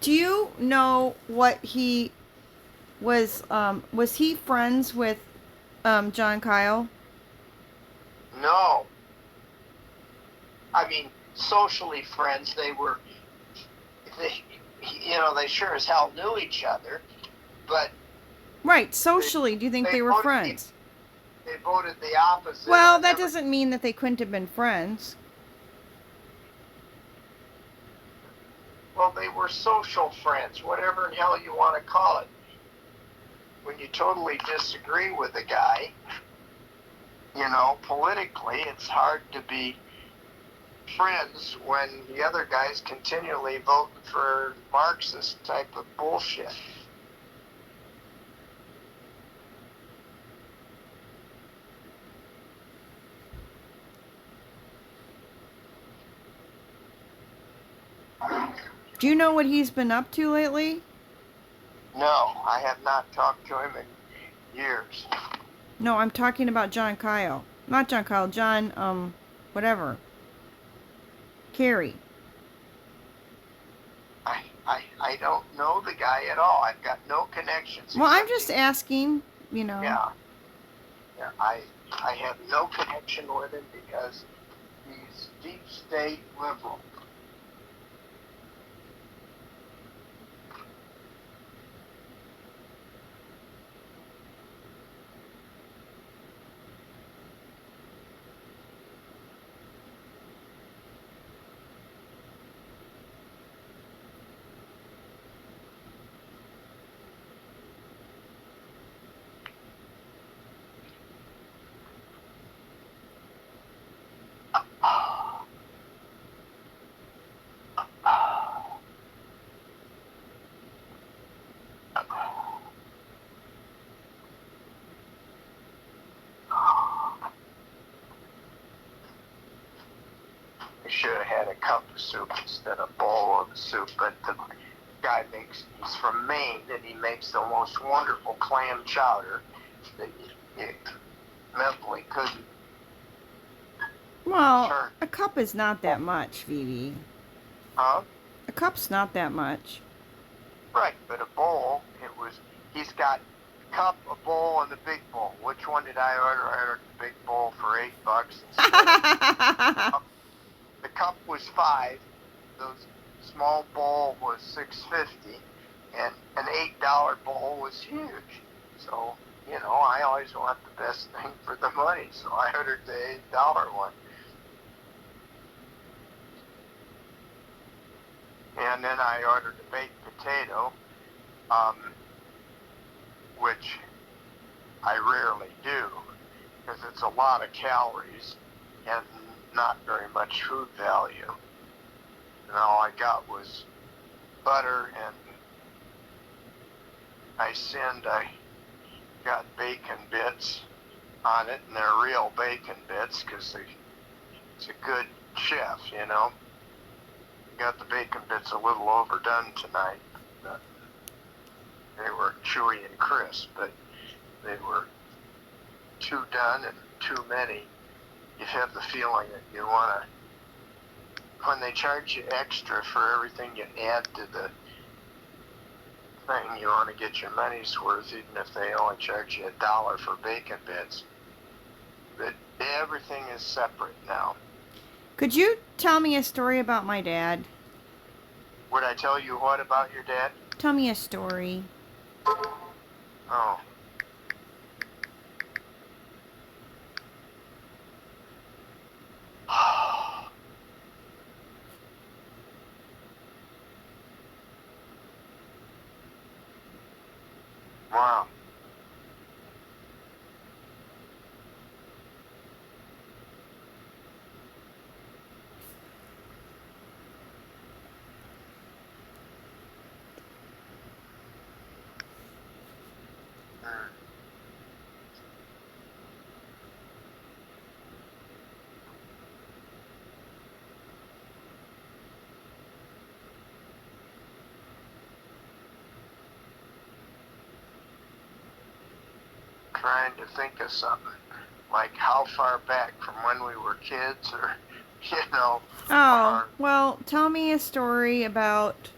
Do you know what he was he friends with John Kyle? No, I mean socially friends. They, they sure as hell knew each other, but Right, they socially, do you think they they were voted friends? they voted the opposite Well, on that every. doesn't mean that they couldn't have been friends. Well, they were social friends, whatever in hell you want to call it. When you totally disagree with a guy, politically, it's hard to be friends when the other guy's continually voting for Marxist type of bullshit. Do you know what he's been up to lately? No, I have not talked to him in years. No, I'm talking about John Kyle. Not John Kyle, John, whatever. Kerry. I don't know the guy at all. I've got no connections Well, I'm except just asking, you know. yeah, yeah. I have no connection with him because he's deep state liberal. I should have had a cup of soup instead of a bowl of soup, but the he's from Maine, and he makes the most wonderful clam chowder that you mentally couldn't Well, turn. a cup is not that much, Vivi. Huh? A cup's not that much. Right, but a bowl, he's got cup, a bowl, and the big bowl. Which one did I order? I ordered the big bowl for $8 instead of the cup was 5. The small bowl was $6.50, and an $8 bowl was huge. So I always want the best thing for the money, so I ordered the $8 one. And then I ordered a baked potato, um, which I rarely do because it's a lot of calories and not very much food value. And all I got was butter, and I sinned. I got bacon bits on it, and they're real bacon bits because it's a good chef. Got the bacon bits a little overdone tonight. But they were chewy and crisp, but they were too done and too many. You have the feeling that you want to, when they charge you extra for everything you add to the thing, you want to get your money's worth, even if they only charge you $1 for bacon bits. But everything is separate now. Could you tell me a story about my dad? Would I tell you what about your dad? Tell me a story. Oh. Wow. Mm. Trying to think of something. Like how far back from when we were kids, or, you know, Oh, or well, tell me a story about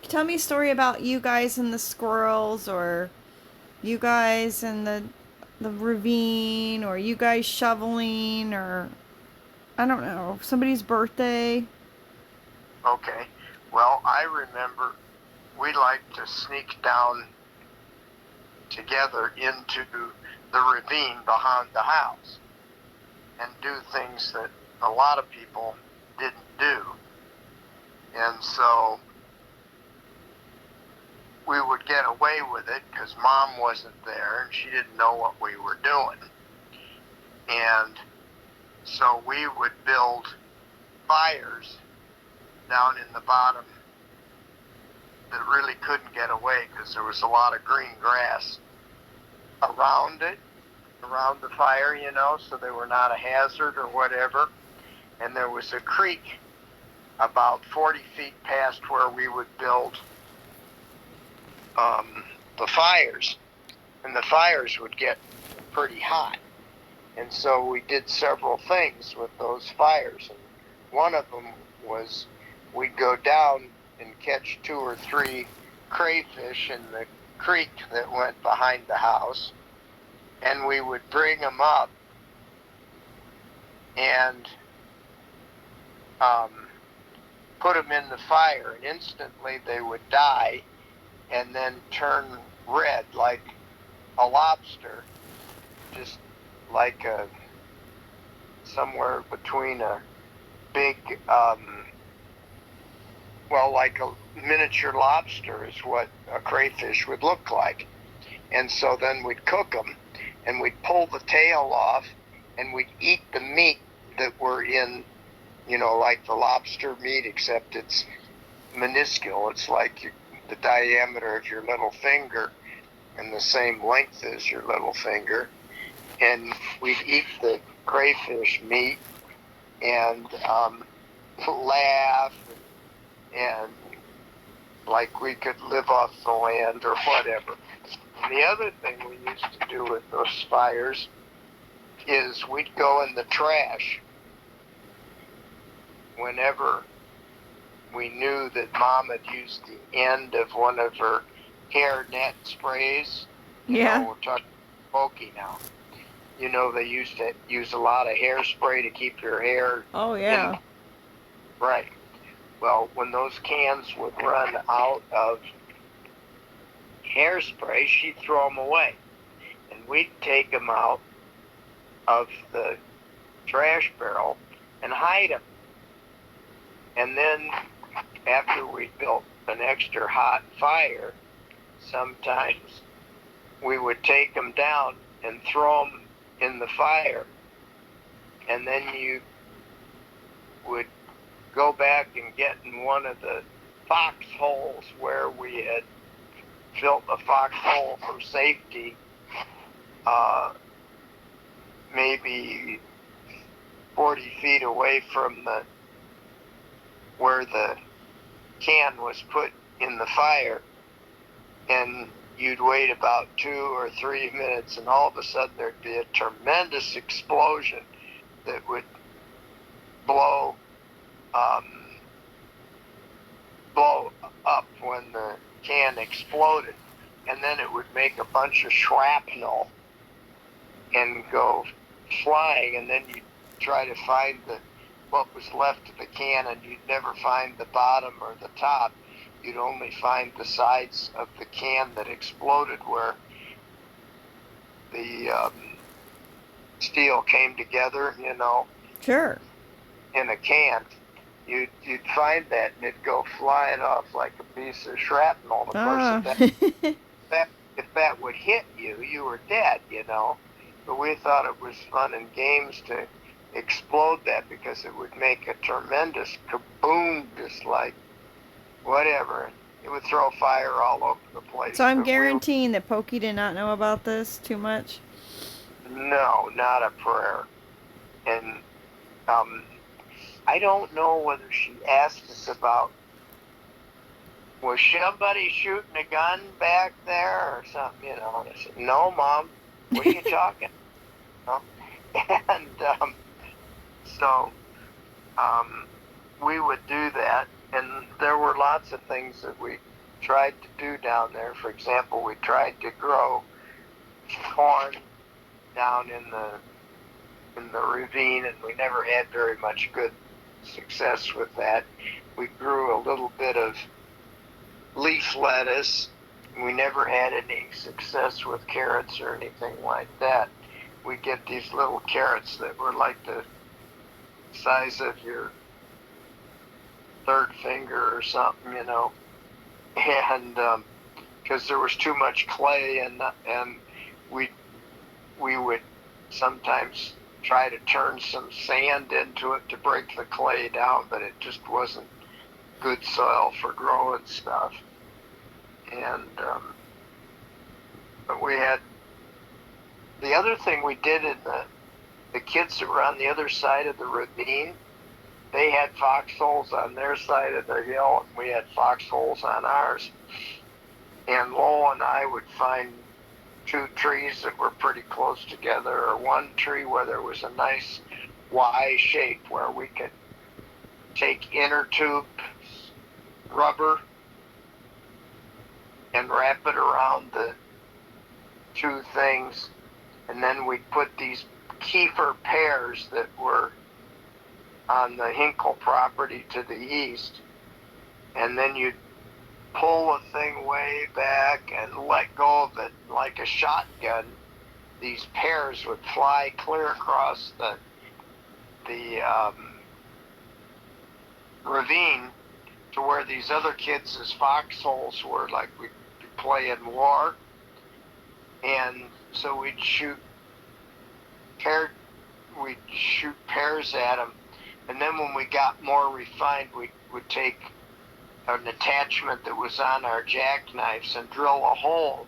Tell me a story about you guys and the squirrels, or you guys and the ravine, or you guys shoveling, or I don't know, somebody's birthday. Okay. Well, I remember we liked to sneak down together into the ravine behind the house and do things that a lot of people didn't do. And so we would get away with it because Mom wasn't there and she didn't know what we were doing. And so we would build fires down in the bottom that really couldn't get away because there was a lot of green grass around it, around the fire, so they were not a hazard or whatever. And there was a creek about 40 feet past where we would build the fires. And the fires would get pretty hot. And so we did several things with those fires. And one of them was we'd go down and catch 2 or 3 crayfish in the creek that went behind the house. And we would bring them up and put them in the fire, and instantly they would die and then turn red like a lobster, just like somewhere between a big, like a miniature lobster is what a crayfish would look like. And so then we'd cook them, and we'd pull the tail off, and we'd eat the meat that were in, like the lobster meat, except it's minuscule. It's like the diameter of your little finger and the same length as your little finger. And we'd eat the crayfish meat and laugh and like we could live off the land or whatever. And the other thing we used to do with those fires is we'd go in the trash whenever we knew that Mom had used the end of one of her hair net sprays. Yeah. We're talking pokey now. They used to use a lot of hairspray to keep your hair. Oh, yeah. Right. Well, when those cans would run out of hairspray, she'd throw them away. And we'd take them out of the trash barrel and hide them. And then after we built an extra hot fire, sometimes we would take them down and throw them in the fire. And then you would go back and get in one of the foxholes where we had built a foxhole for safety, maybe 40 feet away from where the can was put in the fire. And you'd wait about 2 or 3 minutes, and all of a sudden there'd be a tremendous explosion that would blow up when the can exploded, and then it would make a bunch of shrapnel and go flying, and then you'd try to find what was left of the can, and you'd never find the bottom or the top. You'd only find the sides of the can that exploded where the steel came together, Sure. in a can. You'd find that, and it'd go flying off like a piece of shrapnel. Of course, if that would hit you, you were dead, But we thought it was fun and games to explode that because it would make a tremendous kaboom, just like whatever. It would throw fire all over the place. So I'm guaranteeing that Pokey did not know about this too much? No, not a prayer. And I don't know whether she asked us about, was somebody shooting a gun back there or something, And I said, no, Mom, what are you talking about? And so we would do that. And there were lots of things that we tried to do down there. For example, we tried to grow corn down in the ravine, and we never had very much good success with that. We grew a little bit of leaf lettuce. We never had any success with carrots or anything like that. We get these little carrots that were like the size of your third finger or something, you know, and because there was too much clay, and we would sometimes try to turn some sand into it to break the clay down, but it just wasn't good soil for growing stuff. And but we had the other thing we did in the kids that were on the other side of the ravine, they had foxholes on their side of the hill, and we had foxholes on ours. And Lowell and I would find two trees that were pretty close together, or one tree where there was a nice Y shape where we could take inner tube rubber and wrap it around the two things, and then we'd put these kefir pears that were on the Hinkle property to the east, and then you'd pull the thing way back and let go of it like a shotgun. These pears would fly clear across the ravine to where these other kids' foxholes were, like we'd be playing war. And so we'd shoot pears at them. And then when we got more refined, we would take an attachment that was on our jackknives and drill a hole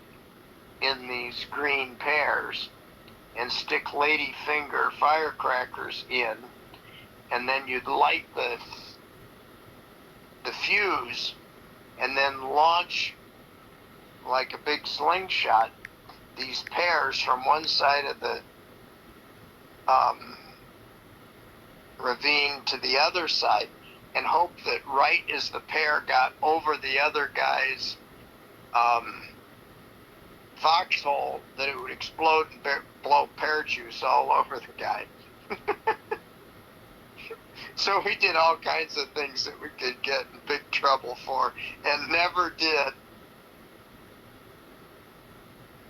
in these green pears and stick ladyfinger firecrackers in, and then you'd light the fuse and then launch like a big slingshot these pears from one side of the ravine to the other side, and hope that right as the pear got over the other guy's foxhole, that it would explode and blow pear juice all over the guy. So we did all kinds of things that we could get in big trouble for, and never did.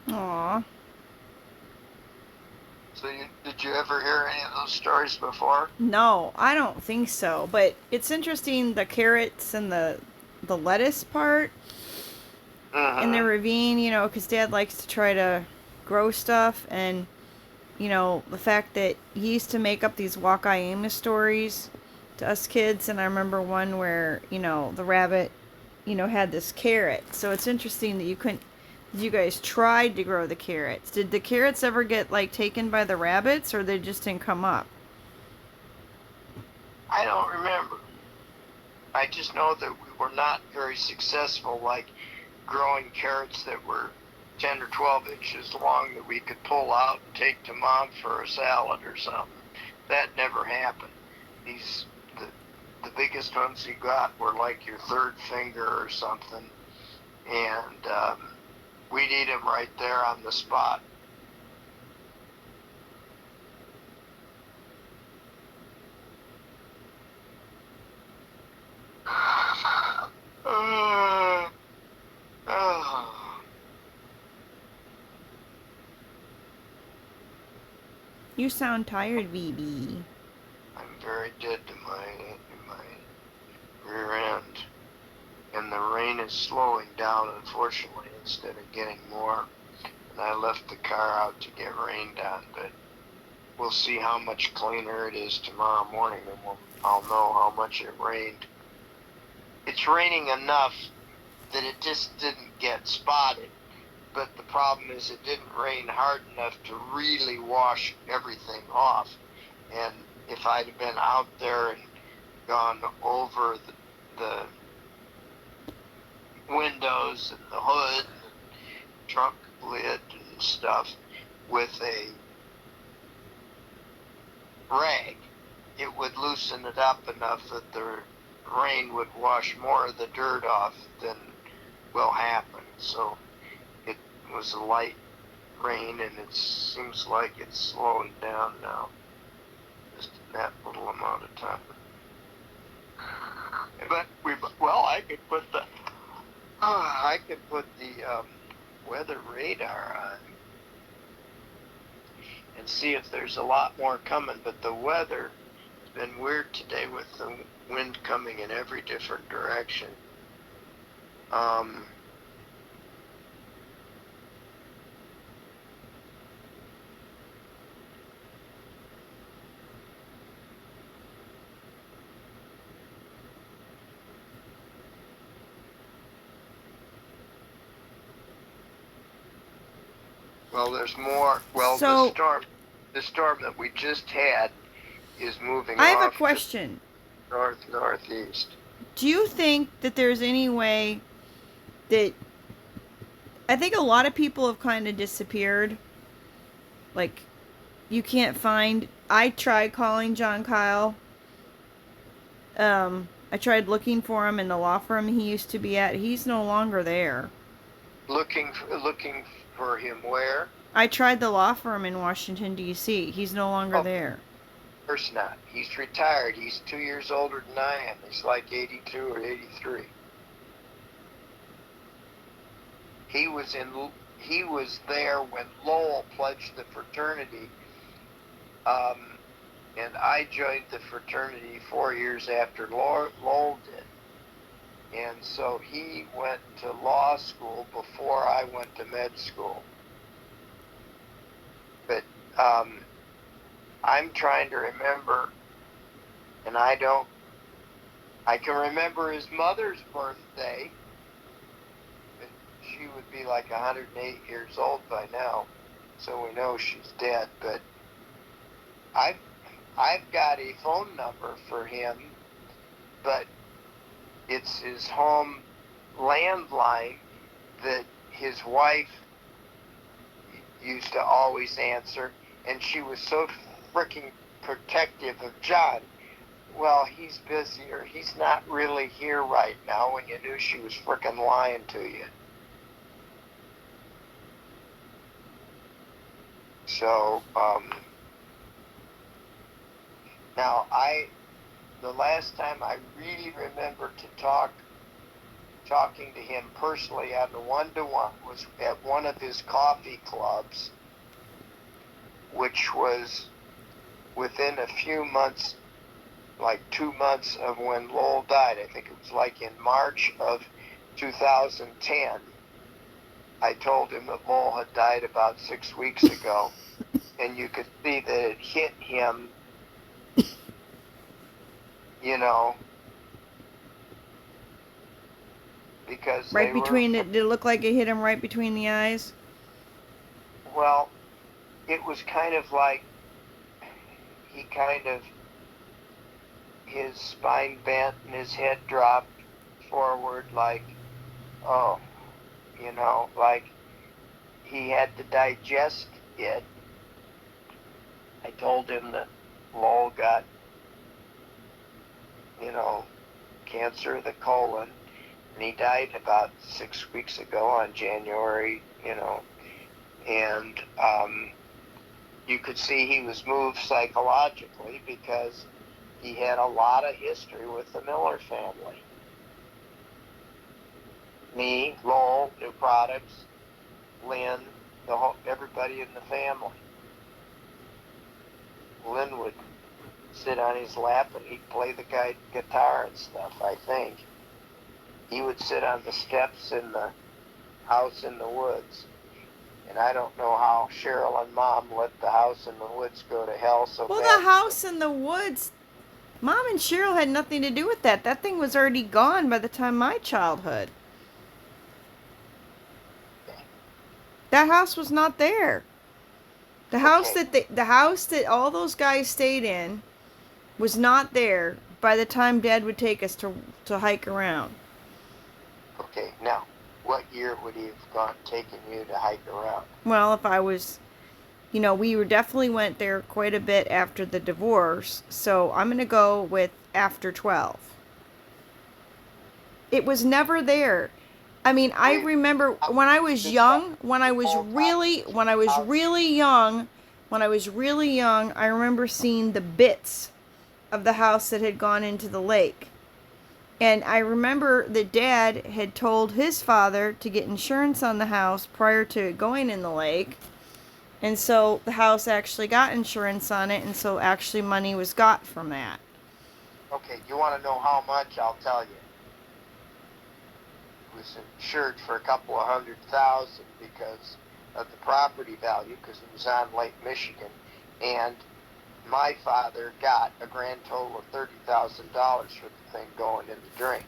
Aw. So did you ever hear any of those stories before? No, I don't think so. But it's interesting, the carrots and the lettuce part in the Mm-hmm. ravine, you know, because Dad likes to try to grow stuff, and you know, the fact that he used to make up these Walk-I Amos stories to us kids, and I remember one where, you know, the rabbit, you know, had this carrot. So it's interesting that you guys tried to grow the carrots. Did the carrots ever get, like, taken by the rabbits, or they just didn't come up? I don't remember. I just know that we were not very successful, like growing carrots that were 10 or 12 inches long that we could pull out and take to Mom for a salad or something. That never happened. The biggest ones you got were like your third finger or something, and we'd eat them right there on the spot. uh, uh, You sound tired, BB. I'm very dead to my rear end, and the rain is slowing down, unfortunately, instead of getting more. And I left the car out to get rained on, but we'll see how much cleaner it is tomorrow morning, and I'll know how much it rained. It's raining enough that it just didn't get spotted, but the problem is it didn't rain hard enough to really wash everything off. And if I'd have been out there and gone over the windows and the hood and the trunk lid and stuff with a rag, it would loosen it up enough that the rain would wash more of the dirt off than will happen. So it was a light rain, and it seems like it's slowing down now, just in that little amount of time. But I could put the weather radar on and see if there's a lot more coming. But the weather has been weird today with the wind coming in every different direction. Well, there's more. Well, So the storm that we just had is moving I have a off question. to northeast. Do you think that there's any way that I think a lot of people have kind of disappeared? Like, you can't find. I tried calling John Kyle. I tried looking for him in the law firm he used to be at. He's no longer there. Looking for him where? I tried the law firm in Washington, D.C. He's no longer Oh, there. of course not. He's retired. He's 2 years older than I am. He's like 82 or 83. He was there when Lowell pledged the fraternity, and I joined the fraternity 4 years after Lowell did. And so he went to law school before I went to med school. But I'm trying to remember, and I can remember his mother's birthday. She would be like 108 years old by now, so we know she's dead. But I've got a phone number for him, but it's his home landline that his wife used to always answer, and she was so freaking protective of John. Well, he's busy, or he's not really here right now, when you knew she was freaking lying to you. So, now the last time I really remember talking to him personally on the one-to-one was at one of his coffee clubs, which was within a few months, like 2 months of when Lowell died. I think it was like in March of 2010. I told him that Lowell had died about 6 weeks ago, and you could see that it hit him, because Right between it, did it look like it hit him right between the eyes? Well, it was kind of like his spine bent and his head dropped forward, like, oh, like he had to digest it. I told him that Lowell got, cancer of the colon, and he died about 6 weeks ago on January, and you could see he was moved psychologically because he had a lot of history with the Miller family. Me, Lowell, New Products, Lynn, everybody in the family. Lynn would sit on his lap and he'd play the guitar and stuff, I think. He would sit on the steps in the house in the woods. And I don't know how Cheryl and Mom let the house in the woods go to hell so Well, bad. the house in the woods, Mom and Cheryl had nothing to do with that. That thing was already gone by the time my childhood. That house was not there. The house the house that all those guys stayed in was not there by the time Dad would take us to hike around. Okay, now, what year would he have taken you to hike around? Well, if I was, we definitely went there quite a bit after the divorce, so I'm going to go with after 12. It was never there. I mean, I We remember when I was this time, young, when I the was whole time really, it was when I was house. really young, when I was really young, I remember seeing the bits of the house that had gone into the lake. And I remember that Dad had told his father to get insurance on the house prior to it going in the lake. And so the house actually got insurance on it, and so actually money was got from that. Okay, you want to know how much? I'll tell you. It was insured for a couple of $100,000 because of the property value, because it was on Lake Michigan, and my father got a grand total of $30,000 for the thing going in the drink.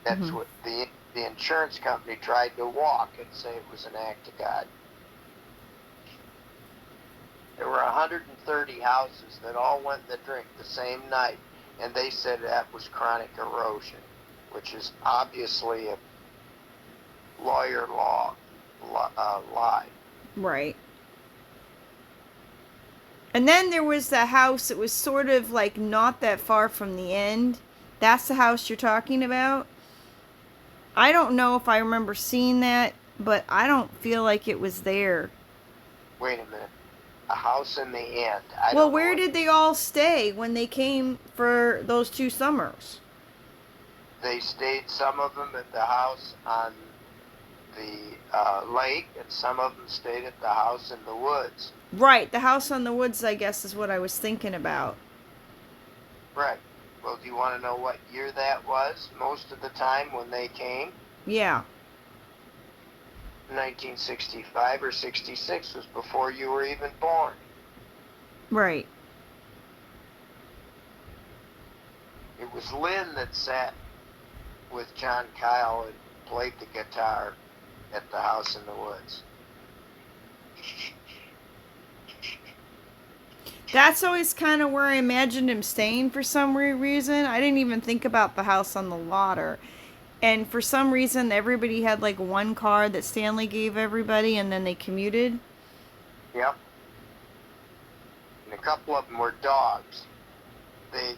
That's Mm-hmm. what the insurance company tried to walk and say it was an act of God. There were 130 houses that all went in the drink the same night, and they said that was chronic erosion, which is obviously a lawyer lie. Right. And then there was the house that was sort of like not that far from the end. That's the house you're talking about. I don't know if I remember seeing that, but I don't feel like it was there. Wait a minute. A house in the end. I Well, don't know where what did they all stay when they came for those 2 summers? they stayed. Some of them at the house on the lake, and some of them stayed at the house in the woods. Right, the house on the woods, I guess, is what I was thinking about. Right. Well, do you want to know what year that was? Most of the time when they came, Yeah, 1965 or 66 was before you were even born. right. It was Lynn that sat with John Kyle and played the guitar at the house in the woods. That's always kind of where I imagined him staying for some reason. I didn't even think about the house on the water. And for some reason, everybody had like one car that Stanley gave everybody, and then they commuted. Yep. And a couple of them were dogs. They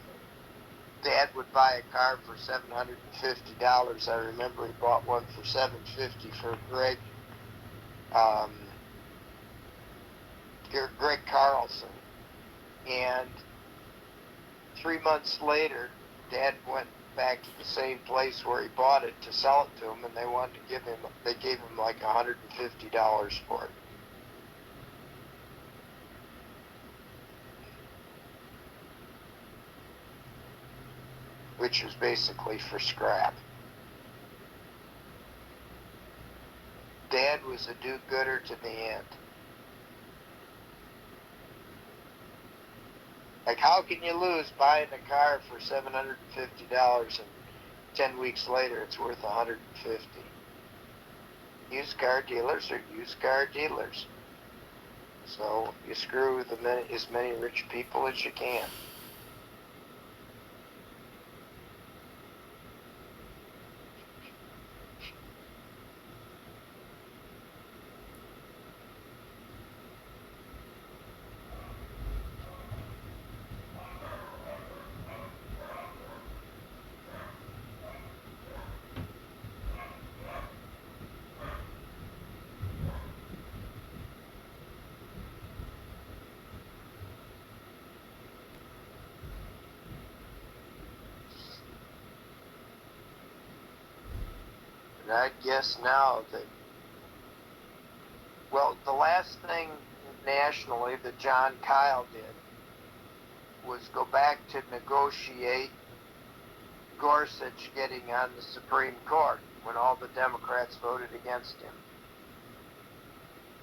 Dad would buy a car for $750. I remember he bought one for $750 for um, Greg Carlson. And 3 months later, Dad went back to the same place where he bought it to sell it to him, and they gave him like $150 for it, which was basically for scrap. Dad was a do-gooder to the end. Like, how can you lose buying a car for $750 and 10 weeks later it's worth $150? Used car dealers are used car dealers. So you screw with as many rich people as you can. And I guess now that, well, the last thing nationally that John Kyle did was go back to negotiate Gorsuch getting on the Supreme Court when all the Democrats voted against him.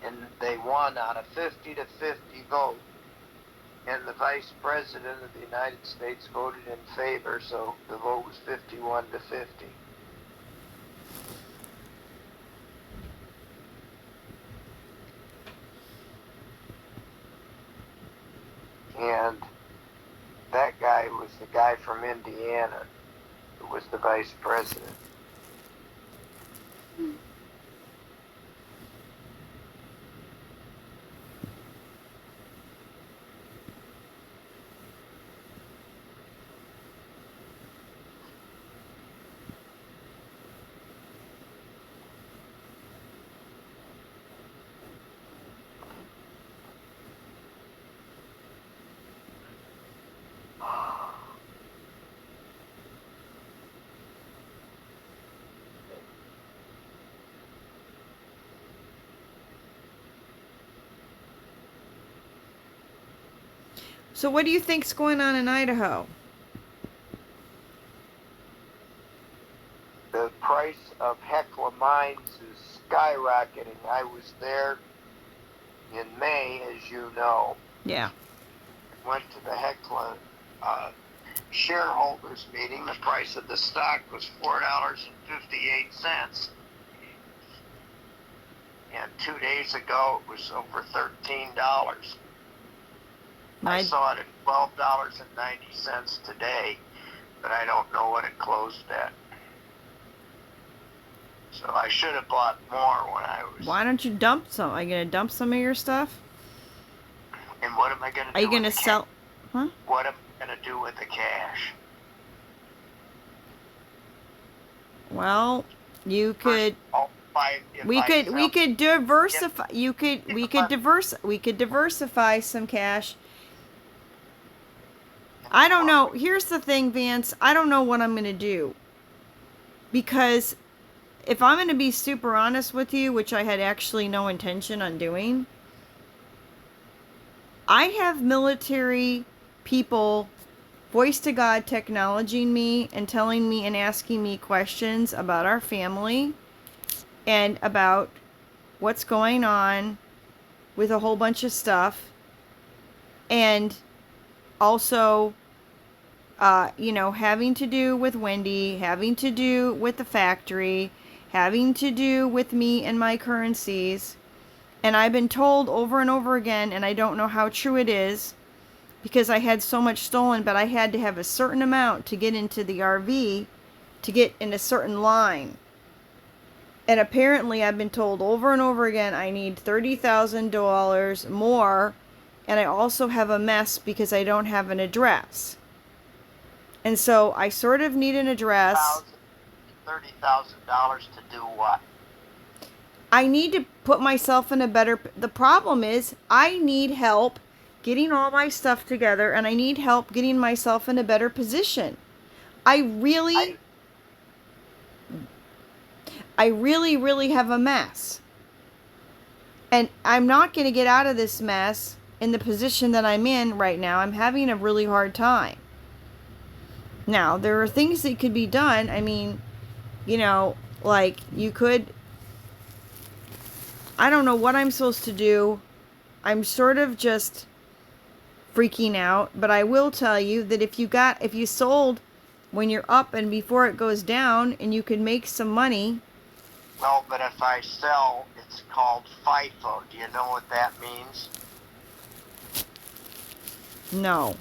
And they won on a 50-50 vote. And the Vice President of the United States voted in favor, so the vote was 51-50. And that guy was the guy from Indiana who was the vice president. So what do you think's going on in Idaho? The price of Hecla mines is skyrocketing. I was there in May, as you know. Yeah. Went to the Hecla shareholders meeting. The price of the stock was $4.58. And 2 days ago, it was over $13. I My saw it at $12.90 today, but I don't know what it closed at. So I should have bought more when I was. Why don't you dump some? Are you gonna dump some of your stuff? And what am I going to Are do you with gonna the cash? sell? Huh? What am I going to do with the cash? Well, you First could. of all, if We I could. We sell, could diversify. You could. if We could I, We could diversify some cash. I don't what know. would, Here's the thing, Vance. I don't know what I'm gonna do because if I'm gonna be super honest with you, which I had actually no intention on doing, I have military people voice to God technologing me and telling me and asking me questions about our family and about what's going on with a whole bunch of stuff. And also, having to do with Wendy, having to do with the factory, having to do with me and my currencies. And I've been told over and over again, and I don't know how true it is, because I had so much stolen, but I had to have a certain amount to get into the RV to get in a certain line. And apparently, I've been told over and over again I need $30,000 more, and I also have a mess because I don't have an address. And so I sort of need an address. $30,000 to do what? I need to put myself in a better. The problem is, I need help getting all my stuff together, and I need help getting myself in a better position. I really, I I really, really have a mess. And I'm not going to get out of this mess in the position that I'm in right now. I'm having a really hard time. Now, there are things that could be done. I mean, like you could. I don't know what I'm supposed to do. I'm sort of just freaking out, but I will tell you that if you sold when you're up and before it goes down and you could make some money. Well, but if I sell, it's called FIFO. Do you know what that means? No.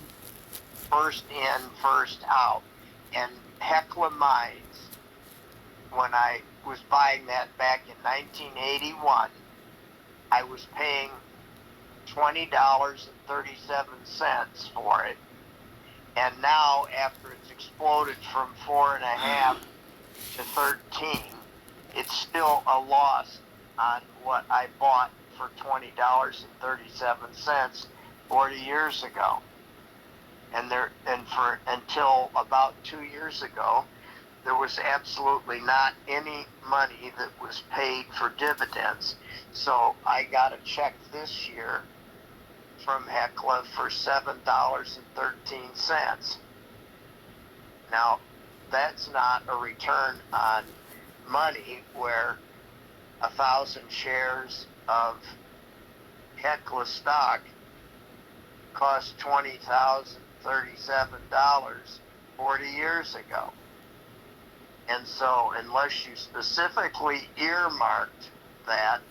First in, first out. And Hecla Mines, when I was buying that back in 1981, I was paying $20.37 for it. And now, after it's exploded from 4.5 to 13, it's still a loss on what I bought for $20.37 40 years ago. And for until about 2 years ago, there was absolutely not any money that was paid for dividends. So I got a check this year from Hecla for $7.13. Now, that's not a return on money where 1,000 shares of Hecla stock cost $20,037 40 years ago. And so, unless you specifically earmarked that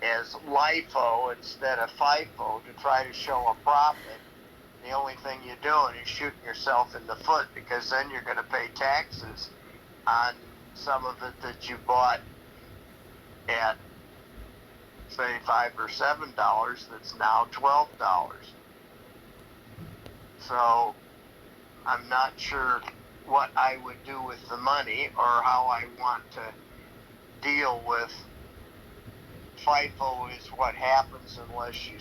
as LIFO instead of FIFO to try to show a profit, the only thing you're doing is shooting yourself in the foot, because then you're going to pay taxes on some of it that you bought at say $5 or $7 that's now $12. So I'm not sure what I would do with the money or how I want to deal with. FIFO is what happens unless you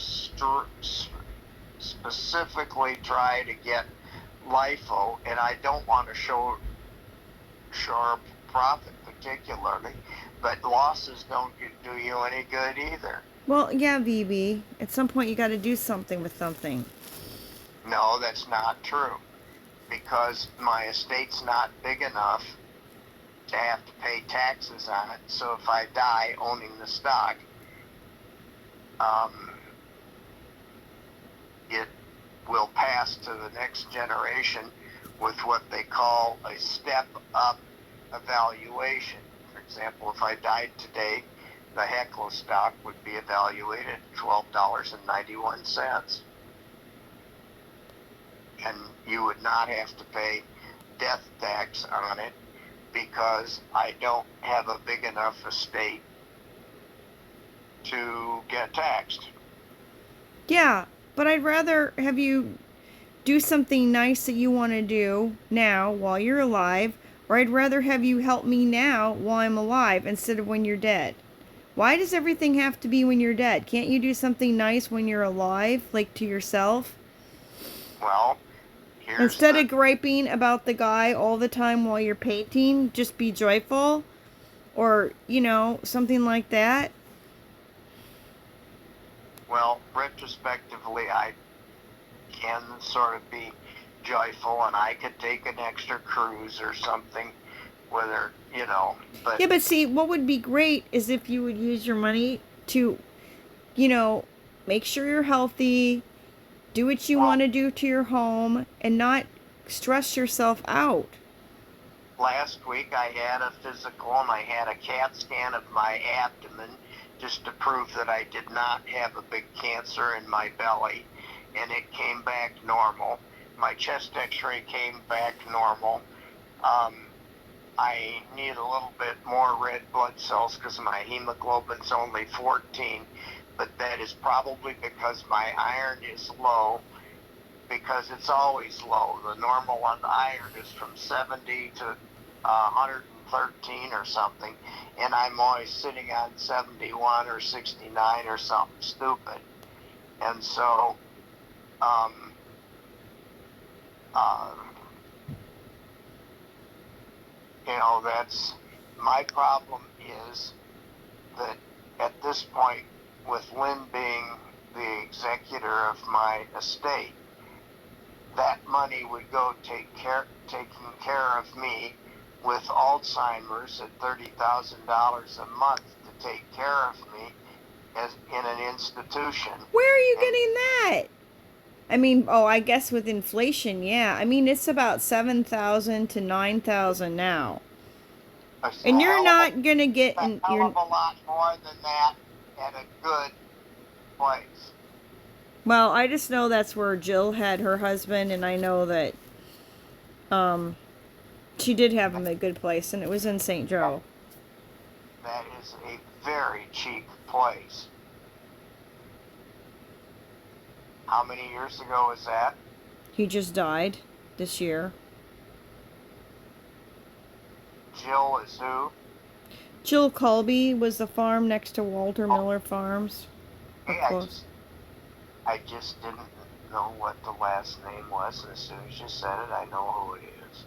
specifically try to get LIFO, and I don't want to show sharp profit particularly, but losses don't do you any good either. Well, yeah, VB. At some point, you got to do something with something. No, that's not true, because my estate's not big enough to have to pay taxes on it. So if I die owning the stock, um, it will pass to the next generation with what they call a step-up evaluation. For example, if I died today, the Hecla stock would be evaluated at $12.91. And you would not have to pay death tax on it because I don't have a big enough estate to get taxed. Yeah, but I'd rather have you do something nice that you want to do now while you're alive, or I'd rather have you help me now while I'm alive instead of when you're dead. Why does everything have to be when you're dead? Can't you do something nice when you're alive, like to yourself? Well, here's Instead the of griping about the guy all the time while you're painting, just be joyful, or, something like that. well, retrospectively, I can sort of be joyful, and I could take an extra cruise or something, whether, but Yeah, but see, what would be great is if you would use your money to, make sure you're healthy, do what you well, want to do to your home, and not stress yourself out. last week I had a physical and I had a CAT scan of my abdomen just to prove that I did not have a big cancer in my belly, and it came back normal. My chest x-ray came back normal. I need a little bit more red blood cells because my hemoglobin's only 14, but that is probably because my iron is low, because it's always low. The normal on the iron is from 70 to 113 or something, and I'm always sitting on 71 or 69 or something stupid. And so, um, uh, that's my problem, is that at this point, with Lynn being the executor of my estate, that money would go taking care of me with Alzheimer's at $30,000 a month to take care of me as in an institution. Where are you And getting that? I mean, oh, I guess with inflation, yeah. I mean, it's about 7,000 to 9,000 now. it's And you're not going to get a in hell your of a lot more than that at a good place. well, I just know that's where Jill had her husband, and I know that um she did have him at a good place, and it was in St. Joe. That is a very cheap place. How many years ago was that? He just died this year. Jill is who? Jill Colby was the farm next to Walter Oh, Miller Farms. Or hey, close. I just didn't know what the last name was, and as soon as you said it, I know who it is.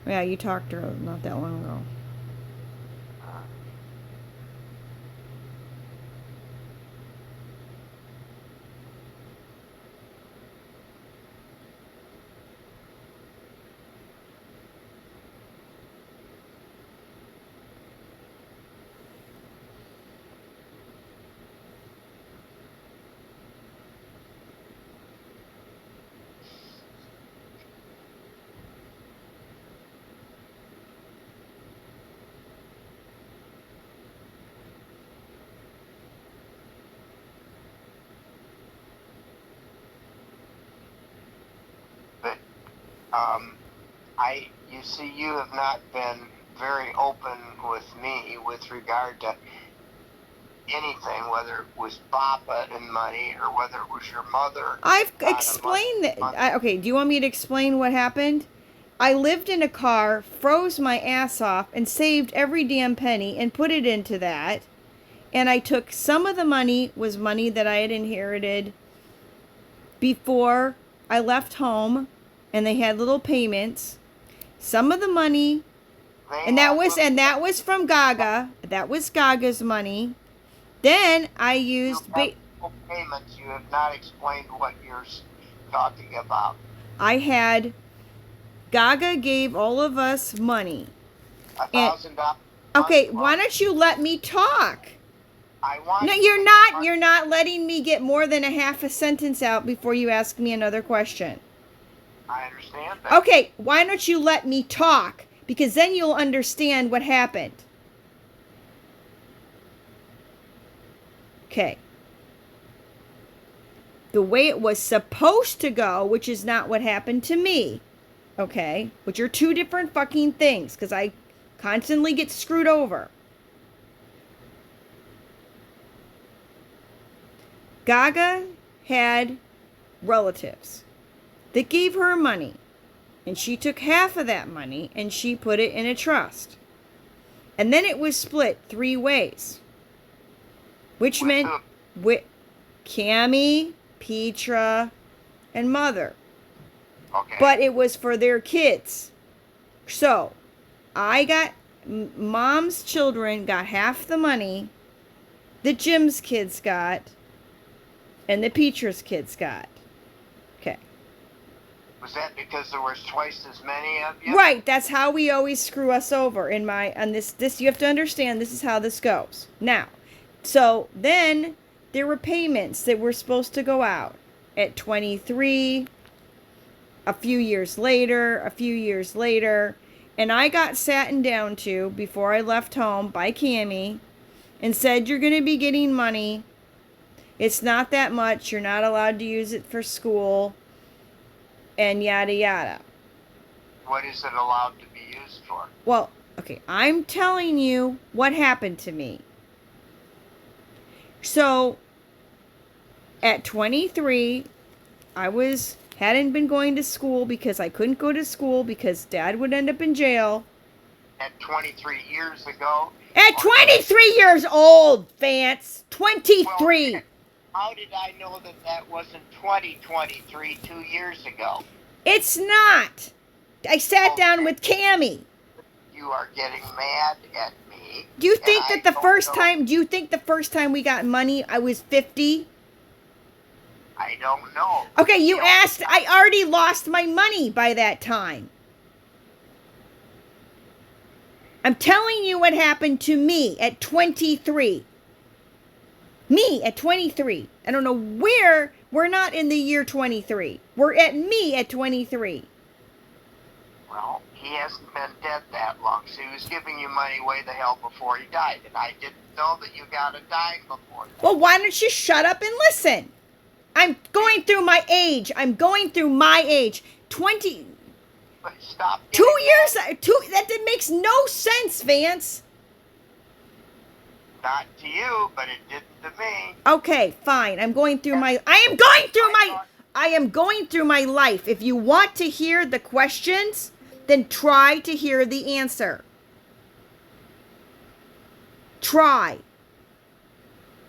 Yeah, you talked to her not that long ago. Uh, but you see, you have not been very open with me with regard to anything, whether it was Papa and money or whether it was your mother I've on a explained month. that. Okay, do you want me to explain what happened? I lived in a car, froze my ass off, and saved every damn penny and put it into that. And I took some of the money, was money that I had inherited before I left home, and they had little payments. Some of the money, They and that had was little and that was from Gaga. That was Gaga's money. Then I you used have little payments. You have not explained what talking about? I had Gaga gave all of us money. And $1,000. okay, why don't you let me talk? I want. No, you you're to not. talk. You're not letting me get more than a half a sentence out before you ask me another question. I understand that. Okay, why don't you let me talk? Because then you'll understand what happened. Okay. The way it was supposed to go, which is not what happened to me. Okay? Which are two different fucking things, because I constantly get screwed over. Gaga had relatives that gave her money, and she took half of that money and she put it in a trust. And then it was split 3 ways, which With meant who? with Cammy, Petra, and Mother. Okay. But it was for their kids. So I got Mom's children got half the money that Jim's kids got and the Petra's kids got. Okay. Was that because there was twice as many of you? Right, that's how we always screw us over in my on this you have to understand this is how this goes. Now, so then there were payments that were supposed to go out at 23, a few years later, and I got sat down to before I left home by Cammy and said, you're going to be getting money. It's not that much. You're not allowed to use it for school and yada yada. What is it allowed to be used for? Well, okay, I'm telling you what happened to me. So at 23, I hadn't been going to school because I couldn't go to school because Dad would end up in jail. At 23 years ago? At 23 years old, Vance. 23. Well, how did I know that that wasn't 2023 2 years ago? It's not. I sat down with Cammy. You are getting mad at me. Do you think that the first time we got money I was 50? I don't know. Okay, you asked. I already lost my money by that time. I'm telling you what happened to me at 23. Me at 23. I don't know where. We're not in the year 23. We're at me at 23. Well, he hasn't been dead that long, so he was giving you money way the hell before he died, and I didn't know that you got a dime before that. Well, why don't you shut up and listen? I'm going through my age. 20. But stop. 2 years. That makes no sense, Vance. Not to you, but it didn't to me. Okay, fine. I am going through my life. If you want to hear the questions, then try to hear the answer. Try.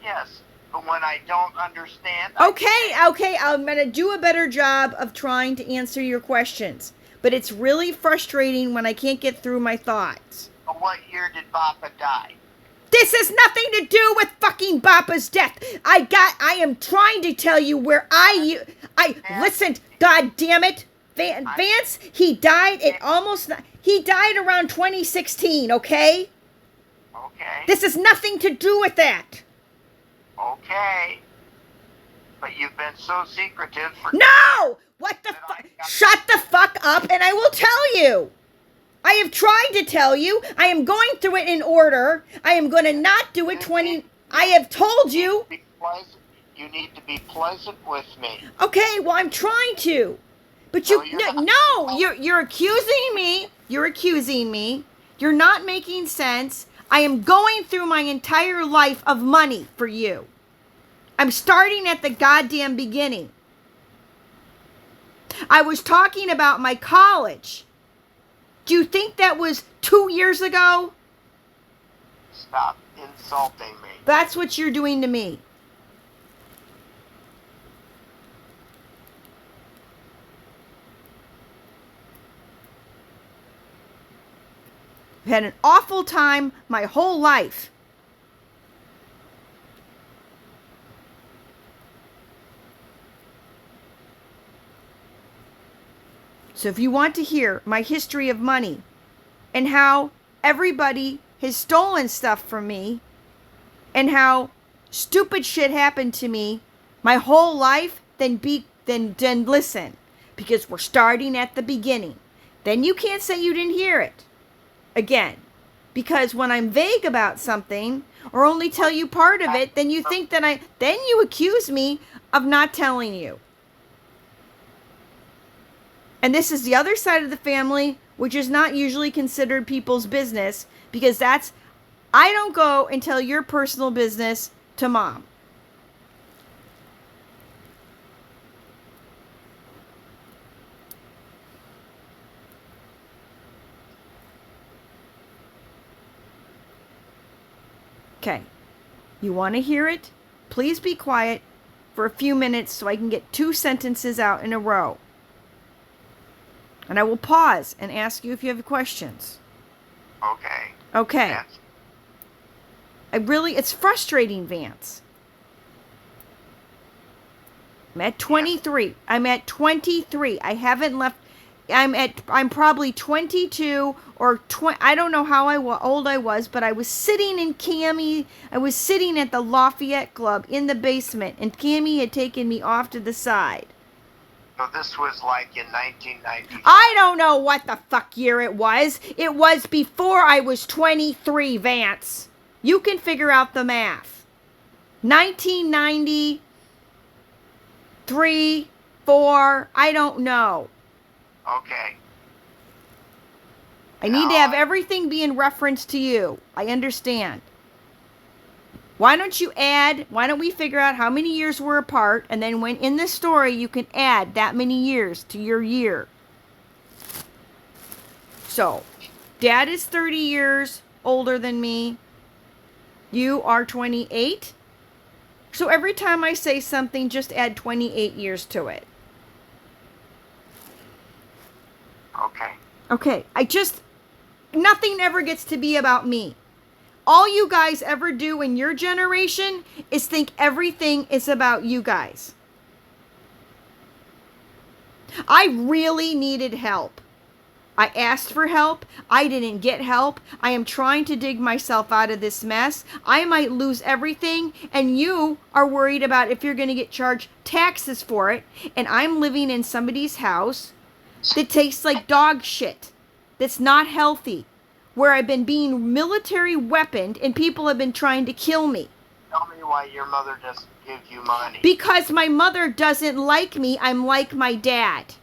Yes, but when I don't understand... Okay, I'm going to do a better job of trying to answer your questions. But it's really frustrating when I can't get through my thoughts. What year did Papa die? This has nothing to do with fucking Papa's death. I am trying to tell you where listened, god damn it. Vance, he died around 2016, okay? Okay. This has nothing to do with that. Okay. But you've been so secretive for... No! What the fuck? Shut the fuck up and I will tell you. I have tried to tell you. I am going through it in order. I am going to not do it I have told you. You need to be pleasant with me. Okay, well, I'm trying to. But you're accusing me. You're accusing me. You're not making sense. I am going through my entire life of money for you. I'm starting at the goddamn beginning. I was talking about my college. Do you think that was 2 years ago? Stop insulting me. That's what you're doing to me. I've had an awful time my whole life. So if you want to hear my history of money and how everybody has stolen stuff from me and how stupid shit happened to me my whole life, then listen, because we're starting at the beginning. Then you can't say you didn't hear it again. Because when I'm vague about something or only tell you part of it, then you think that then you accuse me of not telling you. And this is the other side of the family, which is not usually considered people's business, because I don't go and tell your personal business to mom. Okay. You want to hear it? Please be quiet for a few minutes so I can get 2 sentences out in a row. And I will pause and ask you if you have questions. Okay. Okay. Yes. It's frustrating, Vance. I'm at 23. Yes. I'm at 23. I haven't left. I'm probably 22 or 20. I don't know how old I was, but I was sitting in Cammie. I was sitting at the Lafayette Club in the basement, and Cammie had taken me off to the side. So this was like in 1990. I don't know what the fuck year it was. It was before I was 23, Vance. You can figure out the math. 1993, 4, I don't know. Okay. I need to have everything be in reference to you. I understand. Why don't we figure out how many years we're apart, and then when in the story you can add that many years to your year. So, Dad is 30 years older than me. You are 28. So every time I say something, just add 28 years to it. Okay. Okay, nothing ever gets to be about me. All you guys ever do in your generation is think everything is about you guys. I really needed help. I asked for help. I didn't get help. I am trying to dig myself out of this mess. I might lose everything, and you are worried about if you're going to get charged taxes for it, and I'm living in somebody's house that tastes like dog shit, that's not healthy, where I've been being military weaponed and people have been trying to kill me. Tell me why your mother doesn't give you money. Because my mother doesn't like me. I'm like my dad.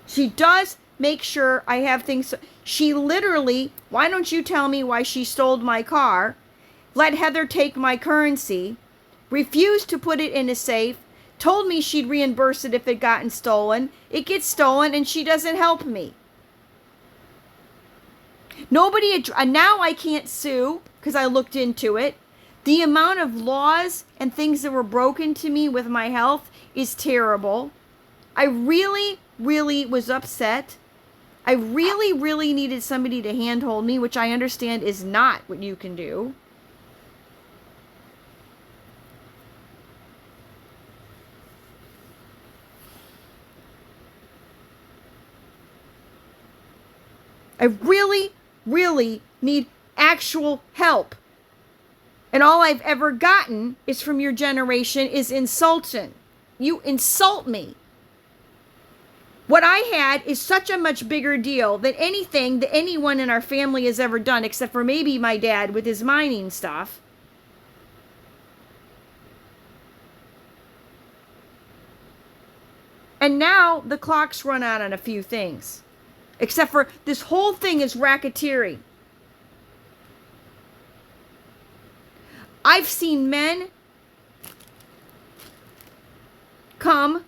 She does make sure I have things. She literally, why don't you tell me why she stole my car, let Heather take my currency, refused to put it in a safe, told me she'd reimburse it if it gotten stolen. It gets stolen and she doesn't help me. Now I can't sue because I looked into it. The amount of laws and things that were broken to me with my health is terrible. I really, really was upset. I really, really needed somebody to handhold me, which I understand is not what you can do. I really, really need actual help. And all I've ever gotten is from your generation is insulting. You insult me. What I had is such a much bigger deal than anything that anyone in our family has ever done, except for maybe my dad with his mining stuff. And now the clock's run out on a few things. Except for this whole thing is racketeering. I've seen men come,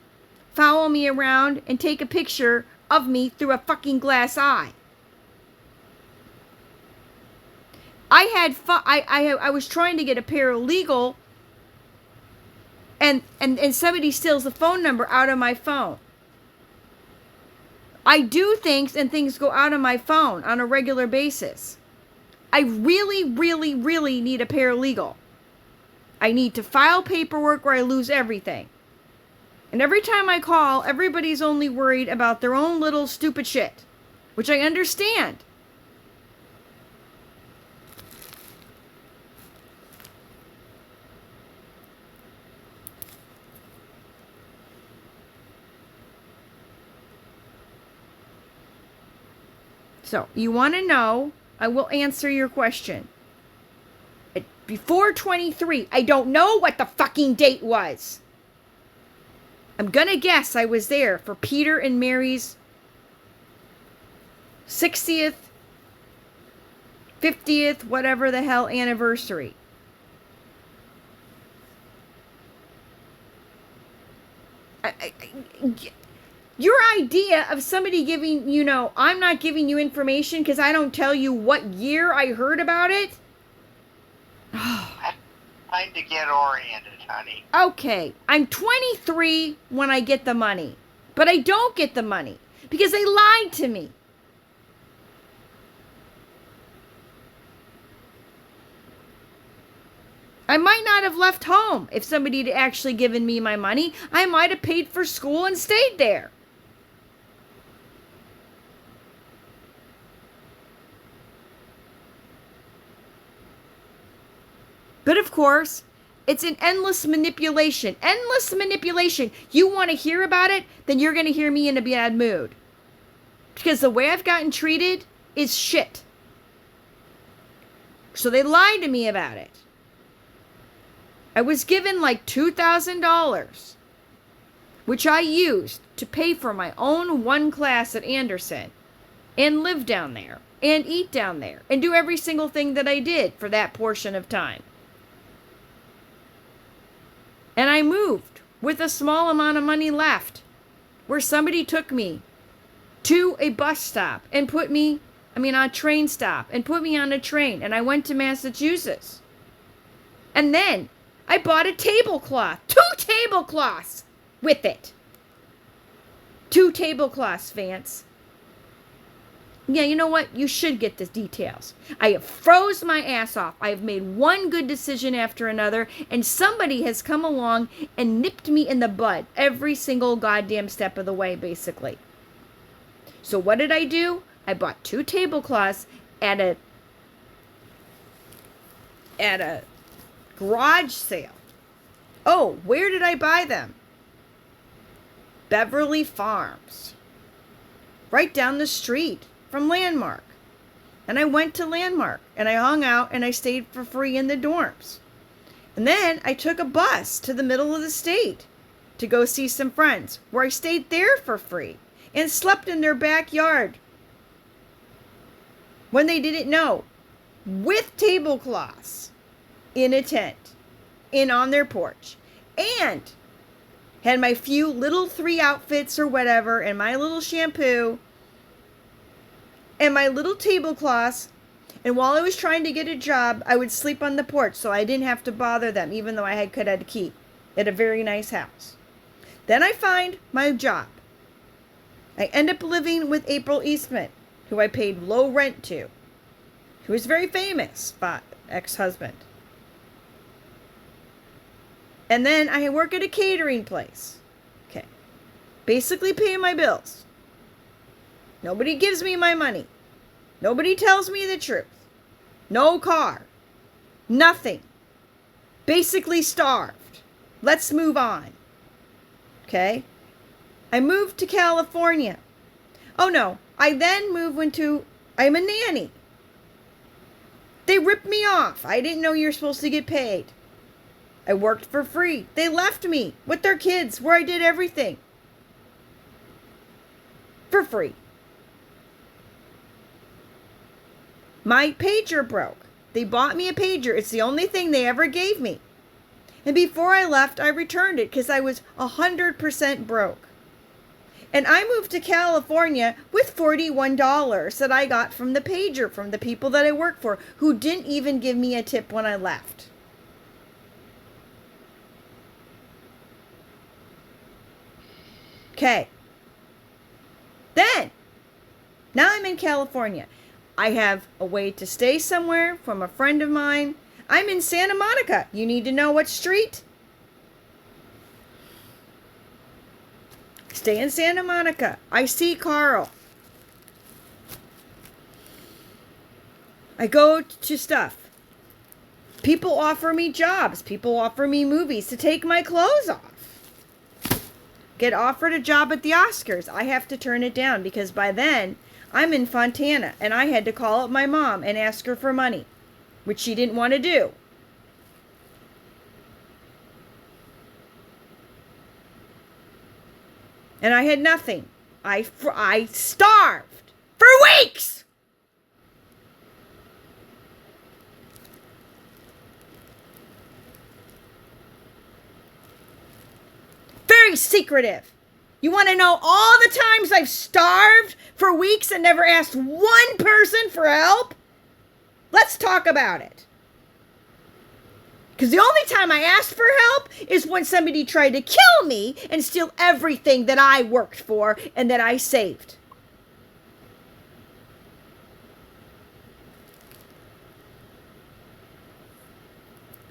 follow me around, and take a picture of me through a fucking glass eye. I was trying to get a paralegal, and somebody steals the phone number out of my phone. I do things and things go out of my phone on a regular basis. I really, really, really need a paralegal. I need to file paperwork or I lose everything. And every time I call, everybody's only worried about their own little stupid shit, which I understand. So, you want to know, I will answer your question. Before 23, I don't know what the fucking date was. I'm gonna guess I was there for Peter and Mary's 60th, 50th, whatever the hell anniversary. Your idea of somebody giving, I'm not giving you information because I don't tell you what year I heard about it. I'm trying to get oriented, honey. Okay, I'm 23 when I get the money, but I don't get the money because they lied to me. I might not have left home if somebody had actually given me my money. I might have paid for school and stayed there. But of course, it's an endless manipulation. Endless manipulation. You want to hear about it? Then you're going to hear me in a bad mood. Because the way I've gotten treated is shit. So they lied to me about it. I was given like $2,000, which I used to pay for my own one class at Anderson and live down there and eat down there and do every single thing that I did for that portion of time. And I moved with a small amount of money left, where somebody took me to a bus stop and a train stop and put me on a train, and I went to Massachusetts. And then I bought a tablecloth, 2 tablecloths with it. 2 tablecloths, Vance. Yeah, you know what? You should get the details. I have froze my ass off. I have made one good decision after another, and somebody has come along and nipped me in the bud every single goddamn step of the way, basically. So what did I do? I bought 2 tablecloths at a garage sale. Oh, where did I buy them? Beverly Farms. Right down the street from Landmark. And I went to Landmark and I hung out and I stayed for free in the dorms. And then I took a bus to the middle of the state to go see some friends, where I stayed there for free and slept in their backyard when they didn't know, with tablecloths in a tent and on their porch, and had my few little 3 outfits or whatever and my little shampoo and my little tablecloths. And while I was trying to get a job, I would sleep on the porch so I didn't have to bother them, even though I could have to keep at a very nice house. Then I find my job. I end up living with April Eastman, who I paid low rent to, who is very famous, but ex-husband. And then I work at a catering place. Okay. Basically paying my bills. Nobody gives me my money. Nobody tells me the truth. No car. Nothing. Basically starved. Let's move on. Okay? I moved to California. Oh no. I then I'm a nanny. They ripped me off. I didn't know you're supposed to get paid. I worked for free. They left me with their kids, where I did everything for free. My pager broke. They bought me a pager. It's the only thing they ever gave me. And before I left, I returned it because I was 100% broke. And I moved to California with $41 that I got from the pager from the people that I work for, who didn't even give me a tip when I left. Okay. Then, now I'm in California. I have a way to stay somewhere from a friend of mine. I'm in Santa Monica. You need to know what street? Stay in Santa Monica. I see Carl. I go to stuff. People offer me jobs. People offer me movies to take my clothes off. Get offered a job at the Oscars. I have to turn it down because by then I'm in Fontana and I had to call up my mom and ask her for money, which she didn't want to do. And I had nothing. I starved for weeks. Very secretive. You want to know all the times I've starved for weeks and never asked one person for help? Let's talk about it. Because the only time I asked for help is when somebody tried to kill me and steal everything that I worked for and that I saved.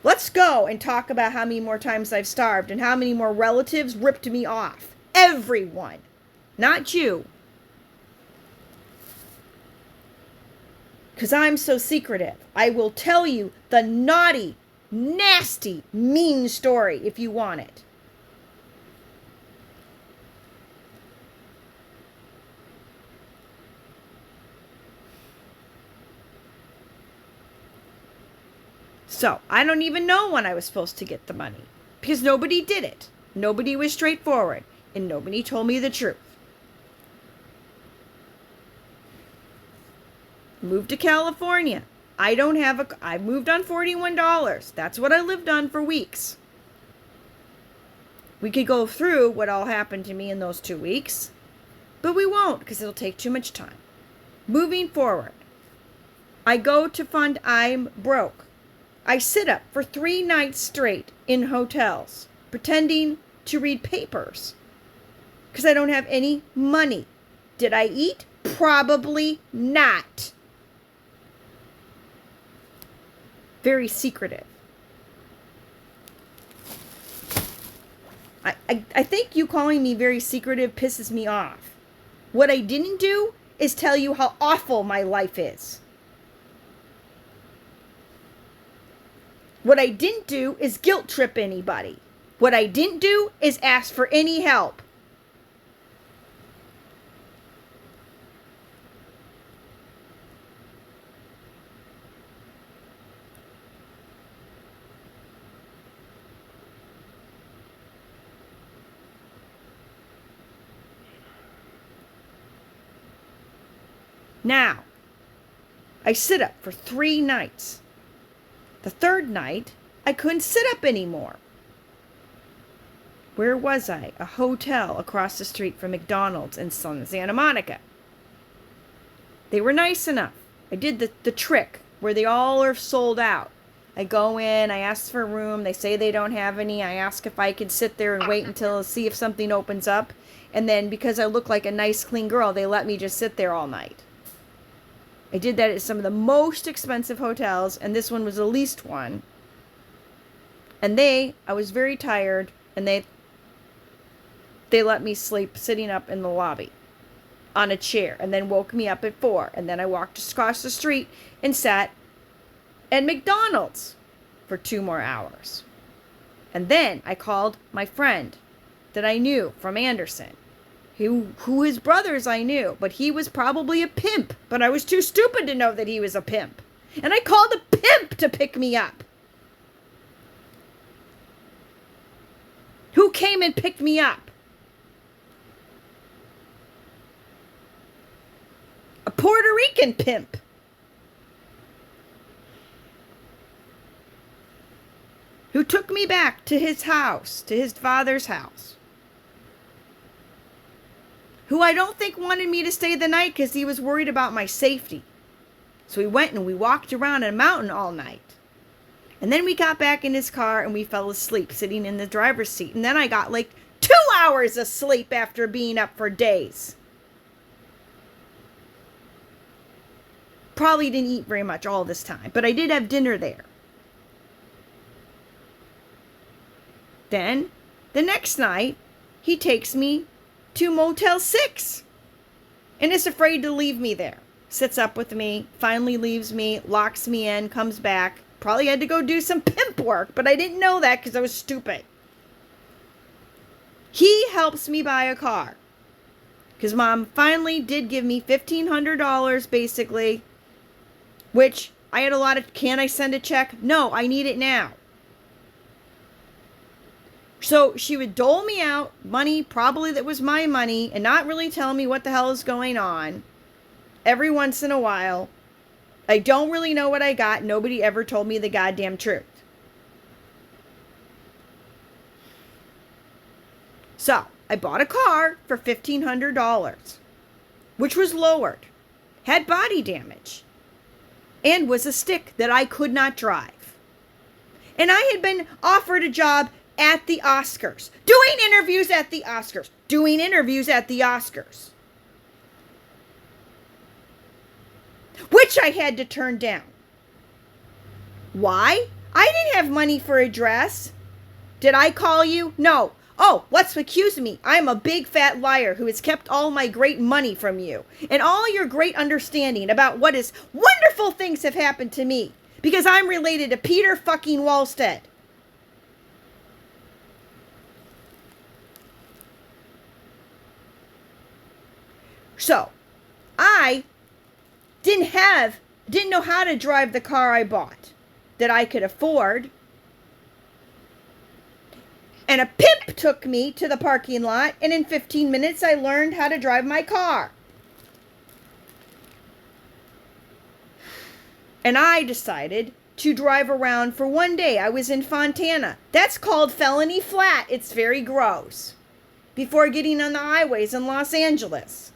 Let's go and talk about how many more times I've starved and how many more relatives ripped me off. Everyone. Not you. Because I'm so secretive. I will tell you the naughty, nasty, mean story if you want it. So, I don't even know when I was supposed to get the money. Because nobody did it. Nobody was straightforward. And nobody told me the truth. Moved to California. I moved on $41. That's what I lived on for weeks. We could go through what all happened to me in those 2 weeks. But we won't because it'll take too much time. Moving forward. I'm broke. I sit up for 3 nights straight in hotels, pretending to read papers, because I don't have any money. Did I eat? Probably not. Very secretive. I think you calling me very secretive pisses me off. What I didn't do is tell you how awful my life is. What I didn't do is guilt trip anybody. What I didn't do is ask for any help. Now, I sit up for 3 nights. The 3rd night, I couldn't sit up anymore. Where was I? A hotel across the street from McDonald's in Santa Monica. They were nice enough. I did the trick where they all are sold out. I go in, I ask for a room, they say they don't have any. I ask if I could sit there and wait until see if something opens up. And then because I look like a nice, clean girl, they let me just sit there all night. I did that at some of the most expensive hotels, and this one was the least one. And I was very tired, and they let me sleep sitting up in the lobby on a chair, and then woke me up at 4. And then I walked across the street and sat at McDonald's for 2 more hours. And then I called my friend that I knew from Anderson. Who his brothers I knew, but he was probably a pimp. But I was too stupid to know that he was a pimp. And I called a pimp to pick me up. Who came and picked me up? A Puerto Rican pimp. Who took me back to his house, to his father's house. Who I don't think wanted me to stay the night because he was worried about my safety. So we went and we walked around a mountain all night. And then we got back in his car and we fell asleep sitting in the driver's seat. And then I got like 2 hours of sleep after being up for days. Probably didn't eat very much all this time, but I did have dinner there. Then, the next night, he takes me to Motel 6 and is afraid to leave me there. Sits up with me, finally leaves me, locks me in, comes back. Probably had to go do some pimp work, but I didn't know that because I was stupid. He helps me buy a car. Because Mom finally did give me $1,500 basically, which I had a lot of, can I send a check? No, I need it now. So she would dole me out money, probably that was my money, and not really tell me what the hell is going on every once in a while. I don't really know what I got. Nobody ever told me the goddamn truth. So I bought a car for $1,500, which was lowered, had body damage, and was a stick that I could not drive. And I had been offered a job at the Oscars, doing interviews at the Oscars, which I had to turn down. Why? I didn't have money for a dress. Did I call you? No. Oh, what's accusing me? I'm a big fat liar who has kept all my great money from you and all your great understanding about what is wonderful things have happened to me because I'm related to Peter fucking Wallstead. So, I didn't know how to drive the car I bought that I could afford. And a pimp took me to the parking lot, and in 15 minutes I learned how to drive my car. And I decided to drive around for one day. I was in Fontana. That's called Felony Flat. It's very gross. Before getting on the highways in Los Angeles.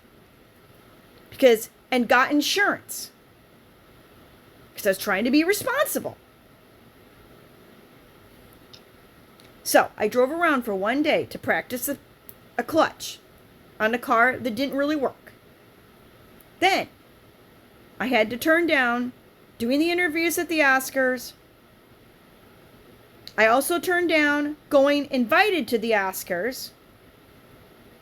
And got insurance. Because I was trying to be responsible. So I drove around for one day to practice a clutch on a car that didn't really work. Then I had to turn down doing the interviews at the Oscars. I also turned down going invited to the Oscars.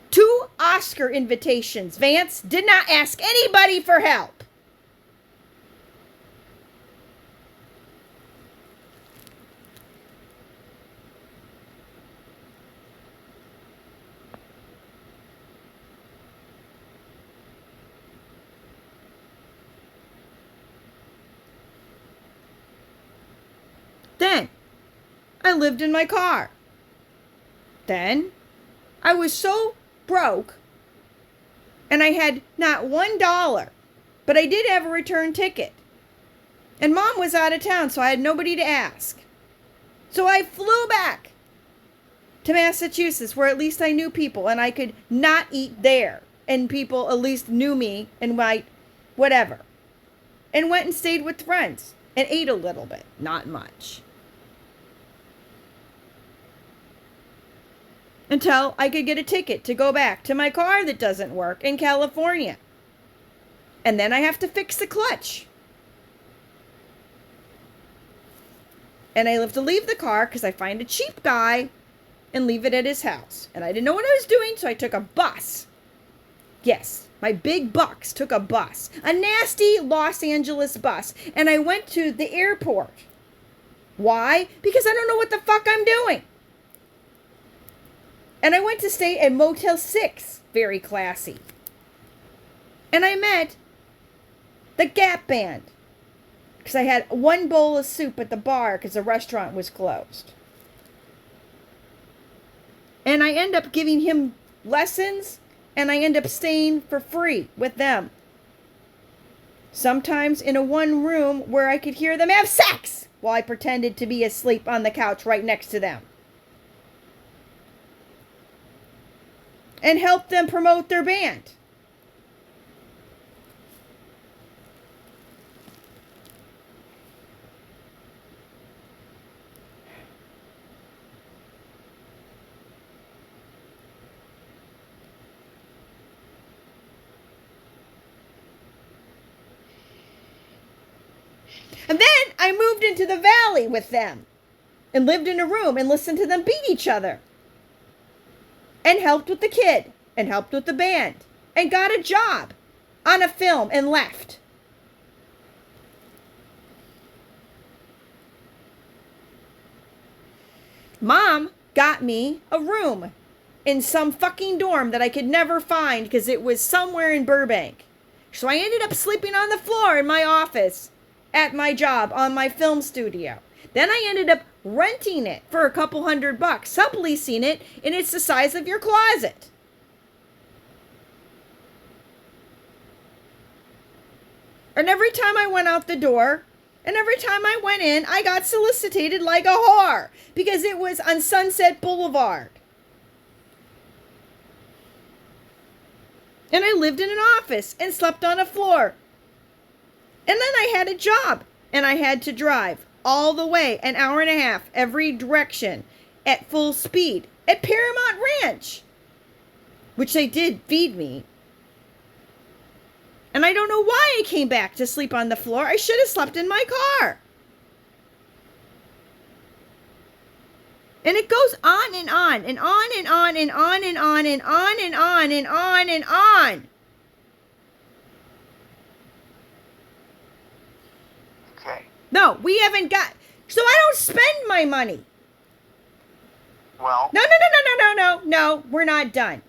2 Oscar invitations. Vance did not ask anybody for help. Then I lived in my car. Then I was so broke and I had not $1, but I did have a return ticket. And Mom was out of town, so I had nobody to ask. So I flew back to Massachusetts where at least I knew people and I could not eat there. And people at least knew me and might whatever. And went and stayed with friends and ate a little bit, not much. Until I could get a ticket to go back to my car that doesn't work in California. And then I have to fix the clutch. And I have to leave the car because I find a cheap guy and leave it at his house. And I didn't know what I was doing, so I took a bus. Yes, my big bucks took a bus. A nasty Los Angeles bus. And I went to the airport. Why? Because I don't know what the fuck I'm doing. And I went to stay at Motel 6. Very classy. And I met the Gap Band. Because I had 1 bowl of soup at the bar because the restaurant was closed. And I end up giving him lessons. And I end up staying for free with them. Sometimes in a one room where I could hear them have sex while I pretended to be asleep on the couch right next to them. And help them promote their band. And then I moved into the valley with them. and lived in a room and listened to them beat each other. And helped with the kid. And helped with the band. And got a job on a film and left. Mom got me a room in some fucking dorm that I could never find because it was somewhere in Burbank. So I ended up sleeping on the floor in my office at my job on my film studio. Then I ended up renting it for a couple $100, subleasing it, and it's the size of your closet. And every time I went out the door, and every time I went in, I got solicited like a whore because it was on Sunset Boulevard. And I lived in an office and slept on a floor. And then I had a job and I had to drive all the way, an hour and a half, every direction at full speed at Paramount Ranch, which they did feed me. And I don't know why I came back to sleep on the floor. I should have slept in my car. And it goes on and on and on and on and on and on and on and on and on and on. Okay. No, we haven't got... So I don't spend my money. Well... No, we're not done.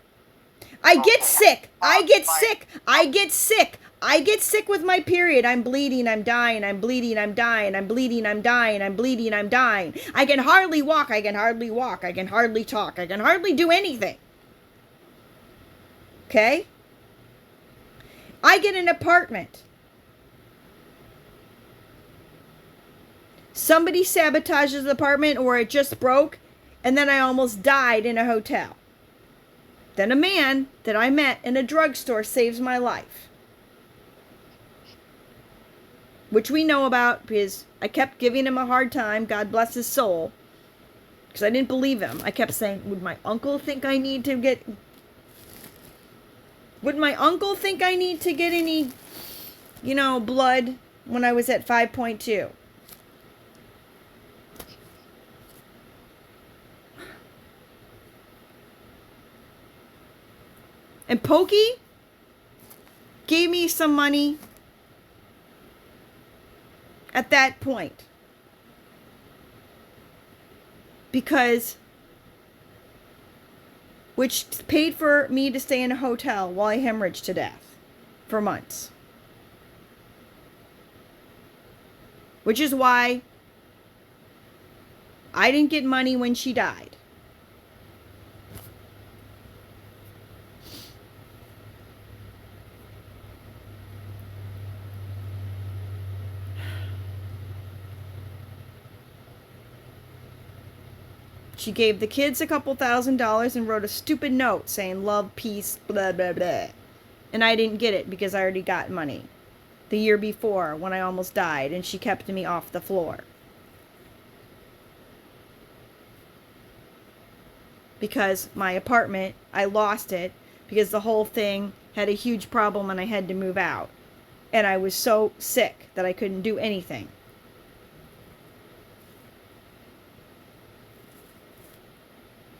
I get sick. I get sick with my period. I'm bleeding. I'm dying. I'm bleeding. I'm dying. I'm bleeding. I'm dying. I'm bleeding. I'm dying. I can hardly walk. I can hardly walk. I can hardly talk. I can hardly do anything. Okay? I get an apartment. Somebody sabotages the apartment or it just broke, and then I almost died in a hotel. Then a man that I met in a drugstore saves my life. Which we know about because I kept giving him a hard time, God bless his soul, because I didn't believe him. I kept saying, would my uncle think I need to get any, blood when I was at 5.2? And Pokey gave me some money at that point. Which paid for me to stay in a hotel while I hemorrhaged to death for months. Which is why I didn't get money when she died. She gave the kids a couple $1,000s and wrote a stupid note saying love, peace, blah, blah, blah. And I didn't get it because I already got money the year before when I almost died and she kept me off the floor. Because my apartment, I lost it because the whole thing had a huge problem and I had to move out. And I was so sick that I couldn't do anything.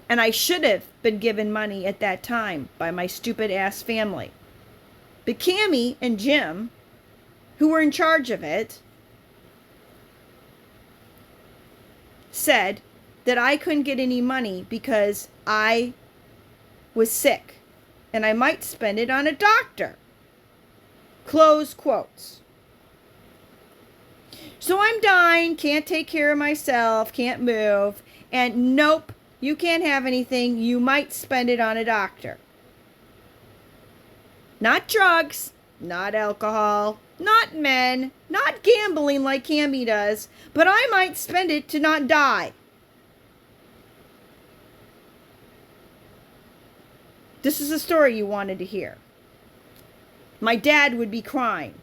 And I should have been given money at that time by my stupid ass family. But Cammie and Jim, who were in charge of it, said that I couldn't get any money because I was sick and I might spend it on a doctor. Close quotes. So I'm dying, can't take care of myself, can't move, and nope. You can't have anything. You might spend it on a doctor. Not drugs, not alcohol, not men, not gambling like Cammie does, but I might spend it to not die. This is a story you wanted to hear. My dad would be crying.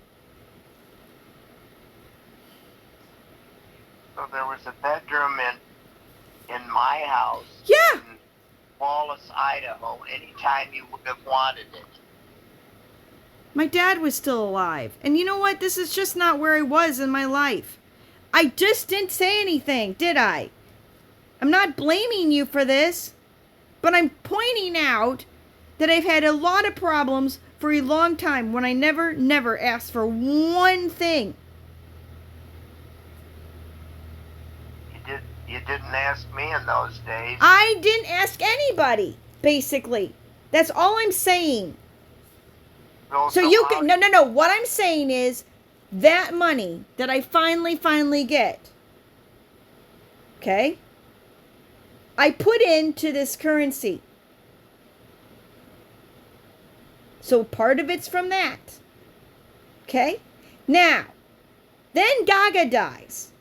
So there was a bedroom in my house. Yeah. In Wallace, Idaho, anytime you would have wanted it. My dad was still alive. And you know what? This is just not where I was in my life. I just didn't say anything, did I? I'm not blaming you for this, but I'm pointing out that I've had a lot of problems for a long time when I never asked for one thing. You didn't ask me in those days. I didn't ask anybody, basically. That's all I'm saying. Well, So you can, no. What I'm saying is that money that I finally get, okay, I put into this currency. So part of it's from that. Okay? Now, then Gaga dies.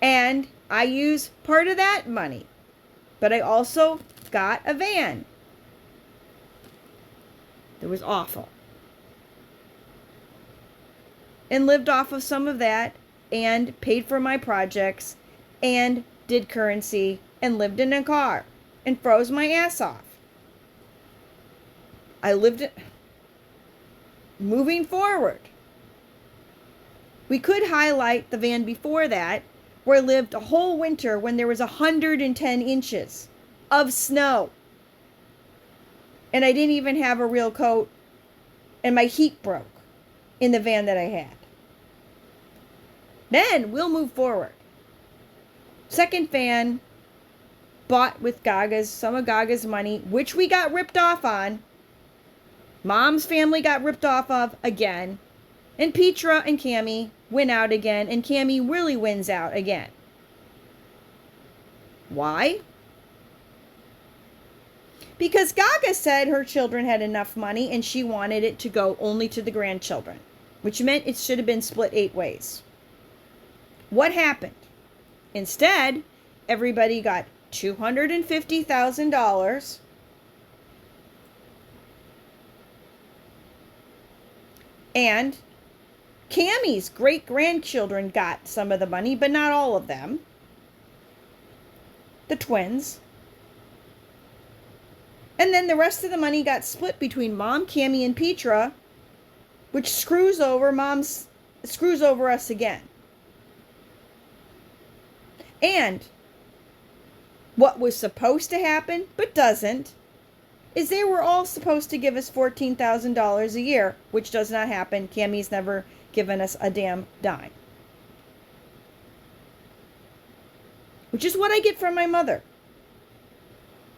And I use part of that money. But I also got a van. That was awful. And lived off of some of that and paid for my projects and did currency and lived in a car and froze my ass off. I lived it. Moving forward, we could highlight the van before that, where I lived a whole winter when there was 110 inches of snow. And I didn't even have a real coat, and my heat broke in the van that I had. Then we'll move forward. Second van, bought with some of Gaga's money, which we got ripped off on. Mom's family got ripped off of again. And Petra and Cammie win out again, and Cammie really wins out again. Why? Because Gaga said her children had enough money and she wanted it to go only to the grandchildren, which meant it should have been split 8 ways. What happened? Instead, everybody got $250,000. And Cammie's great-grandchildren got some of the money, but not all of them. The twins. And then the rest of the money got split between Mom, Cammie, and Petra, which screws over us again. And what was supposed to happen, but doesn't, is they were all supposed to give us $14,000 a year, which does not happen. Cammie's never given us a damn dime. Which is what I get from my mother,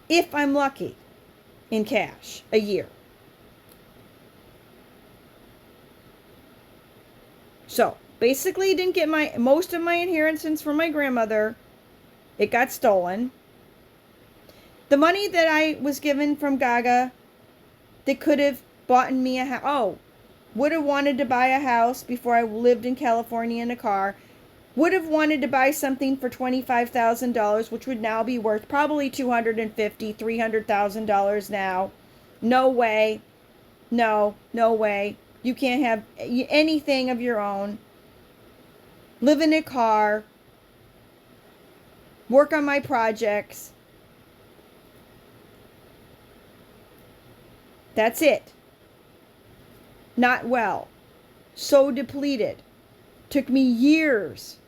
if I'm lucky, in cash, a year. So, basically didn't get most of my inheritance from my grandmother. It got stolen. The money that I was given from Gaga that could have bought me a house. Would have wanted to buy a house before I lived in California in a car. Would have wanted to buy something for $25,000, which would now be worth probably $250,000, $300,000 now. No way. No way. You can't have anything of your own. Live in a car. Work on my projects. That's it. Not well. So depleted. Took me years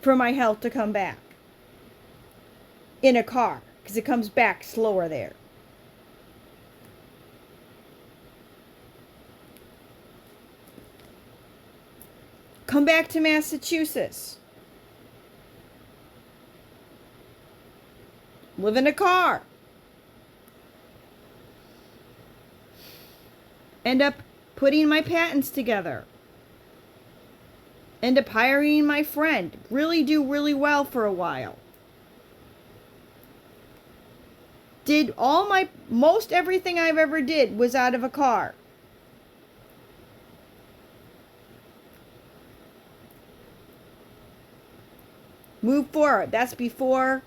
for my health to come back. In a car, because it comes back slower there. Come back to Massachusetts. Live in a car. End up putting my patents together. End up hiring my friend. Really do really well for a while. Did most everything I've ever did was out of a car. Move forward. That's before.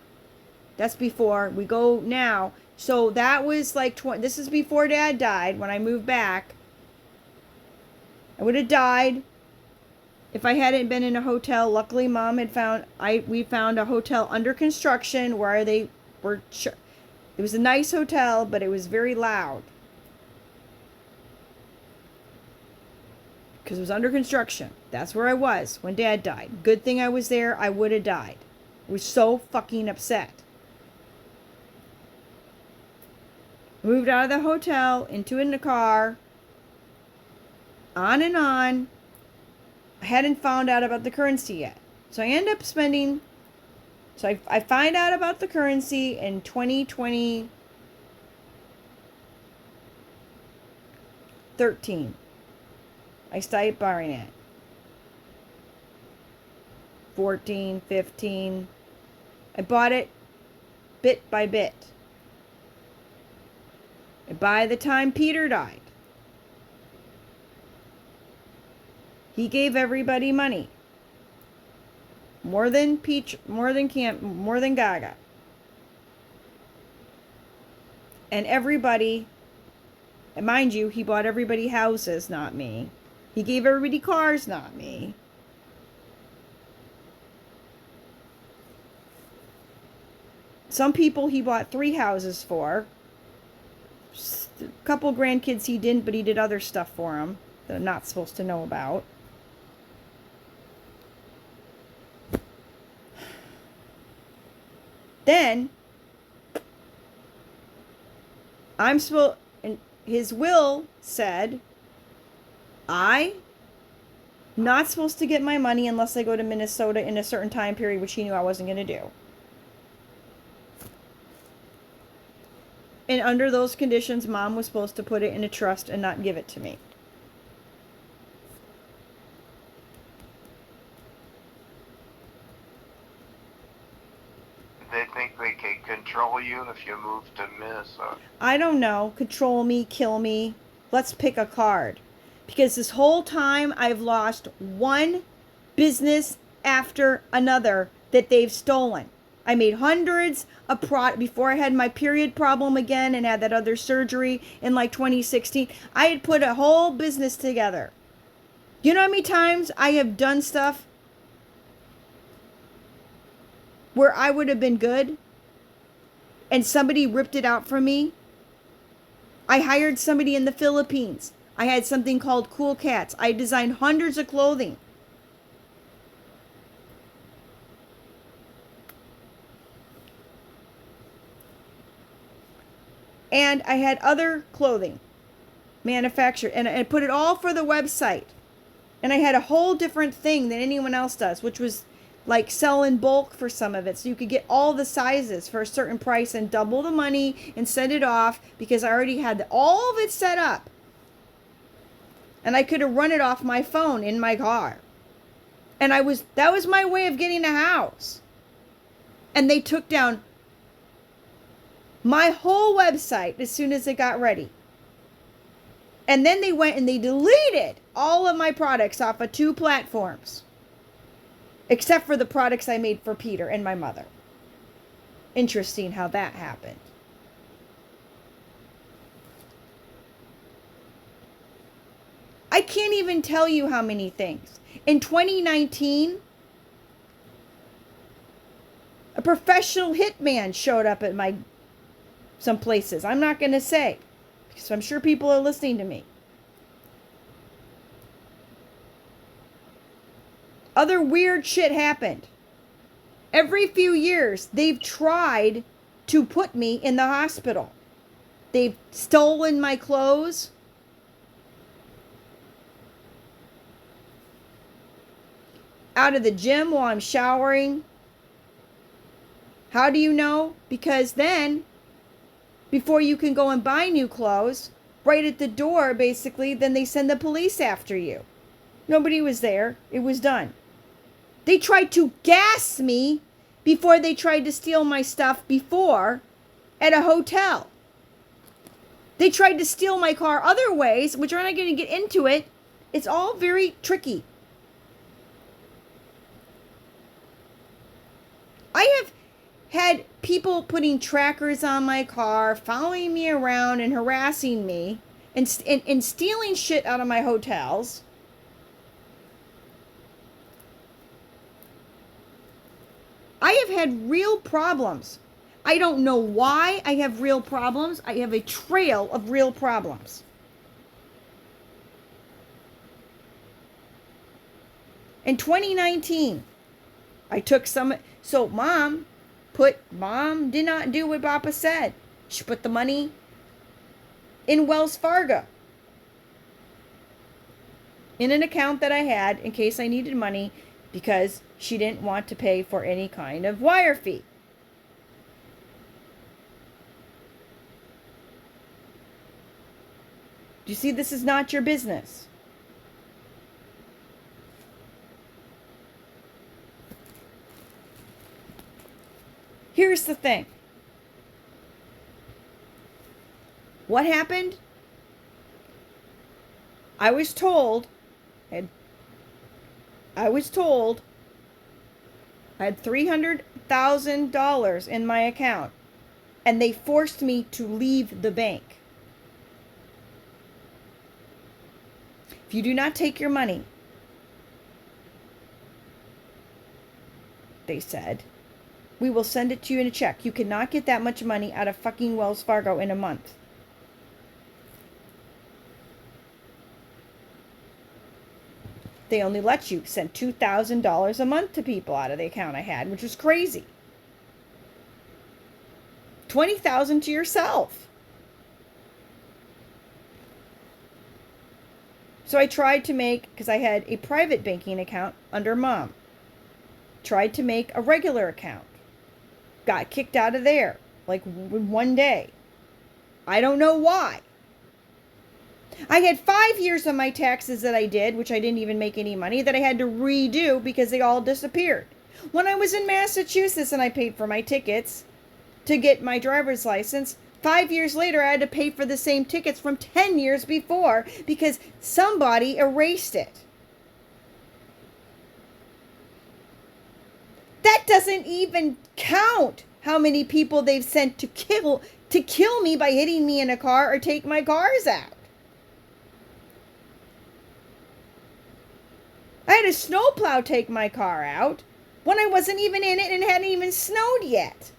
We go now. So that was like this is before Dad died. When I moved back, I would have died if I hadn't been in a hotel. Luckily, Mom had we found a hotel under construction where they were. It was a nice hotel, but it was very loud. because it was under construction. That's where I was when Dad died. Good thing I was there. I would have died. I was so fucking upset. Moved out of the hotel, into in the car, on and on. I hadn't found out about the currency yet. So I end up spending, I find out about the currency in 2013. I started borrowing it. 14, 15. I bought it bit by bit. And by the time Peter died, he gave everybody money. More than Peach, more than Gaga. And everybody, and mind you, he bought everybody houses, not me. He gave everybody cars, not me. Some people he bought 3 houses for. A couple grandkids he didn't, but he did other stuff for them that I'm not supposed to know about. Then, I'm supposed, and his will said, I'm not supposed to get my money unless I go to Minnesota in a certain time period, which he knew I wasn't going to do. And under those conditions, Mom was supposed to put it in a trust and not give it to me. They think they can control you if you move to Minnesota. I don't know. Control me, kill me. Let's pick a card. Because this whole time I've lost one business after another that they've stolen. I made hundreds of before I had my period problem again and had that other surgery in like 2016. I had put a whole business together. You know how many times I have done stuff where I would have been good and somebody ripped it out from me? I hired somebody in the Philippines. I had something called Cool Cats. I designed hundreds of clothing. And I had other clothing manufactured. And I put it all for the website. And I had a whole different thing than anyone else does, which was like sell in bulk for some of it. So you could get all the sizes for a certain price and double the money and send it off because I already had all of it set up. And I could have run it off my phone in my car. And that was my way of getting a house. And they took down my whole website as soon as it got ready. And then they went and they deleted all of my products off of 2 platforms. Except for the products I made for Peter and my mother. Interesting how that happened. I can't even tell you how many things. In 2019, a professional hitman showed up at some places. I'm not going to say, because I'm sure people are listening to me. Other weird shit happened. Every few years, they've tried to put me in the hospital. They've stolen my clothes. Out of the gym while I'm showering. How do you know? Because then, before you can go and buy new clothes, right at the door, basically, then they send the police after you. Nobody was there. It was done. They tried to gas me before they tried to steal my stuff before at a hotel. They tried to steal my car other ways, which we're not going to get into it. It's all very tricky. I have had people putting trackers on my car, following me around and harassing me and stealing shit out of my hotels. I have had real problems. I don't know why I have real problems. I have a trail of real problems. In 2019, I took some. So mom did not do what Papa said. She put the money in Wells Fargo in an account that I had in case I needed money because she didn't want to pay for any kind of wire fee. Do you see, this is not your business. Here's the thing. What happened? I was told I had $300,000 in my account, and they forced me to leave the bank. If you do not take your money, they said, we will send it to you in a check. You cannot get that much money out of fucking Wells Fargo in a month. They only let you send $2,000 a month to people out of the account I had, which was crazy. $20,000 to yourself. So I tried to make, because I had a private banking account under mom, tried to make a regular account. Got kicked out of there, like one day. I don't know why. I had 5 years on my taxes that I did, which I didn't even make any money, that I had to redo because they all disappeared. When I was in Massachusetts and I paid for my tickets to get my driver's license, 5 years later I had to pay for the same tickets from 10 years before because somebody erased it. That doesn't even count how many people they've sent to kill me by hitting me in a car or take my cars out. I had a snowplow take my car out when I wasn't even in it and it hadn't even snowed yet.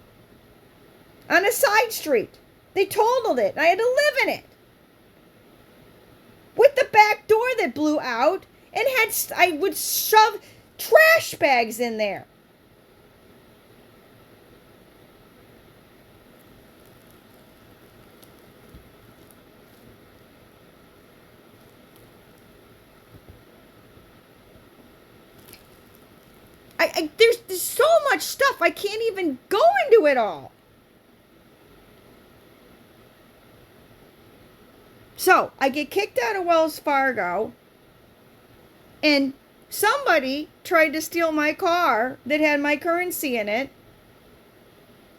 On a side street. They totaled it and I had to live in it. With the back door that blew out and I would shove trash bags in there. There's so much stuff. I can't even go into it all. So I get kicked out of Wells Fargo, and somebody tried to steal my car that had my currency in it,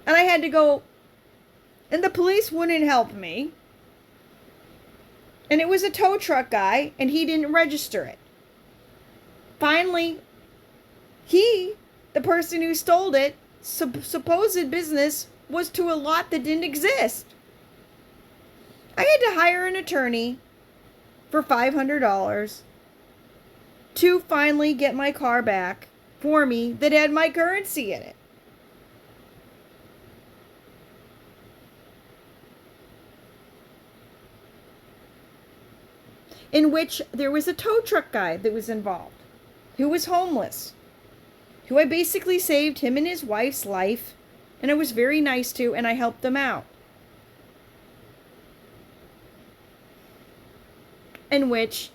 and I had to go, and the police wouldn't help me, and it was a tow truck guy, and he didn't register it. Finally, the person who stole it, supposed business was to a lot that didn't exist. I had to hire an attorney for $500 to finally get my car back for me that had my currency in it. In which there was a tow truck guy that was involved, who was homeless, who I basically saved him and his wife's life, and I was very nice to, and I helped them out. In which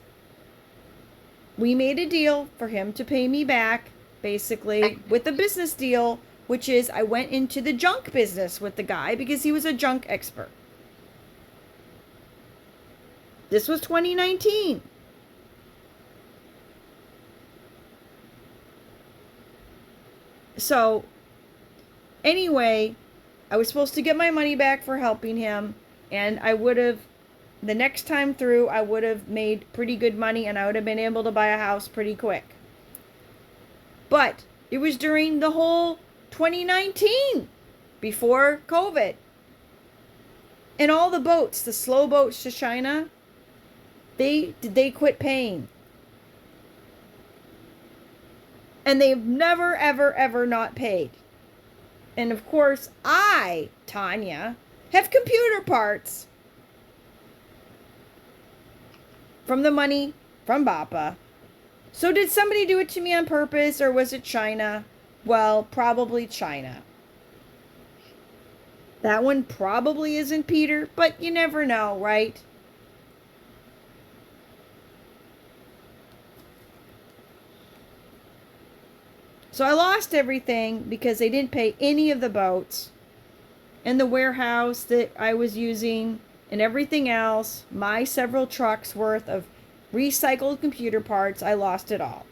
we made a deal for him to pay me back, basically, with a business deal, which is I went into the junk business with the guy because he was a junk expert. This was 2019. So, anyway, I was supposed to get my money back for helping him, and I would have, the next time through, I would have made pretty good money, and I would have been able to buy a house pretty quick. But it was during the whole 2019, before COVID. And all the boats, the slow boats to China, they quit paying. And they've never, ever, ever not paid. And of course, I, Tanya, have computer parts from the money from Bappa So did somebody do it to me on purpose, or was it China? Well, probably China. That one probably isn't Peter, but you never know, right? So I lost everything because they didn't pay any of the boats. And the warehouse that I was using and everything else, my several trucks worth of recycled computer parts, I lost it all.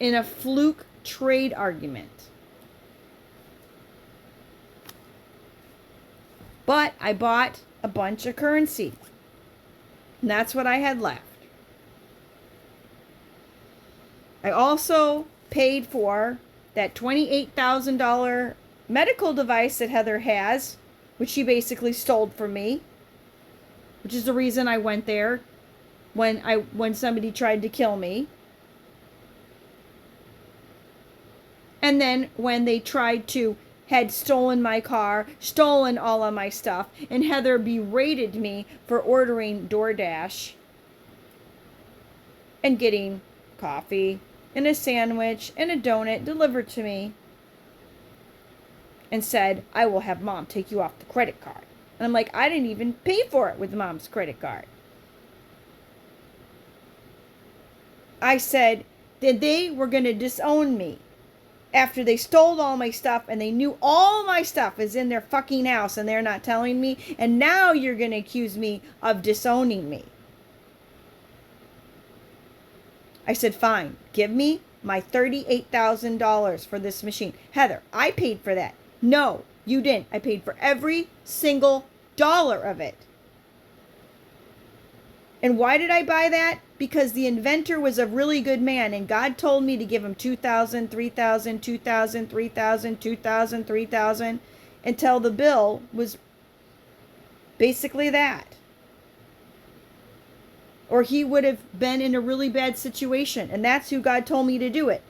In a fluke trade argument. But I bought a bunch of currency. And that's what I had left. I also paid for that $28,000 medical device that Heather has, which she basically stole from me, which is the reason I went there when somebody tried to kill me. And then when they had stolen my car, stolen all of my stuff, and Heather berated me for ordering DoorDash and getting coffee and a sandwich and a donut delivered to me, and said, I will have Mom take you off the credit card. And I'm like, I didn't even pay for it with Mom's credit card. I said that they were going to disown me after they stole all my stuff, and they knew all my stuff is in their fucking house and they're not telling me, and now you're going to accuse me of disowning me. I said, fine, give me my $38,000 for this machine. Heather, I paid for that. No, you didn't. I paid for every single dollar of it. And why did I buy that? Because the inventor was a really good man, and God told me to give him 2,000, 3,000, 2,000, 3,000, 2,000, 3,000, until the bill was basically that. Or he would have been in a really bad situation, and that's who God told me to do it.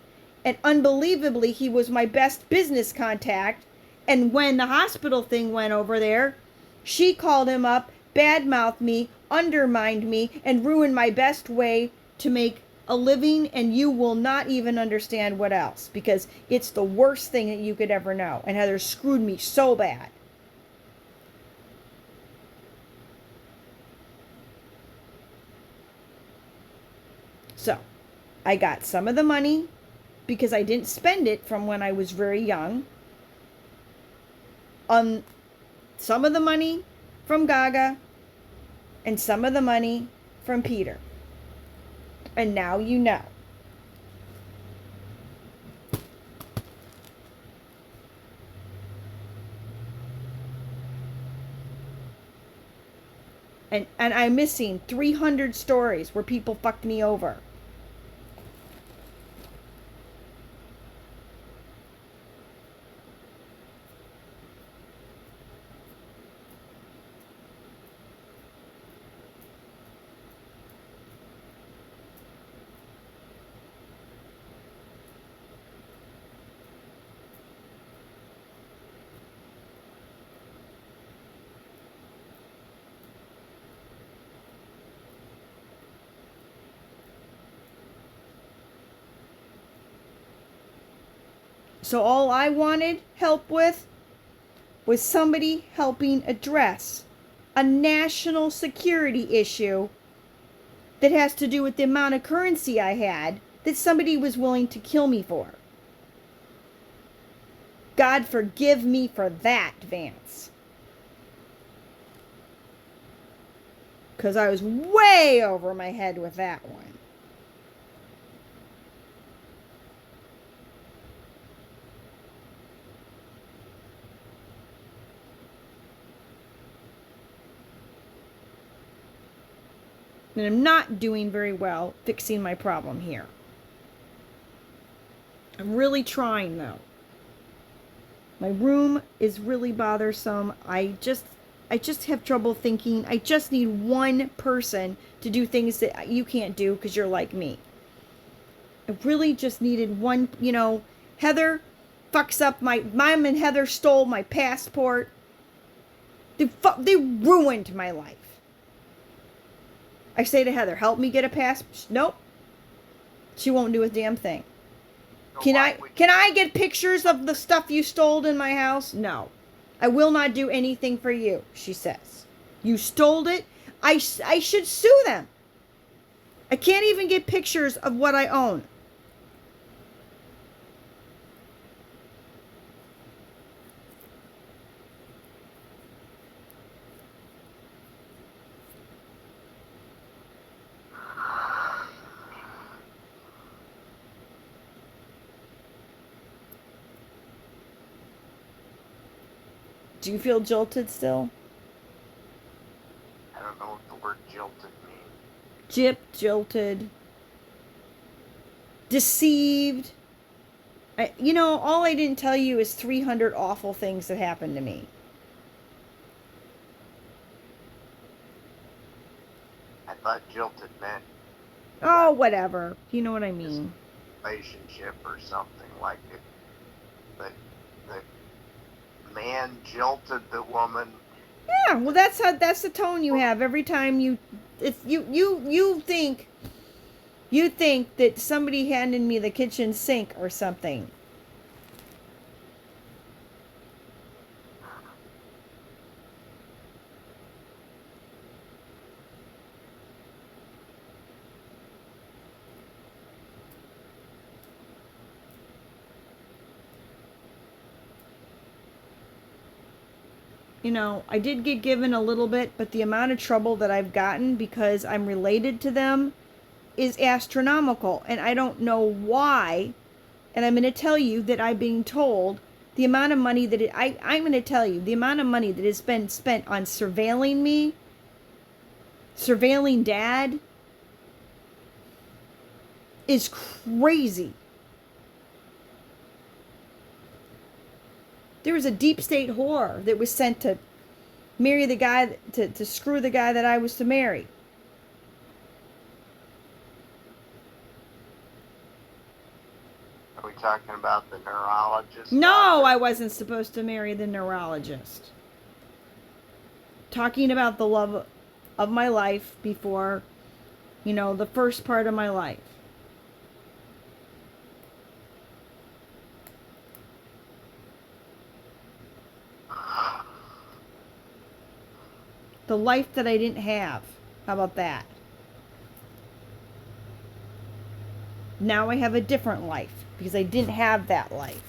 And unbelievably, he was my best business contact. And when the hospital thing went over there, she called him up, badmouthed me, undermined me, and ruined my best way to make a living, and you will not even understand what else, because it's the worst thing that you could ever know. And Heather screwed me so bad. So, I got some of the money because I didn't spend it from when I was very young. On some of the money from Gaga and some of the money from Peter. And now you know. And I'm missing 300 stories where people fucked me over. So all I wanted help with was somebody helping address a national security issue that has to do with the amount of currency I had that somebody was willing to kill me for. God forgive me for that, Vance. Because I was way over my head with that one. And I'm not doing very well fixing my problem here. I'm really trying, though. My room is really bothersome. I just have trouble thinking. I just need one person to do things that you can't do because you're like me. I really just needed one, Heather fucks up my mom, and Heather stole my passport. They ruined my life. I say to Heather, help me get a pass. Nope. She won't do a damn thing. So Can why I would can I get pictures of the stuff you stole in my house? No. I will not do anything for you, she says. You stole it. I should sue them. I can't even get pictures of what I own. Do you feel jolted still? I don't know what the word jilted means. Jolted, deceived. All I didn't tell you is 300 awful things that happened to me. I thought jilted meant Oh, whatever. You know what I mean. relationship or something like it. But the man jilted the woman. Yeah, well, that's the tone you have every time you think that somebody handed me the kitchen sink or something. I did get given a little bit, but the amount of trouble that I've gotten because I'm related to them is astronomical, and I don't know why. And I'm going to tell you that I'm being told the amount of money I'm going to tell you the amount of money that has been spent on surveilling me, surveilling dad, is crazy. There was a deep state whore that was sent to marry the guy, to screw the guy that I was to marry. Are we talking about the neurologist? No, Doctor? I wasn't supposed to marry the neurologist. Talking about the love of my life before, the first part of my life. The life that I didn't have. How about that? Now I have a different life because I didn't have that life.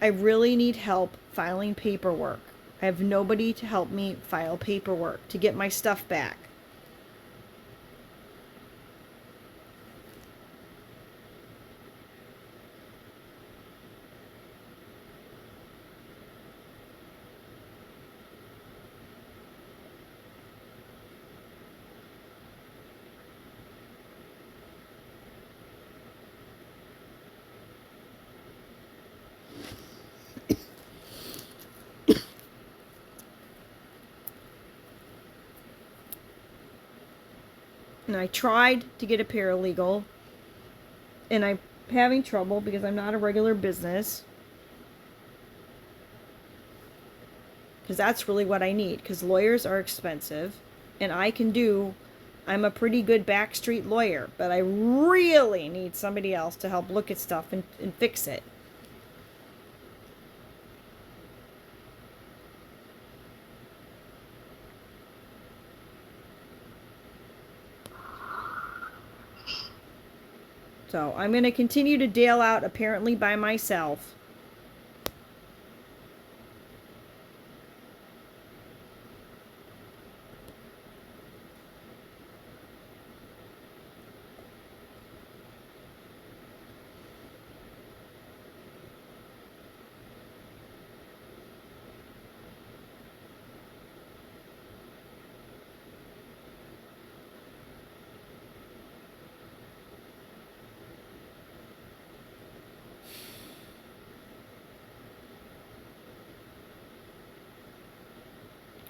I really need help filing paperwork. I have nobody to help me file paperwork to get my stuff back. And I tried to get a paralegal, and I'm having trouble because I'm not a regular business. Because that's really what I need, because lawyers are expensive, and I'm a pretty good backstreet lawyer, but I really need somebody else to help look at stuff and fix it. So I'm going to continue to dale out apparently by myself.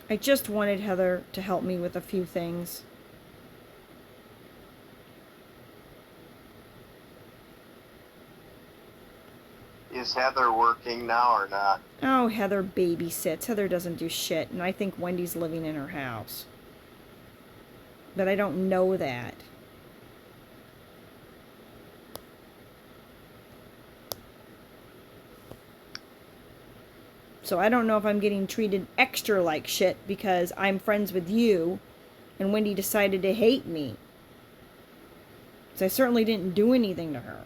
I just wanted Heather to help me with a few things. Is Heather working now or not? Oh, Heather babysits. Heather doesn't do shit, and I think Wendy's living in her house. But I don't know that. So I don't know if I'm getting treated extra like shit because I'm friends with you and Wendy decided to hate me. So I certainly didn't do anything to her.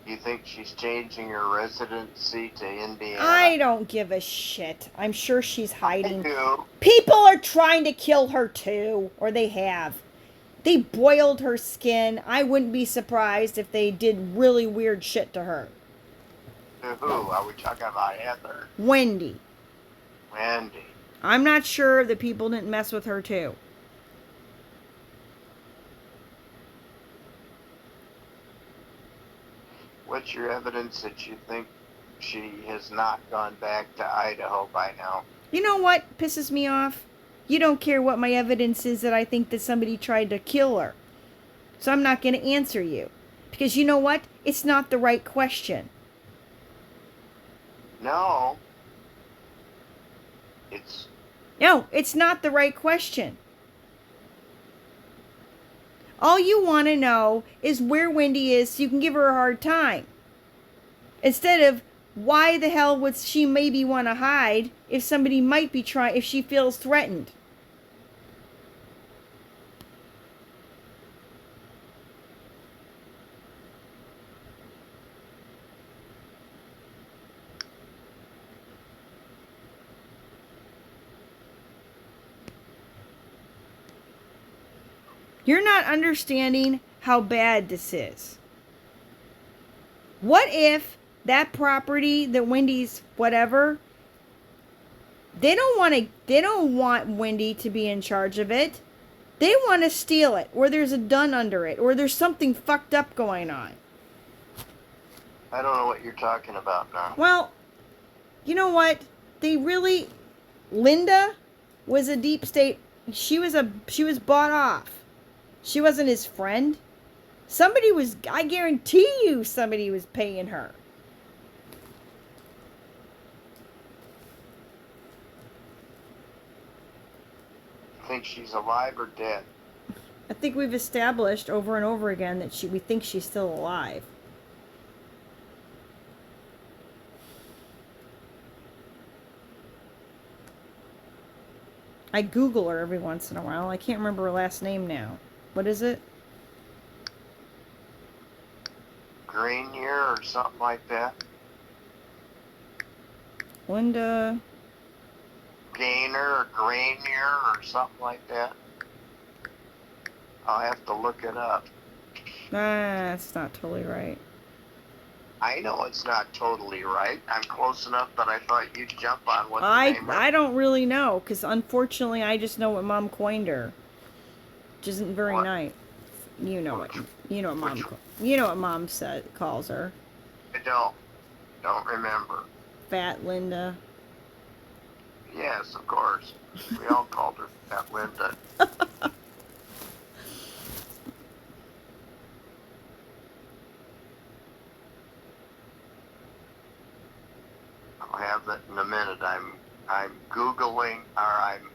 You think she's changing her residency to Indiana? I don't give a shit. I'm sure she's hiding. I do. People are trying to kill her too, or they have. They boiled her skin. I wouldn't be surprised if they did really weird shit to her. To who? Are we talking about Heather? Wendy. Wendy. I'm not sure that people didn't mess with her too. What's your evidence that you think she has not gone back to Idaho by now? You know what pisses me off? You don't care what my evidence is that I think that somebody tried to kill her. So I'm not going to answer you. Because you know what? It's not the right question. No. No, it's not the right question. All you want to know is where Wendy is so you can give her a hard time. Instead of why the hell would she maybe want to hide if somebody might be trying, if she feels threatened. You're not understanding how bad this is. What if that property that Wendy's whatever, they don't want Wendy to be in charge of it. They want to steal it, or there's a dun under it, or there's something fucked up going on. I don't know what you're talking about now. Well, you know what? Linda was a deep state. She was bought off. She wasn't his friend. I guarantee you somebody was paying her. Think she's alive or dead? I think we've established over and over again that we think she's still alive. I Google her every once in a while. I can't remember her last name now. What is it? Grenier or something like that? Linda Gainer or Grenier or something like that? I'll have to look it up. That's not totally right. I know it's not totally right. I'm close enough, but I thought you'd jump on what the name I don't really know, because unfortunately I just know what Mom coined her, which isn't very nice. You know what Mom calls her. I don't remember. Fat Linda. Yes, of course. We all called her Fat Linda. I'll have that in a minute. I'm Googling, or I'm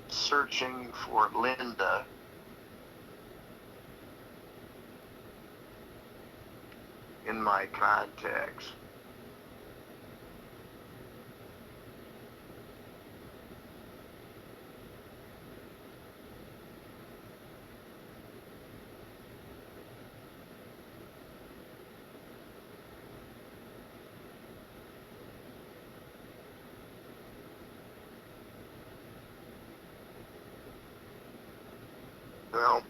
searching for Linda. In my contacts. Well,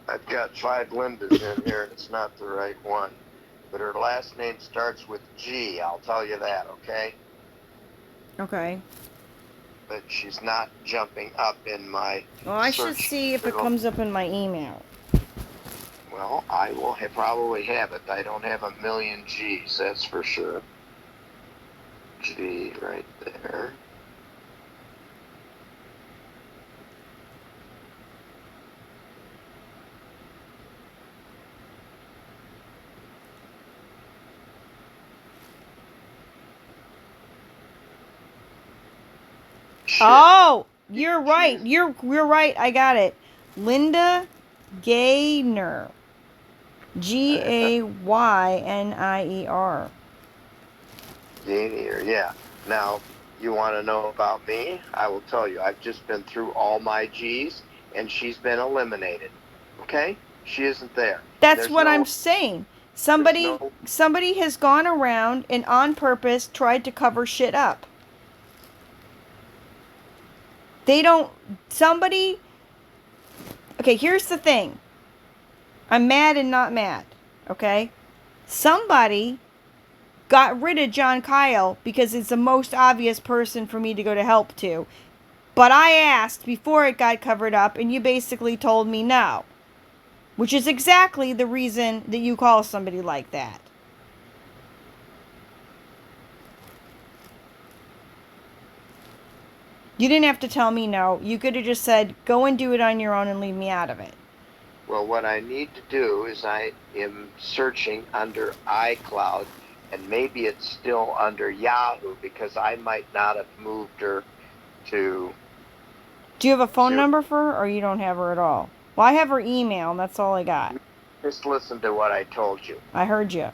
I've got 5 Lindas in here, and it's not the right one. But her last name starts with G, I'll tell you that, okay? Okay. But she's not jumping up in my Well, I should see if it comes up in my email. Well, I will probably have it. I don't have a million G's, that's for sure. G right there. Shit. Oh, you're right. You're right. I got it. Linda Gayner. Gaynier. Gainier, yeah. Now, you want to know about me? I will tell you. I've just been through all my G's, and she's been eliminated. Okay? She isn't there. And That's what I'm saying. there's Somebody no, somebody has gone around and on purpose tried to cover shit up. They don't somebody Okay, here's the thing. I'm mad and not mad, okay? Somebody got rid of John Kyle because it's the most obvious person for me to go to help to. But I asked before it got covered up, and you basically told me no. Which is exactly the reason that you call somebody like that. You didn't have to tell me no. You could have just said, go and do it on your own and leave me out of it. well, what I need to do is I am searching under iCloud, and maybe it's still under Yahoo because I might not have moved her to. Do you have a phone Zero. number for her, or you don't have her at all? Well, I have her email, and that's all I got. Just listen to what I told you. I heard you.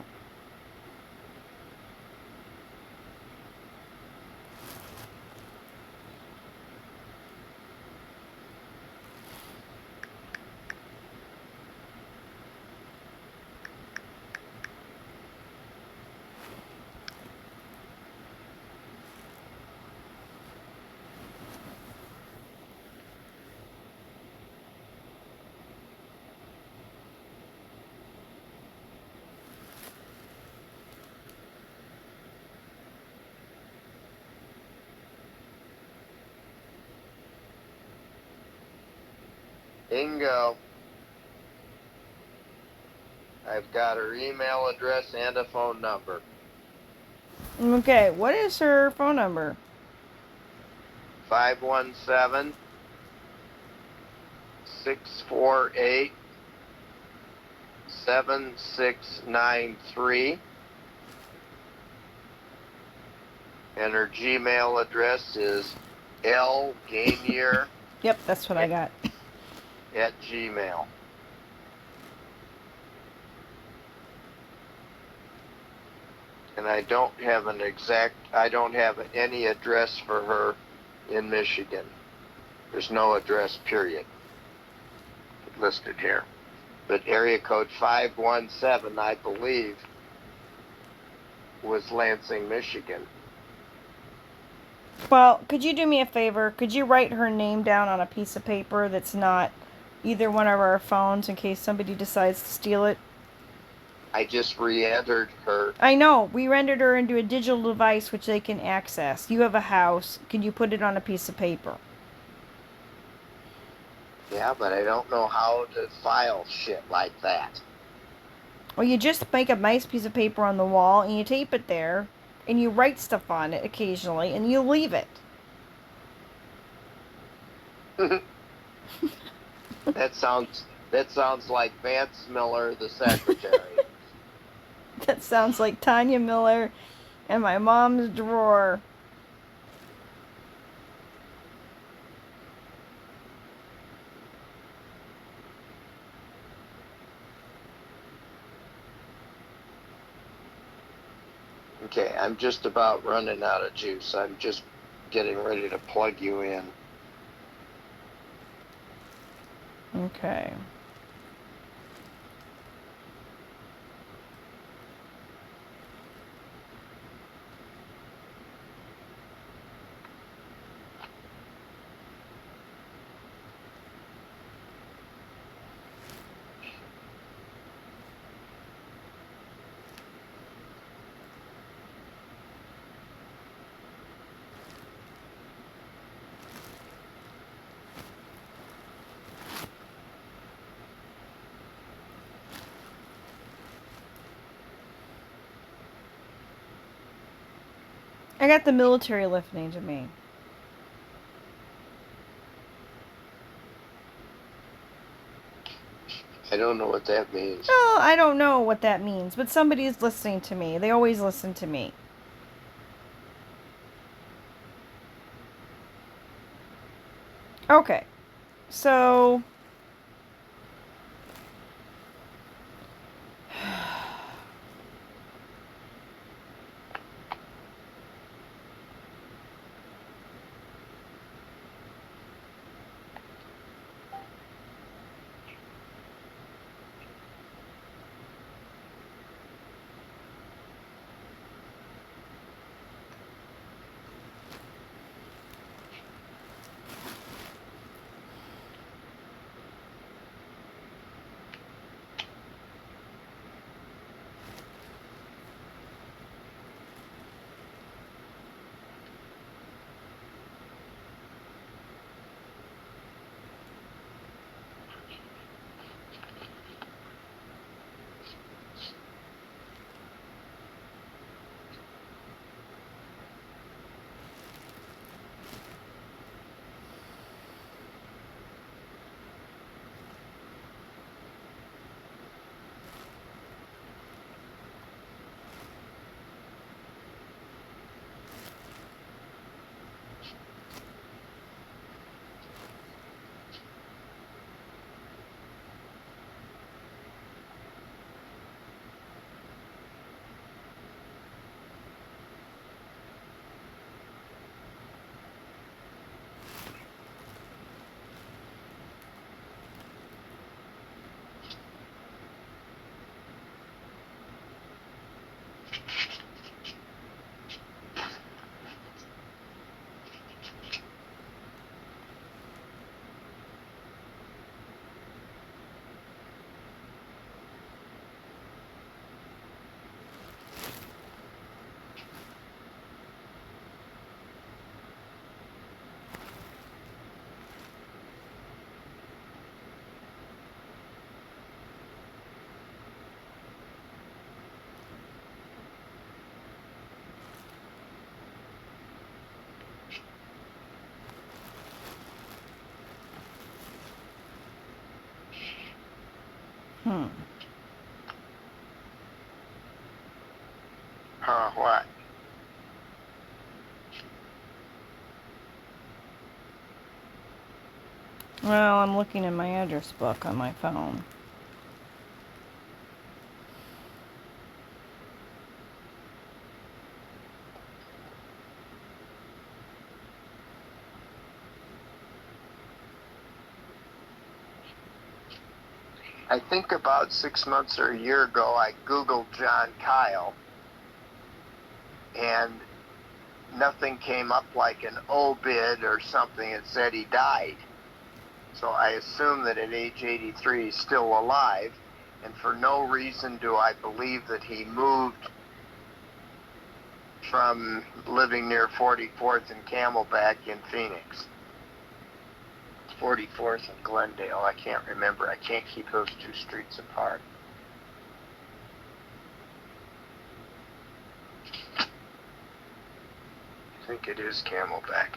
Bingo. I've got her email address and a phone number. Okay, what is her phone number? 517 648 7693. And her Gmail address is lgainier Yep, that's what I got. at Gmail. And I don't have any address for her in Michigan. There's no address, period, listed here. But area code 517, I believe, was Lansing, Michigan. Well, could you do me a favor? Could you write her name down on a piece of paper that's not either one of our phones in case somebody decides to steal it? I just re-entered her. I know. We rendered her into a digital device which they can access. You have a house. Can you put it on a piece of paper? Yeah, but I don't know how to file shit like that. Well, you just make a nice piece of paper on the wall and you tape it there and you write stuff on it occasionally and you leave it. That sounds like Vance Miller, the secretary. That sounds like Tanya Miller and my mom's drawer. Okay, I'm just about running out of juice. I'm just getting ready to plug you in. Okay. I got the military listening to me. I don't know what that means. Well, I don't know what that means, but somebody's listening to me. They always listen to me. Okay. So hmm. What? Well, I'm looking in my address book on my phone. I think about 6 months or a year ago, I Googled John Kyle, and nothing came up like an obit or something that said he died. So I assume that at age 83 he's still alive, and for no reason do I believe that he moved from living near 44th and Camelback in Phoenix. 44th and Glendale, I can't remember. I can't keep those two streets apart. I think it is Camelback.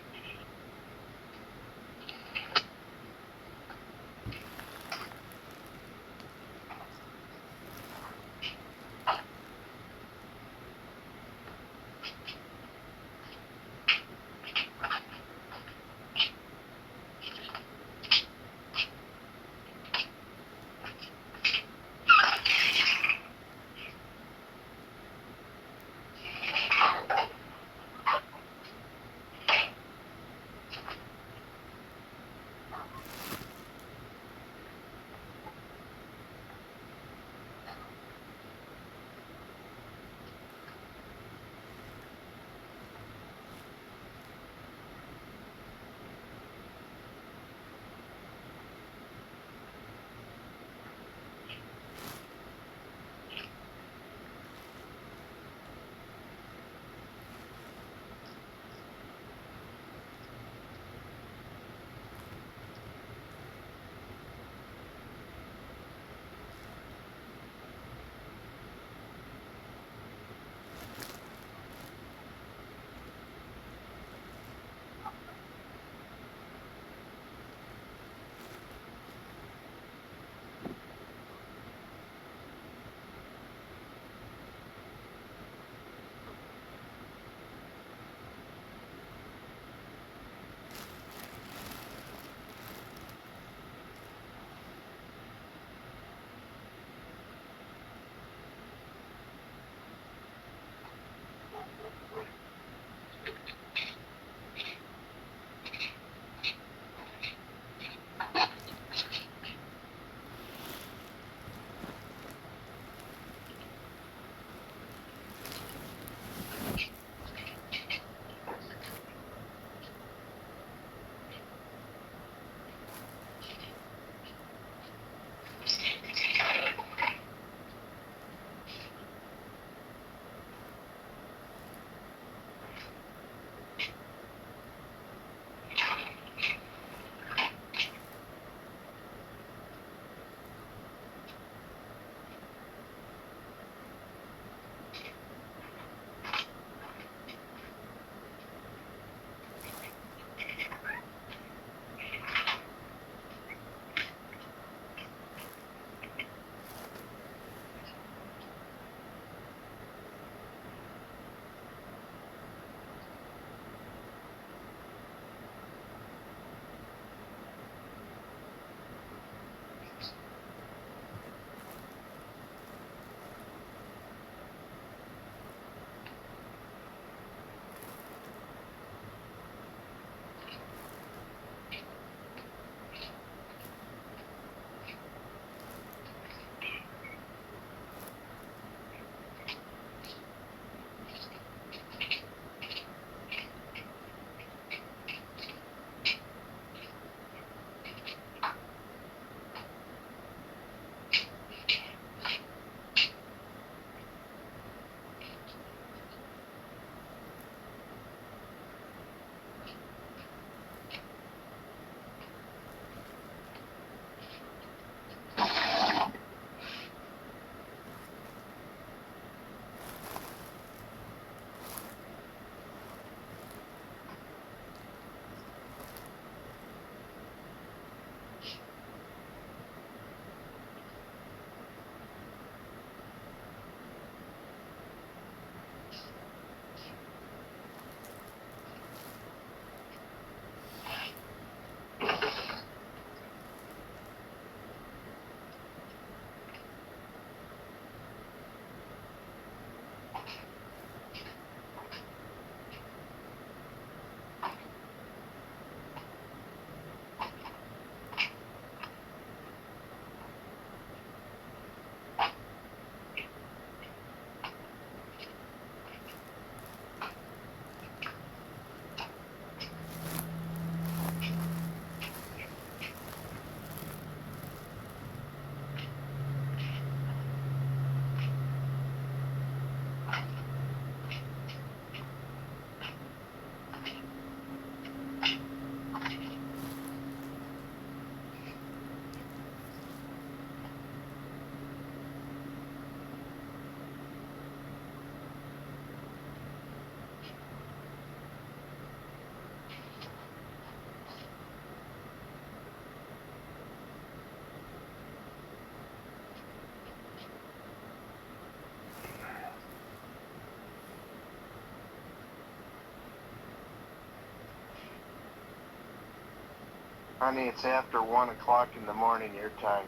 Honey, it's after 1 o'clock in the morning your time.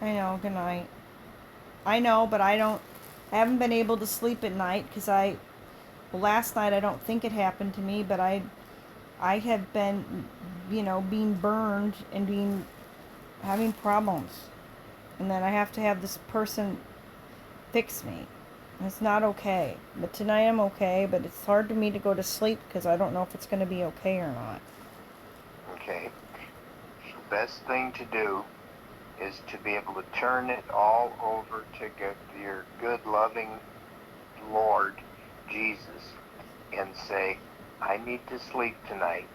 I know, good night. I know, but I haven't been able to sleep at night because well, last night I don't think it happened to me, but I have been, being burned and having problems. And then I have to have this person fix me. And it's not okay. But tonight I'm okay, but it's hard for me to go to sleep because I don't know if it's going to be okay or not. Okay. The best thing to do is to be able to turn it all over to your good, loving Lord Jesus and say, I need to sleep tonight.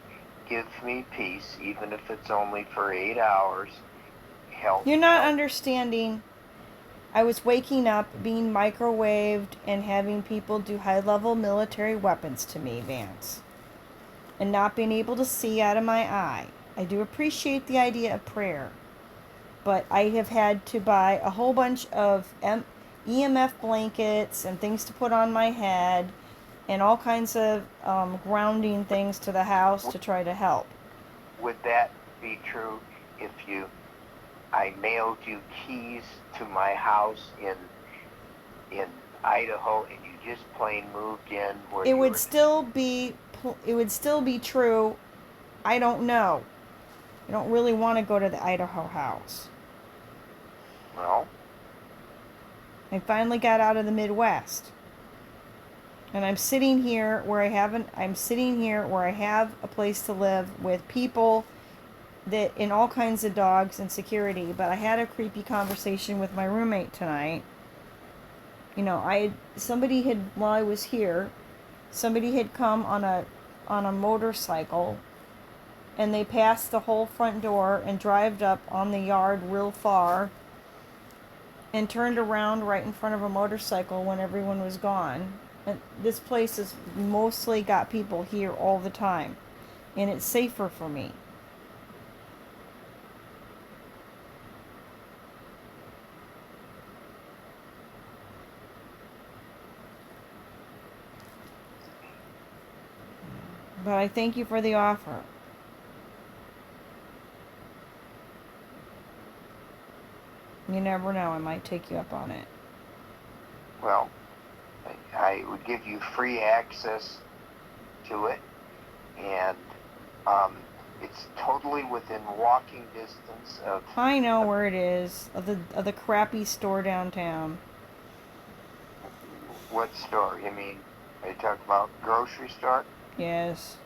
Give me peace, even if it's only for 8 hours. You're not Help. understanding. I was waking up, being microwaved, and having people do high level military weapons to me, Vance. And not being able to see out of my eye. I do appreciate the idea of prayer, but I have had to buy a whole bunch of EMF blankets and things to put on my head and all kinds of grounding things to the house to try to help. Would that be true if I mailed you keys to my house in Idaho and you just plain moved in where It you would were? still be true. I don't know. I don't really want to go to the Idaho house. Well, I finally got out of the Midwest. And I'm sitting here where I have a place to live with people that in all kinds of dogs and security, but I had a creepy conversation with my roommate tonight. Somebody had while I was here, somebody had come on a motorcycle and they passed the whole front door and drived up on the yard real far and turned around right in front of a motorcycle when everyone was gone. And this place has mostly got people here all the time, and it's safer for me. But I thank you for the offer. You never know, I might take you up on it. well, I would give you free access to it, and it's totally within walking distance of. I know where it is, of the crappy store downtown. What store? You mean, are you talking about grocery store? Yes,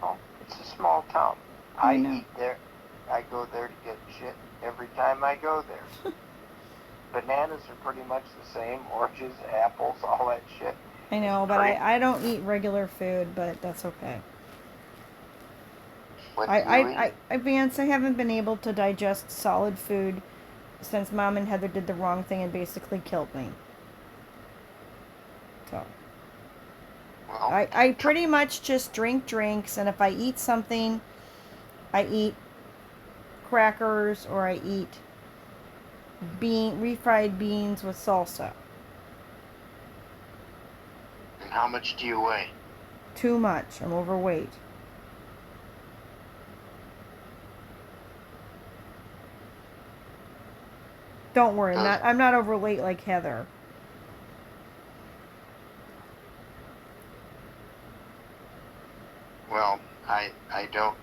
Oh, it's a small town. I I know. eat there. I go there to get shit every time I go there. Bananas are pretty much the same. Oranges, apples, all that shit. I It's know, but pretty. I don't eat regular food, but that's okay. What do you eat? Vance, I haven't been able to digest solid food since Mom and Heather did the wrong thing and basically killed me. So Well, I pretty much just drink drinks, and if I eat something, I eat crackers or I eat refried beans with salsa. and how much do you weigh? Too much. I'm overweight. Don't worry, Does I'm not overweight like Heather. well, I don't.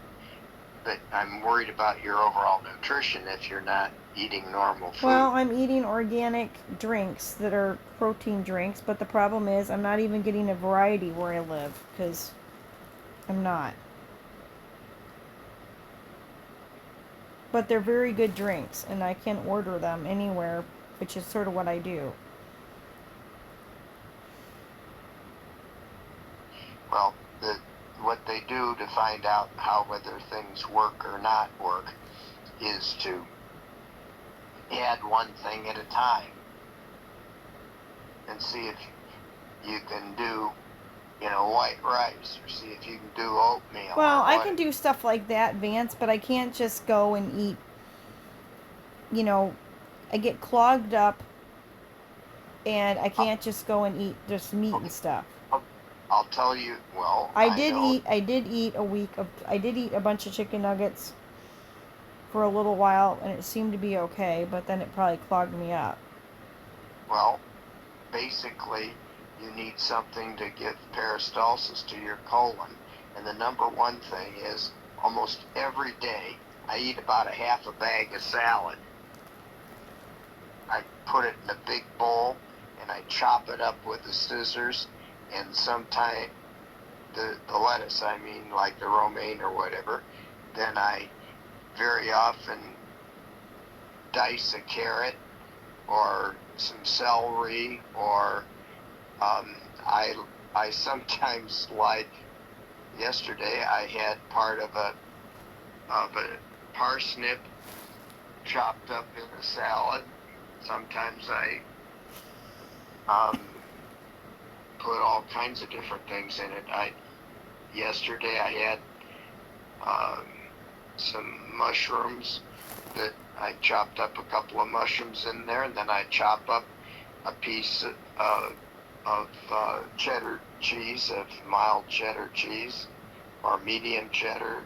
But I'm worried about your overall nutrition if you're not eating normal food. Well, I'm eating organic drinks that are protein drinks, but the problem is I'm not even getting a variety where I live because I'm not. But they're very good drinks, and I can order them anywhere, which is sort of what I do. Well, what they do to find out how whether things work or not work is to add one thing at a time and see if you can do, white rice, or see if you can do oatmeal Well, or I what. can do stuff like that, Vance, but I can't just go and eat, you know, I get clogged up and I Uh, can't just go and eat just meat and okay, stuff. I'll tell you. Well, I I did know. eat. I did eat a bunch of chicken nuggets for a little while, and it seemed to be okay. But then it probably clogged me up. Well, basically, you need something to give peristalsis to your colon, and the number one thing is almost every day I eat about a half a bag of salad. I put it in a big bowl and I chop it up with the scissors, and sometimes the lettuce, I mean, like the romaine or whatever. Then I very often dice a carrot or some celery, or um, I I sometimes, like yesterday, I had part of a parsnip chopped up in a salad. Sometimes I put all kinds of different things in it. I Yesterday I had um, some mushrooms that I chopped up a couple of mushrooms in there, and then I chop up a piece of cheddar cheese, of mild cheddar cheese, or medium cheddar,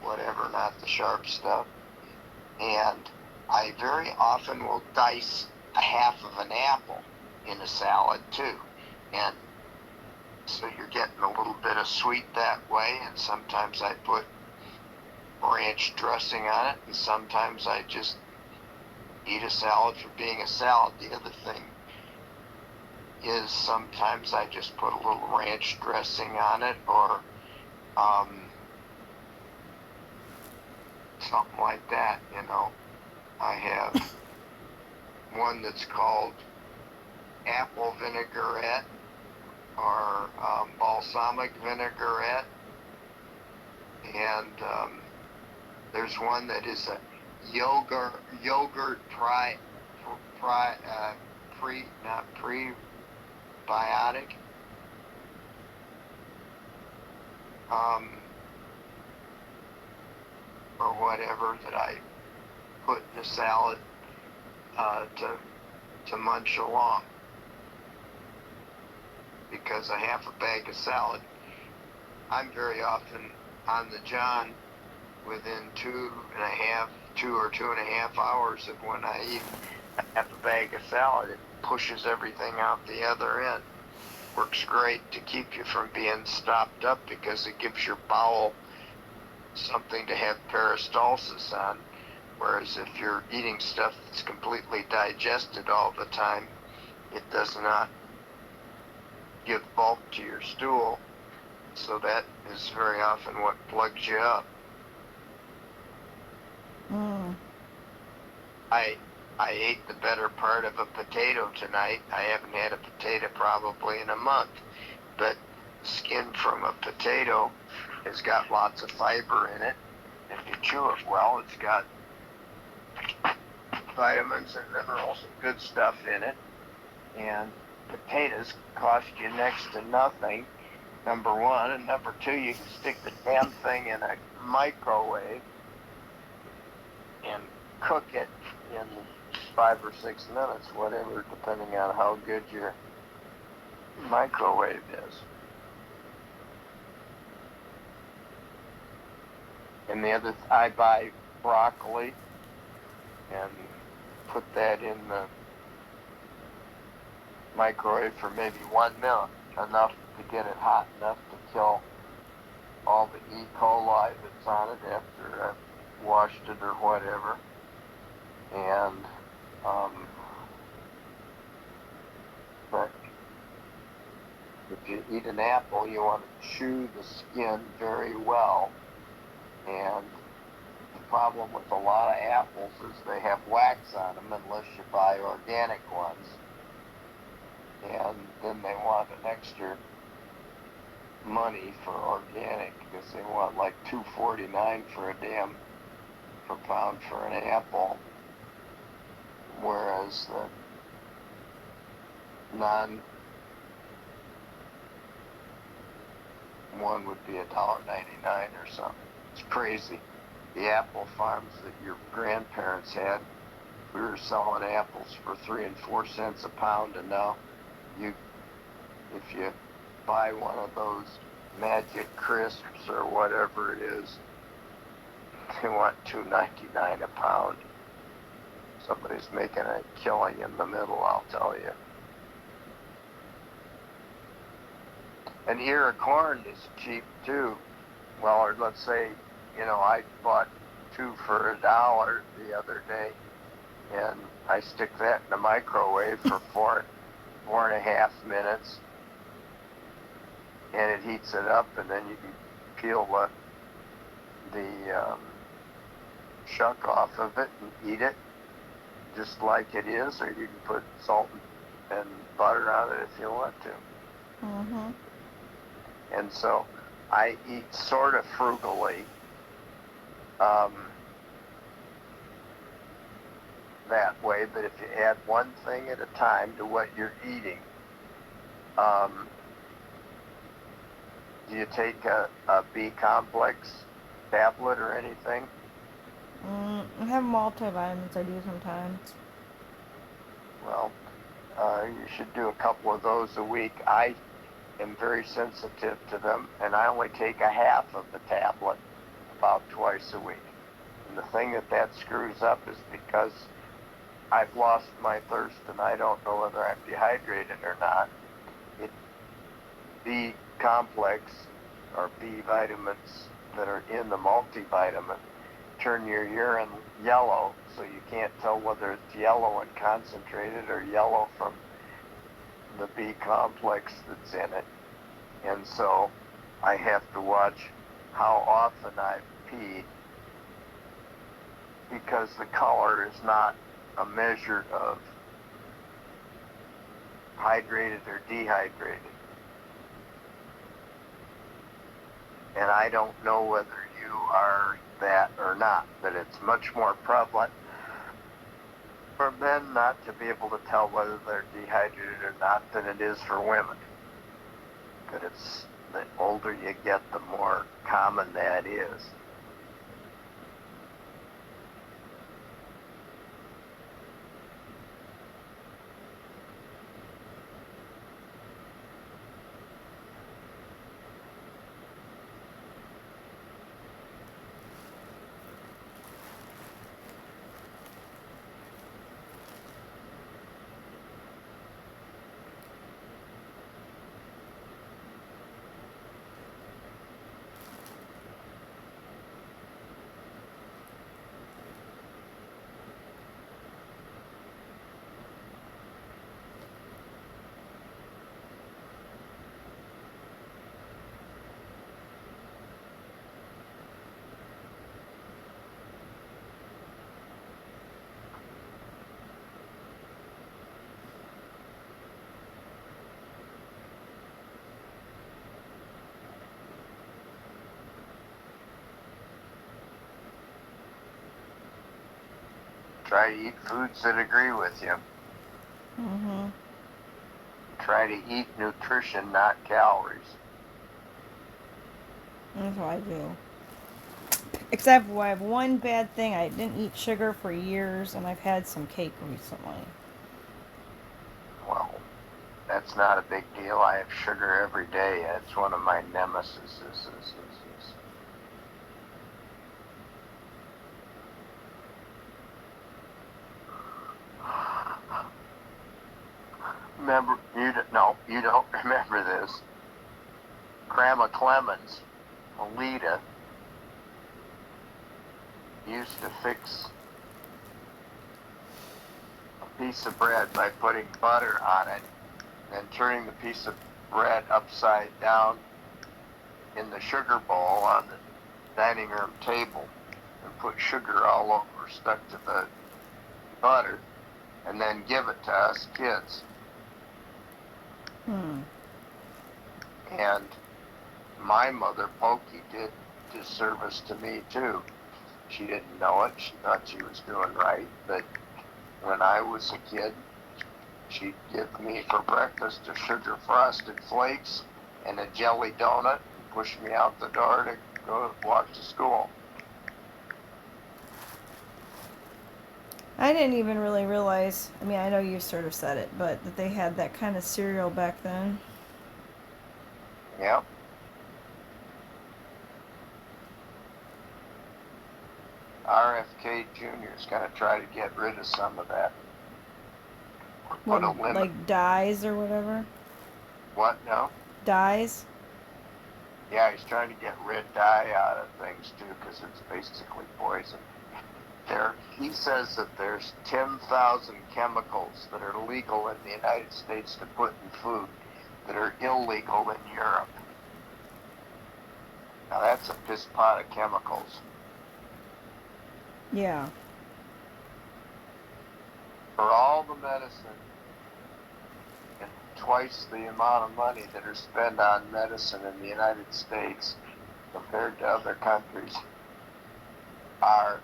whatever, not the sharp stuff. And I very often will dice a half of an apple in a salad too. And so you're getting a little bit of sweet that way, and sometimes I put ranch dressing on it, and sometimes I just eat a salad for being a salad. The other thing is sometimes I just put a little ranch dressing on it, or um, something like that. I have one that's called apple vinaigrette, or balsamic vinaigrette, and there's one that is a yogurt pri pre not prebiotic, um, or whatever, that I put in a salad to munch along, because a half a bag of salad, I'm very often on the john within 2 or 2.5 hours of when I eat a half a bag of salad. It pushes everything out the other end. Works great to keep you from being stopped up, because it gives your bowel something to have peristalsis on. Whereas if you're eating stuff that's completely digested all the time, it does not give bulk to your stool. So that is very often what plugs you up. Mm. I I ate the better part of a potato tonight. I haven't had a potato probably in a month, but the skin from a potato has got lots of fiber in it. If you chew it well, it's got vitamins and minerals and good stuff in it. And potatoes cost you next to nothing, number one. And number two, you can stick the damn thing in a microwave and cook it in 5 or 6 minutes, whatever, depending on how good your microwave is. And the other, I buy broccoli and put that in the microwave for maybe 1 minute, enough to get it hot enough to kill all the E. coli that's on it after I've washed it or whatever. And but if you eat an apple, you want to chew the skin very well. And the problem with a lot of apples is they have wax on them, unless you buy organic ones. And then they want an extra money for organic, because they want like $2.49 per pound for an apple, whereas the non one would be $1.99 or something. It's crazy. The apple farms that your grandparents had, we were selling apples for 3 and 4 cents a pound, and now if you buy one of those Magic Crisps or whatever it is. They want $2.99 a pound. Somebody's making a killing in the middle, I'll tell you. And ear of corn is cheap too. Well, or let's say, I bought 2 for $1 the other day, and I stick that in the microwave for 4.5 minutes, and it heats it up, and then you can peel the shuck off of it and eat it just like it is, or you can put salt and butter on it if you want to. Mm-hmm. And so I eat sort of frugally. That way, but if you add one thing at a time to what you're eating, do you take a B complex tablet or anything? I have multivitamins I do sometimes. Well, you should do a couple of those a week. I am very sensitive to them, and I only take a half of the tablet about twice a week. And the thing that screws up is because I've lost my thirst and I don't know whether I'm dehydrated or not. B complex or B vitamins that are in the multivitamin turn your urine yellow, so you can't tell whether it's yellow and concentrated or yellow from the B complex that's in it. And so I have to watch how often I've peed, because the color is not a measure of hydrated or dehydrated. And I don't know whether you are that or not, but it's much more prevalent for men not to be able to tell whether they're dehydrated or not than it is for women. But it's the older you get, the more common that is. Try to eat foods that agree with you. Mm-hmm. Try to eat nutrition, not calories. That's what I do. Except I have one bad thing. I didn't eat sugar for years, and I've had some cake recently. Well, that's not a big deal. I have sugar every day. It's one of my nemesis. Remember, you don't remember this. Grandma Clemens, Alita, used to fix a piece of bread by putting butter on it and turning the piece of bread upside down in the sugar bowl on the dining room table, and put sugar all over, stuck to the butter, and then give it to us kids. And my mother, Pokey, did disservice to me too. She didn't know it. She thought she was doing right. But when I was a kid, she'd give me for breakfast a sugar frosted flakes and a jelly donut and push me out the door to go walk to school. I didn't even really realize, I mean, I know you sort of said it, but that they had that kind of cereal back then. Yep. RFK Jr. is going to try to get rid of some of that. Or What, put a limit. like dyes or whatever? What now? Dyes? Yeah, he's trying to get red dye out of things too, because it's basically poison. He says that there's 10,000 chemicals that are legal in the United States to put in food that are illegal in Europe. Now that's a piss pot of chemicals. Yeah. For all the medicine and twice the amount of money that are spent on medicine in the United States compared to other countries, our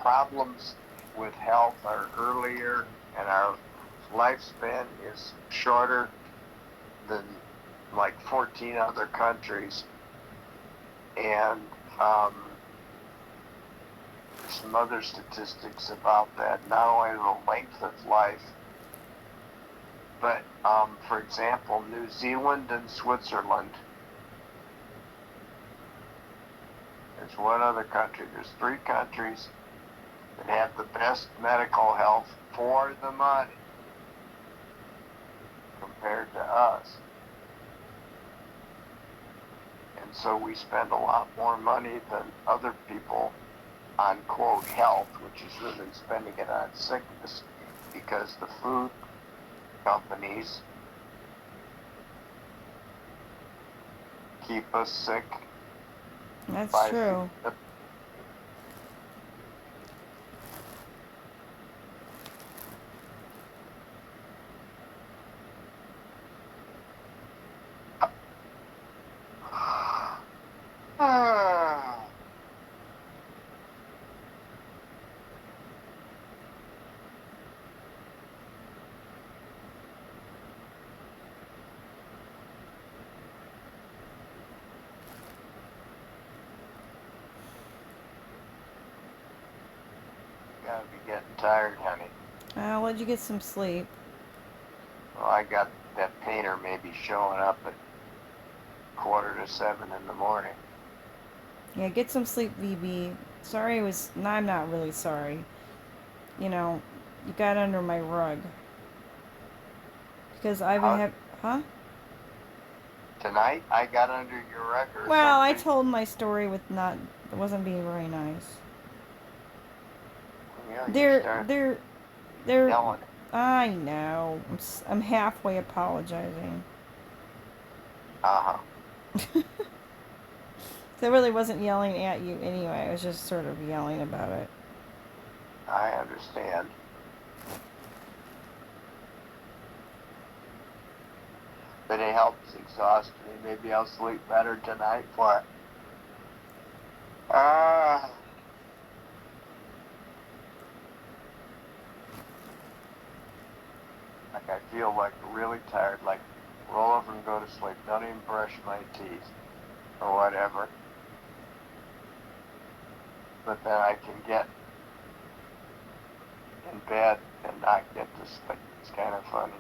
problems with health are earlier and our lifespan is shorter than like 14 other countries. And there's some other statistics about that, not only the length of life, but for example, New Zealand and Switzerland. There's one other country. There's 3 countries that have the best medical health for the money compared to us. And so we spend a lot more money than other people on, quote, health, which is really spending it on sickness, because the food companies keep us sick. That's true. Gotta be getting tired, honey. I'll let you get some sleep. Well, I got that painter maybe showing up at 6:45 in the morning. Yeah, get some sleep, VB. Sorry, no, I'm not really sorry. You know, you got under my rug. Because I've been How, huh? tonight I got under your rug or Well, I something. told my story with it wasn't being very nice. Yeah, you They're, start they're, they're, yelling. I know. I'm halfway apologizing. Uh-huh. So I really wasn't yelling at you anyway. I was just sort of yelling about it. I understand. But it helps exhaust me. Maybe I'll sleep better tonight for it. Like I feel like really tired, like roll over and go to sleep. Don't even brush my teeth or whatever. But then I can get in bed and not get to sleep. It's kind of funny.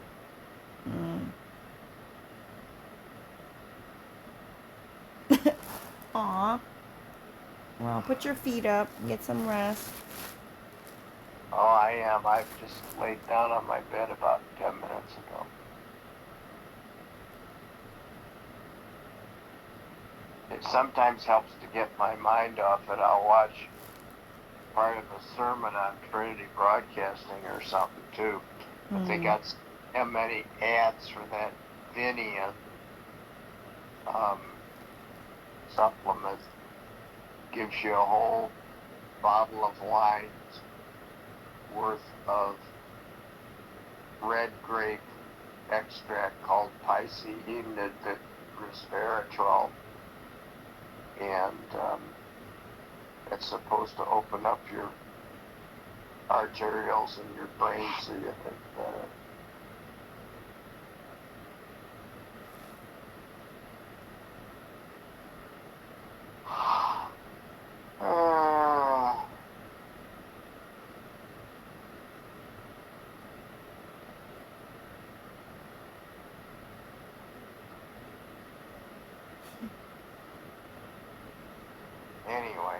Aw. Well, put your feet up. Get some rest. Oh, I am. I've just laid down on my bed about 10 minutes ago. It sometimes helps to get my mind off it. I'll watch part of a sermon on Trinity Broadcasting or something too. But they got so many ads for that Vinian supplement. Gives you a whole bottle of wine's worth of red grape extract called Piscehinid resveratrol. And it's supposed to open up your arterioles in your brain so you think better. anyway.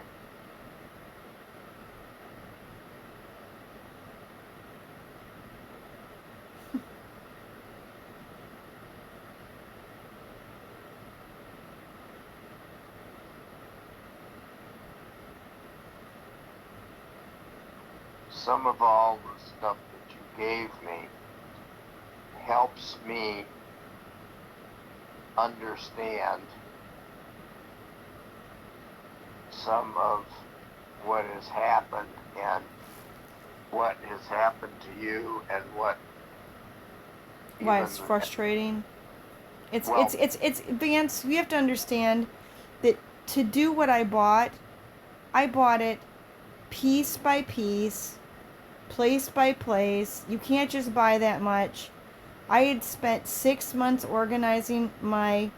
Some of all the stuff that you gave me helps me understand some of what has happened and what has happened to you and what Why it's frustrating. It's well, Vance, you have to understand that to do what I bought it piece by piece, place by place. You can't just buy that much. I had spent 6 months organizing my,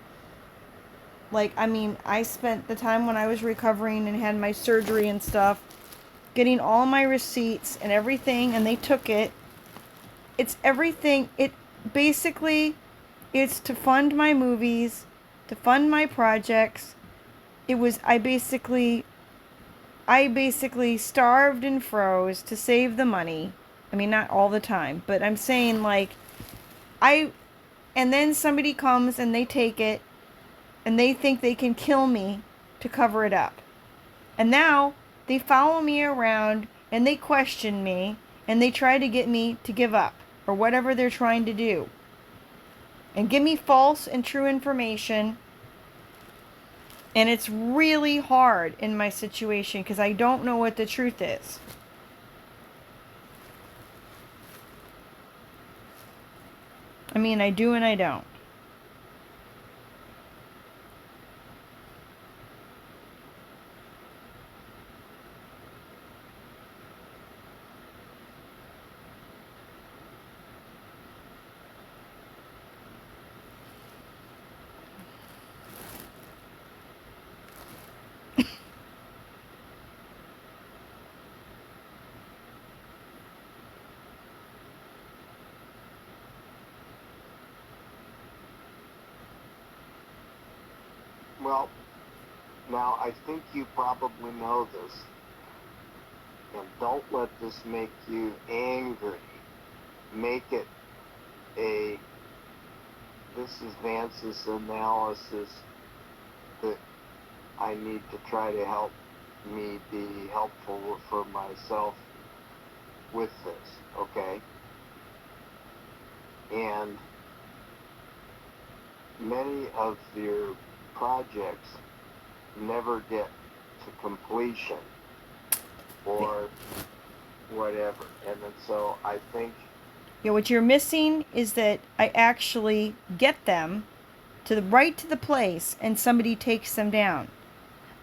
I spent the time when I was recovering and had my surgery and stuff, getting all my receipts and everything, and they took it. It's everything. It basically, it's to fund my movies, to fund my projects. It was, I basically starved and froze to save the money. I mean, not all the time, but I'm saying and then somebody comes and they take it and they think they can kill me to cover it up. And now they follow me around and they question me and they try to get me to give up or whatever they're trying to do. And give me false and true information. And it's really hard in my situation because I don't know what the truth is. I mean, I do and I don't. Well, now I think you probably know this, and don't let this make you angry. Make it this is Vance's analysis that I need to try to help me be helpful for myself with this, okay? And many of your projects never get to completion or whatever. And then so I think what you're missing is that I actually get them to the place and somebody takes them down.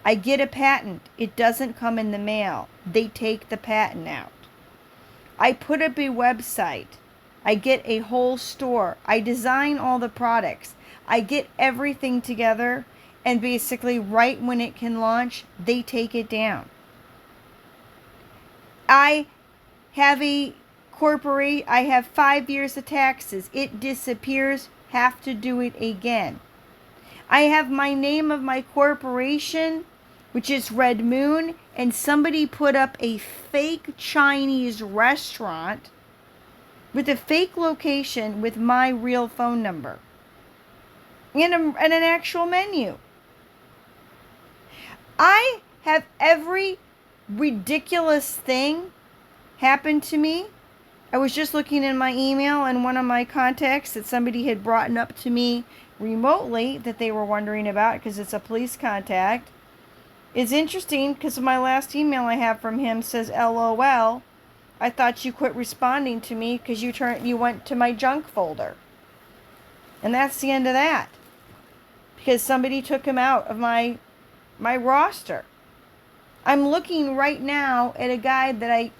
I get a patent. It doesn't come in the mail. They take the patent out. I put up a website. I get a whole store. I design all the products. I get everything together, and basically right when it can launch, they take it down. I have a corporate. I have 5 years of taxes. It disappears. Have to do it again. I have my name of my corporation, which is Red Moon, and somebody put up a fake Chinese restaurant with a fake location with my real phone number and an actual menu. I have every ridiculous thing happen to me. I was just looking in my email and one of my contacts that somebody had brought up to me remotely that they were wondering about because it's a police contact. It's interesting because my last email I have from him says LOL. I thought you quit responding to me because you went to my junk folder. And that's the end of that. Because somebody took him out of my roster. I'm looking right now at a guy that I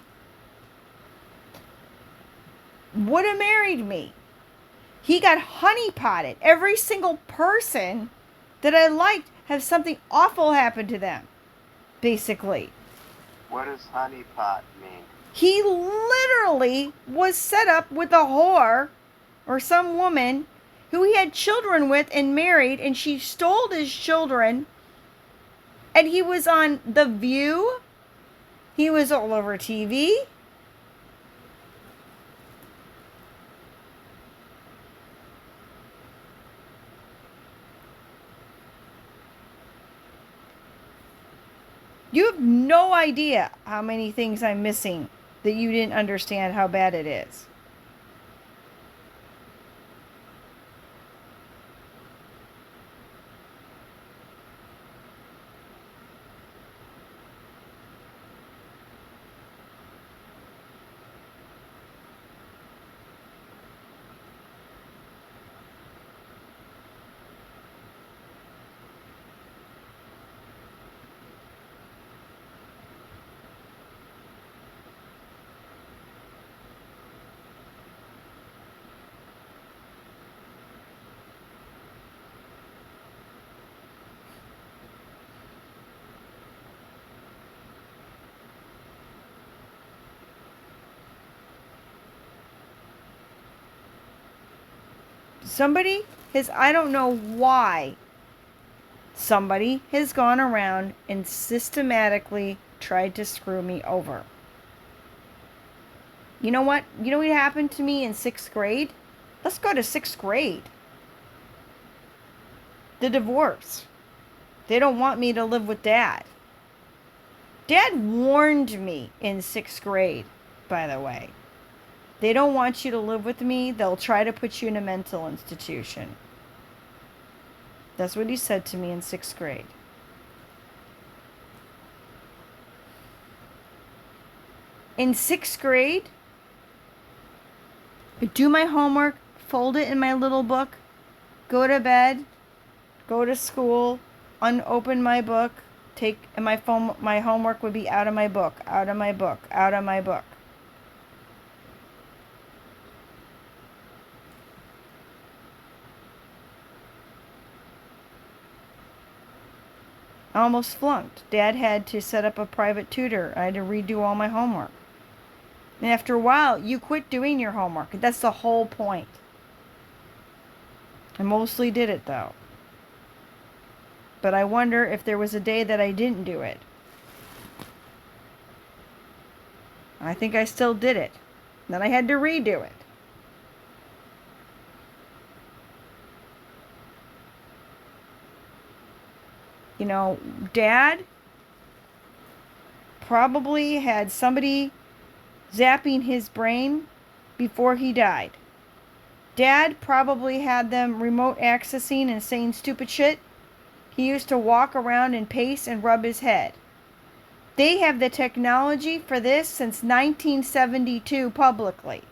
would have married me. He got honeypotted. Every single person that I liked has something awful happen to them, basically. What does honeypot mean? He literally was set up with a whore or some woman who he had children with and married, and she stole his children And he was on The View. He was all over TV. You have no idea how many things I'm missing that you didn't understand how bad it is. Somebody has, I don't know why, somebody has gone around and systematically tried to screw me over. You know what? You know what happened to me in 6th grade? Let's go to 6th grade. The divorce. They don't want me to live with dad. Dad warned me in 6th grade, by the way. They don't want you to live with me. They'll try to put you in a mental institution. That's what he said to me in 6th grade. In 6th grade, I do my homework, fold it in my little book, go to bed, go to school, unopen my book, take and my phone. My homework would be out of my book, out of my book, out of my book. I almost flunked. Dad had to set up a private tutor. I had to redo all my homework. And after a while, you quit doing your homework. That's the whole point. I mostly did it though. But I wonder if there was a day that I didn't do it. I think I still did it. Then I had to redo it. You know, Dad probably had somebody zapping his brain before he died. Dad probably had them remote accessing and saying stupid shit. He used to walk around and pace and rub his head. They have the technology for this since 1972 publicly.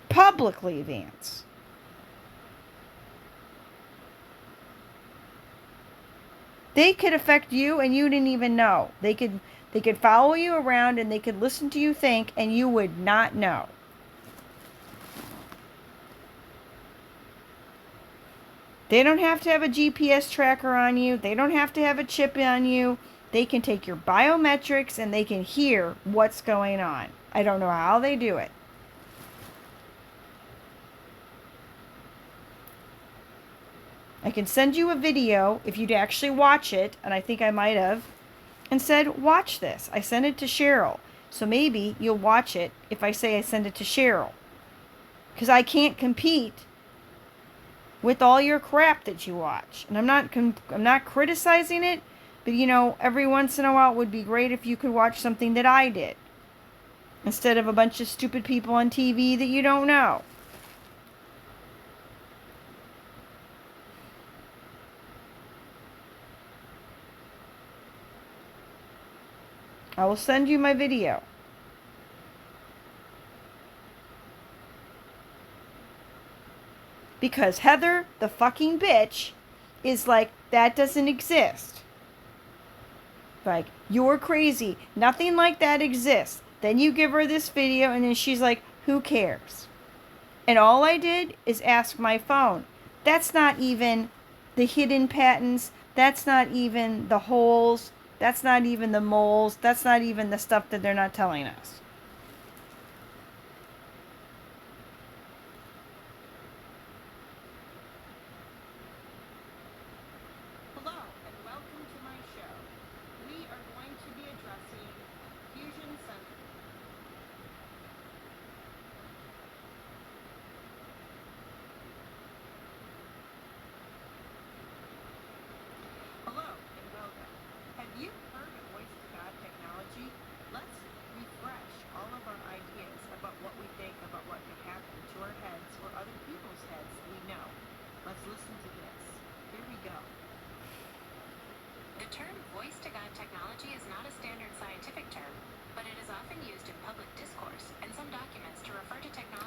Publicly, Vance. They could affect you and you didn't even know. They could follow you around and they could listen to you think and you would not know. They don't have to have a GPS tracker on you. They don't have to have a chip on you. They can take your biometrics and they can hear what's going on. I don't know how they do it. I can send you a video if you'd actually watch it, and I think I might have, and said, watch this. I sent it to Cheryl. So maybe you'll watch it if I say I send it to Cheryl. Because I can't compete with all your crap that you watch. And I'm not criticizing it, but you know, every once in a while it would be great if you could watch something that I did. Instead of a bunch of stupid people on TV that you don't know. I will send you my video. Because Heather, the fucking bitch, is like, that doesn't exist. Like, you're crazy. Nothing like that exists. Then you give her this video and then she's like, who cares? And all I did is ask my phone. That's not even the hidden patents. That's not even the holes. That's not even the moles. That's not even the stuff that they're not telling us. Hello and welcome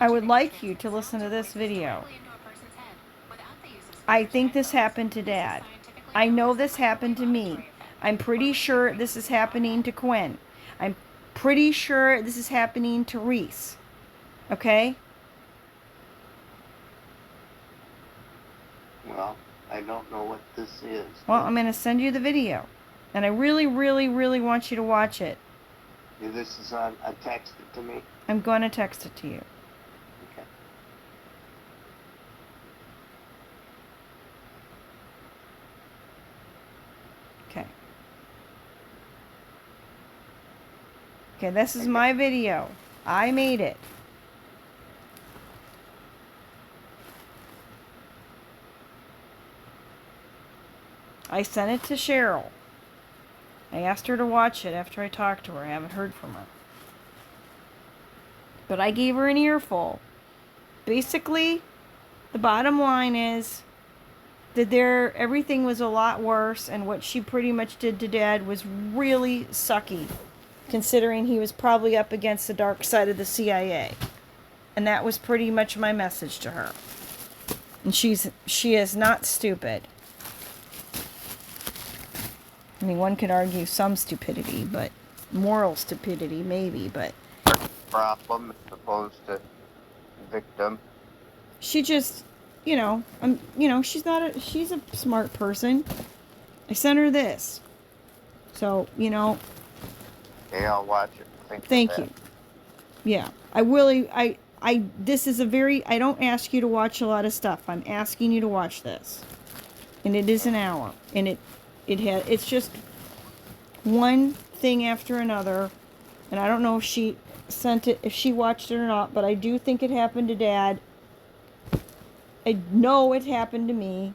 I would like you to listen to this video. I think this happened to Dad. I know this happened to me. I'm pretty sure this is happening to Quinn. I'm pretty sure this is happening to Reese. Okay? Well, I don't know what this is. Well, I'm going to send you the video. And I really, really, really want you to watch it. This is on a text it to me? I'm going to text it to you. Okay. Okay. Okay, this is my video. I made it. I sent it to Cheryl. I asked her to watch it after I talked to her. I haven't heard from her. But I gave her an earful. Basically, the bottom line is that everything was a lot worse, and what she pretty much did to Dad was really sucky, considering he was probably up against the dark side of the CIA. And that was pretty much my message to her. And she is not stupid. I mean, one could argue some stupidity, but moral stupidity maybe, but Problem as opposed to victim. she just, she's she's a smart person. I sent her this. So, Okay, I'll watch it. thank you. Yeah. This is I don't ask you to watch a lot of stuff. I'm asking you to watch this. And it is an hour. And it's just one thing after another. And I don't know if she sent it, if she watched it or not, but I do think it happened to Dad. I know it happened to me.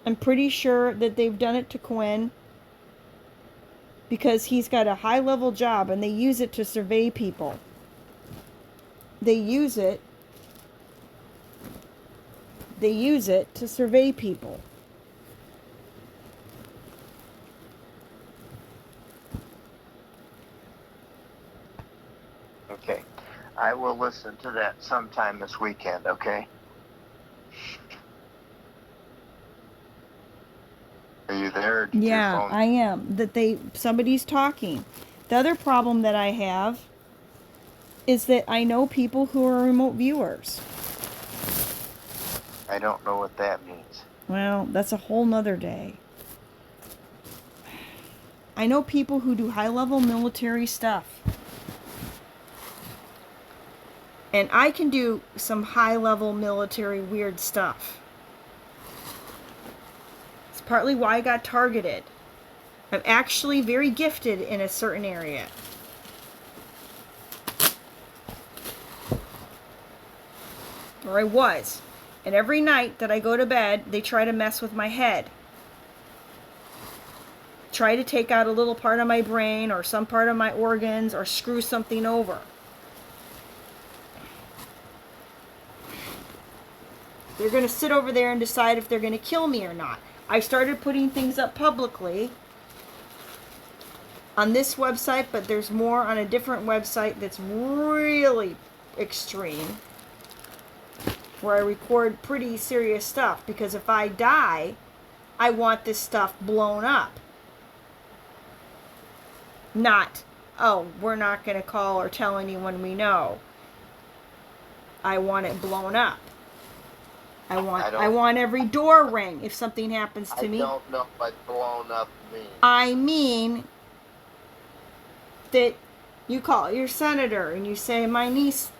I'm pretty sure that they've done it to Quinn, because he's got a high-level job and they use it to survey people. They use it to survey people. Okay. I will listen to that sometime this weekend, okay? Are you there? Did your Yeah, phone... I am. Somebody's talking. The other problem that I have is that I know people who are remote viewers. I don't know what that means. Well, that's a whole nother day. I know people who do high-level military stuff. And I can do some high-level military weird stuff. It's partly why I got targeted. I'm actually very gifted in a certain area. Or I was. And every night that I go to bed, they try to mess with my head. Try to take out a little part of my brain or some part of my organs or screw something over. They're going to sit over there and decide if they're going to kill me or not. I started putting things up publicly on this website, but there's more on a different website that's really extreme, where I record pretty serious stuff, because if I die, I want this stuff blown up. Not, oh, we're not going to call or tell anyone we know. I want it blown up. I want every door ring if something happens to me. I don't know what blown up means. I mean that you call your senator and you say, my niece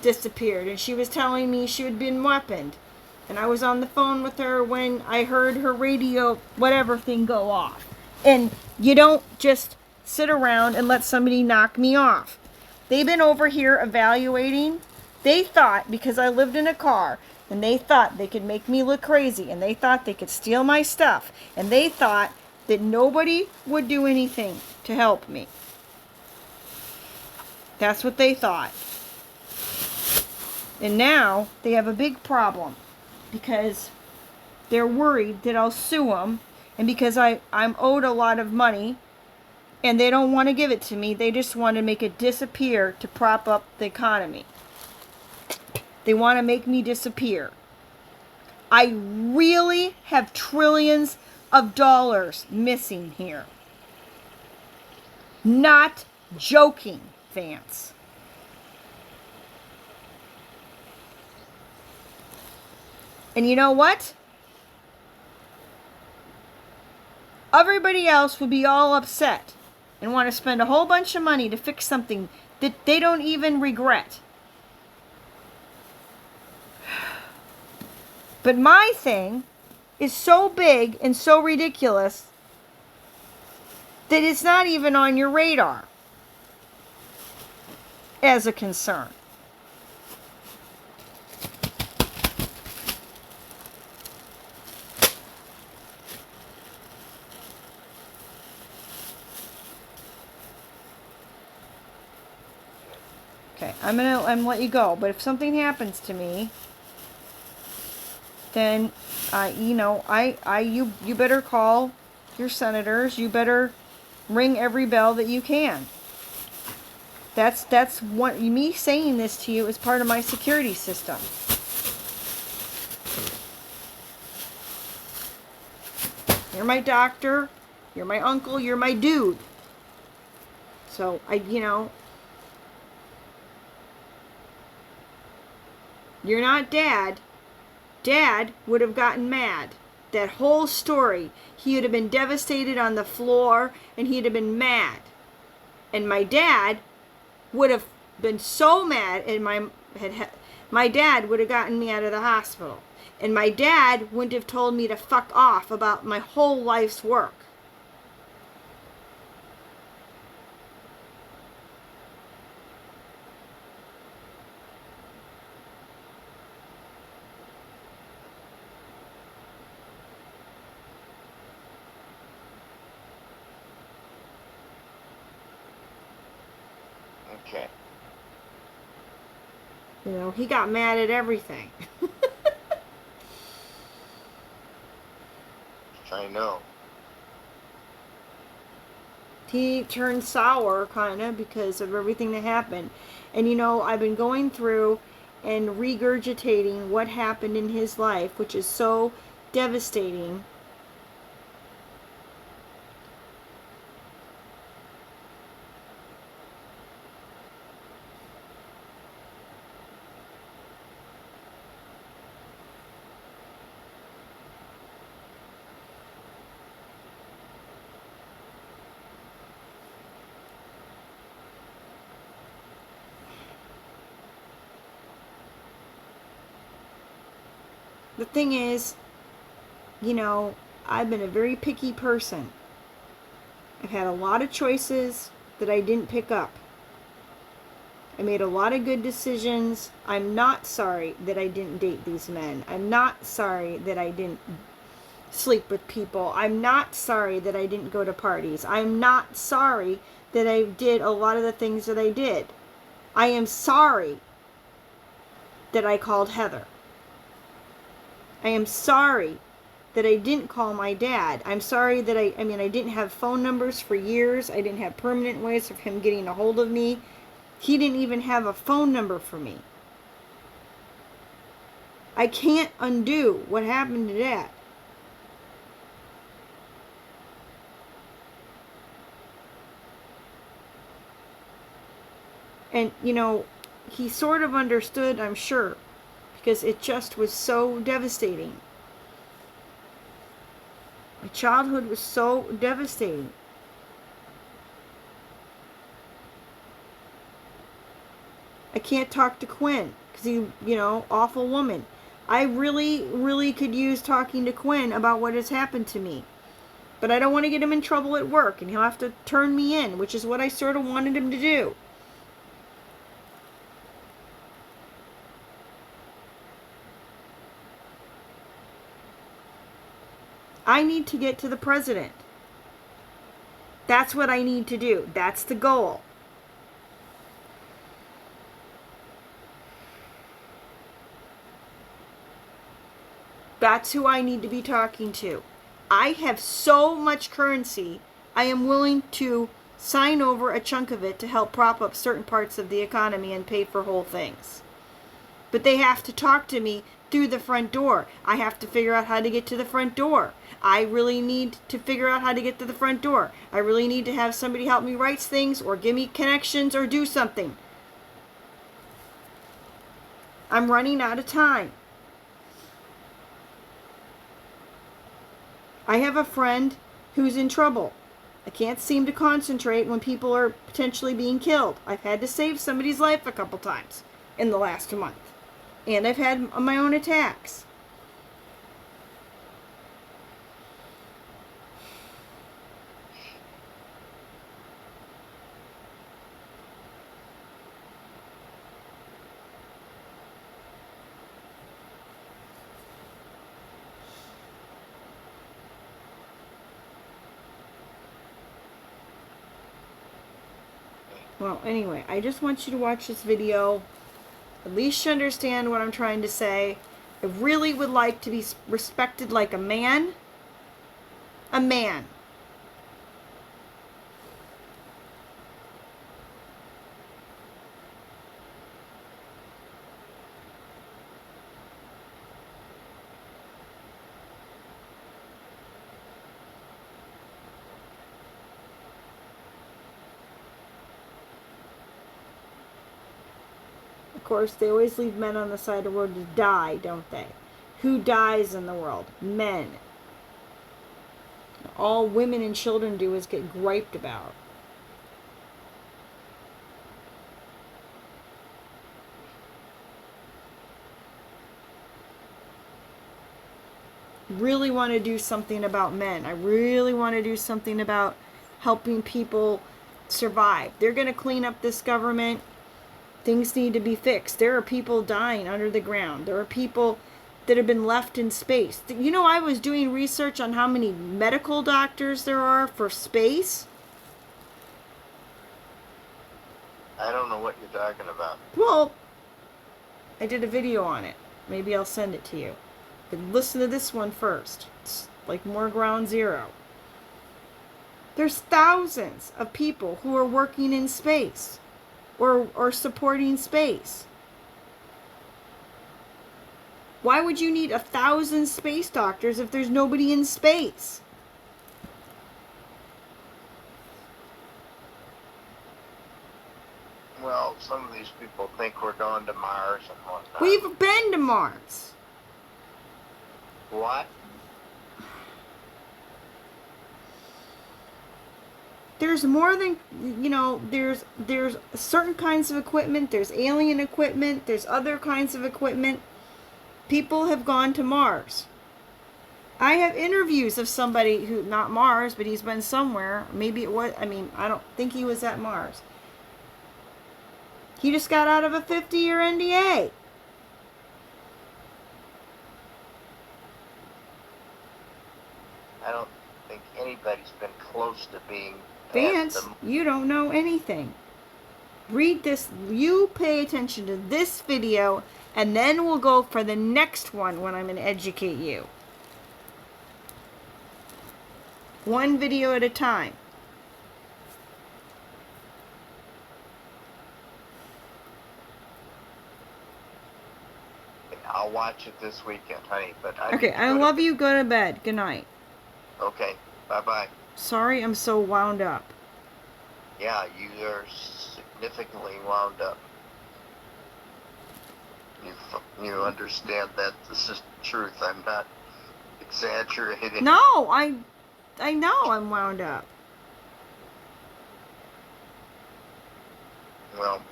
disappeared and she was telling me she had been weaponed. And I was on the phone with her when I heard her radio, whatever thing, go off. And you don't just sit around and let somebody knock me off. They've been over here evaluating. They thought, because I lived in a car, and they thought they could make me look crazy, and they thought they could steal my stuff, and they thought that nobody would do anything to help me. That's what they thought. And now they have a big problem, because they're worried that I'll sue them, and because I'm owed a lot of money And they don't want to give it to me. They just want to make it disappear to prop up the economy. They want to make me disappear. I really have trillions of dollars missing here. Not joking, Vance. And you know what? Everybody else would be all upset and want to spend a whole bunch of money to fix something that they don't even regret. But my thing is so big and so ridiculous that it's not even on your radar as a concern. Okay, I'm gonna let you go. But if something happens to me, then you better call your senators. You better ring every bell that you can. That's what me saying this to you is part of my security system. You're my doctor. You're my uncle. You're my dude. So you're not dad. Dad would have gotten mad. That whole story, he would have been devastated on the floor and he'd have been mad. And my dad would have been so mad, and my dad would have gotten me out of the hospital. And my dad wouldn't have told me to fuck off about my whole life's work. Okay. He got mad at everything. I know. He turned sour, kind of, because of everything that happened. And I've been going through and regurgitating what happened in his life, which is so devastating. The thing is, I've been a very picky person. I've had a lot of choices that I didn't pick up. I made a lot of good decisions. I'm not sorry that I didn't date these men. I'm not sorry that I didn't sleep with people. I'm not sorry that I didn't go to parties. I'm not sorry that I did a lot of the things that I did. I am sorry that I called Heather. I am sorry that I didn't call my dad. I'm sorry that I didn't have phone numbers for years. I didn't have permanent ways of him getting a hold of me. He didn't even have a phone number for me. I can't undo what happened to Dad. And, he sort of understood, I'm sure, because it just was so devastating. My childhood was so devastating. I can't talk to Quinn because awful woman. I really, really could use talking to Quinn about what has happened to me. But I don't want to get him in trouble at work, and he'll have to turn me in, which is what I sort of wanted him to do. I need to get to the president. That's what I need to do. That's the goal. That's who I need to be talking to. I have so much currency, I am willing to sign over a chunk of it to help prop up certain parts of the economy and pay for whole things. But they have to talk to me through the front door. I have to figure out how to get to the front door. I really need to figure out how to get to the front door. I really need to have somebody help me write things or give me connections or do something. I'm running out of time. I have a friend who's in trouble. I can't seem to concentrate when people are potentially being killed. I've had to save somebody's life a couple times in the last month. And I've had my own attacks. Well, anyway, I just want you to watch this video. At least you understand what I'm trying to say. I really would like to be respected like a man. A man. Of course, they always leave men on the side of the road to die, don't they? Who dies in the world? Men. All women and children do is get griped about. Really want to do something about men. I really want to do something about helping people survive. They're going to clean up this government. Things need to be fixed. There are people dying under the ground. There are people that have been left in space. You know, I was doing research on how many medical doctors there are for space. I don't know what you're talking about. Well, I did a video on it. Maybe I'll send it to you. But listen to this one first. It's like more ground zero. There's thousands of people who are working in space or supporting space. Why would you need 1,000 space doctors if there's nobody in space? Well, some of these people think we're going to Mars and whatnot. We've been to Mars. What? There's more than, you know, there's certain kinds of equipment, there's alien equipment, there's other kinds of equipment. People have gone to Mars. I have interviews of somebody who, not Mars, but he's been somewhere. Maybe it was, I mean, I don't think he was at Mars. He just got out of a 50-year NDA. I don't think anybody's been close to being Vance, you don't know anything. Read this. You pay attention to this video, and then we'll go for the next one when I'm going to educate you. One video at a time. I'll watch it this weekend, honey. But Okay, I love you. Go to bed. Good night. Okay, bye-bye. Sorry I'm so wound up. Yeah, you are significantly wound up. You understand that this is the truth. I'm not exaggerating. No, I know I'm wound up. Well,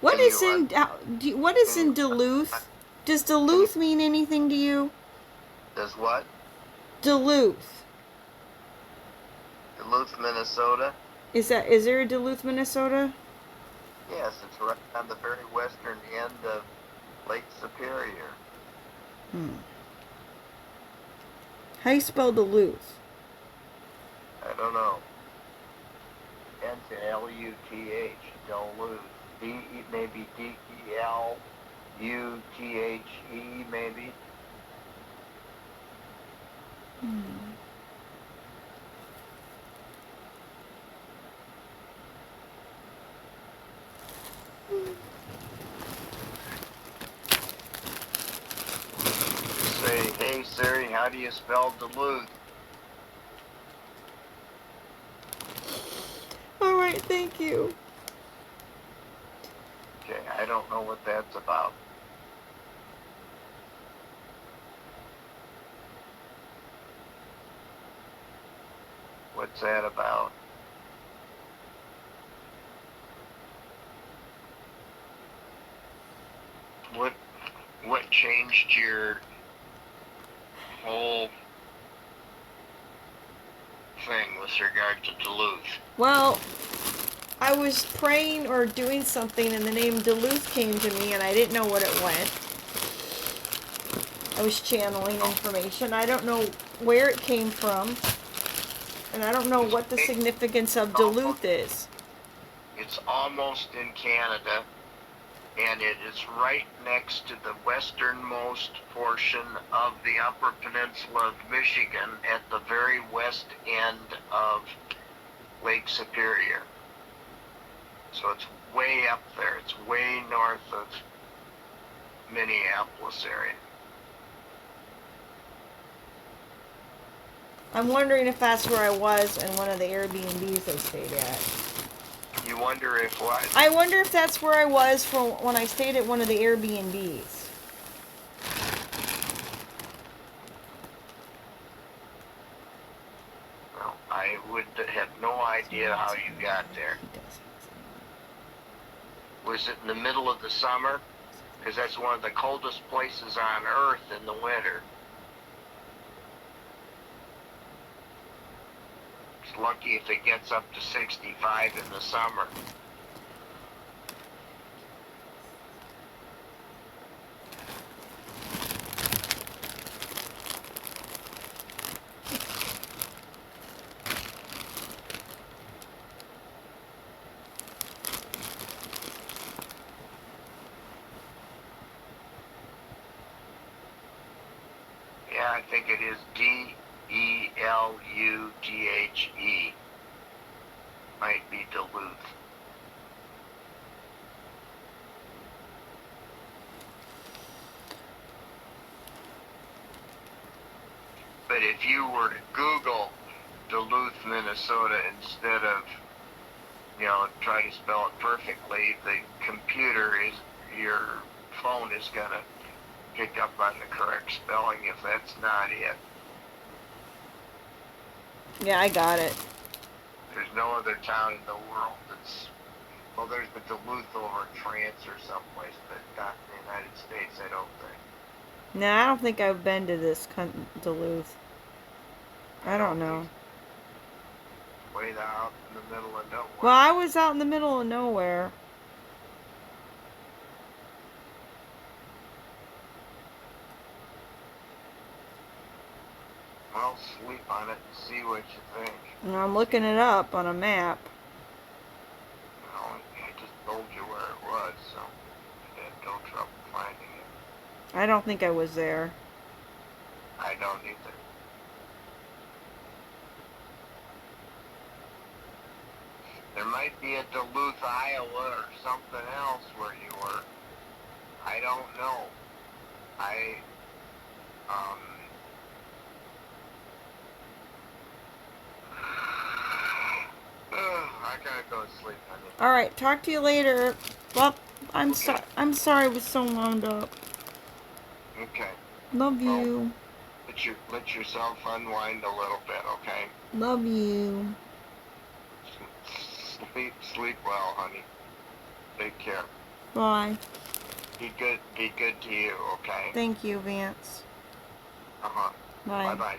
What is in Duluth? Does Duluth mean anything to you? Does what? Duluth. Duluth, Minnesota? Is there a Duluth, Minnesota? Yes, it's right on the very western end of Lake Superior. How you spell Duluth? I don't know. Ends in L-U-T-H, Duluth. Maybe D-E-L-U-T-H-E, maybe. Hey Siri, how do you spell Duluth? Alright, thank you. Okay, I don't know what that's about. What's that about? What changed your whole thing with regard to Duluth? Well, I was praying or doing something and the name Duluth came to me and I didn't know what it went. I was channeling information. I don't know where it came from. And I don't know what the significance of Duluth is. It's almost in Canada, and it is right next to the westernmost portion of the Upper Peninsula of Michigan at the very west end of Lake Superior. So it's way up there. It's way north of Minneapolis area. I'm wondering if that's where I was in one of the Airbnbs I stayed at. You wonder if what? I wonder if that's where I was for when I stayed at one of the Airbnbs. Well, I would have no idea how you got there. Was it in the middle of the summer? Because that's one of the coldest places on Earth in the winter. It's lucky if it gets up to 65 in the summer. Yeah, I think it is Delughe. Might be Duluth. But if you were to Google Duluth, Minnesota, instead of, try to spell it perfectly, the your phone is going to pick up on the correct spelling if that's not it. Yeah, I got it. There's no other town in the world that's, well, there's the Duluth over in France or someplace, but not in the United States, I don't think. Nah, I don't think I've been to this Duluth. I don't know. Way out in the middle of nowhere. Well, I was out in the middle of nowhere. Well, sleep on it and see what you think. And I'm looking it up on a map. Well, I just told you where it was, so you had no trouble finding it. I don't think I was there. I don't either. There might be a Duluth, Iowa or something else where you were. I don't know. I gotta go to sleep, honey. All right, talk to you later. Well, I'm Okay. I'm sorry I was so wound up. Okay. Love Well, you. let yourself unwind a little bit, okay? Love you. Sleep well, honey. Take care. Bye. Be good to you, okay? Thank you, Vance. Uh-huh. Bye. Bye-bye.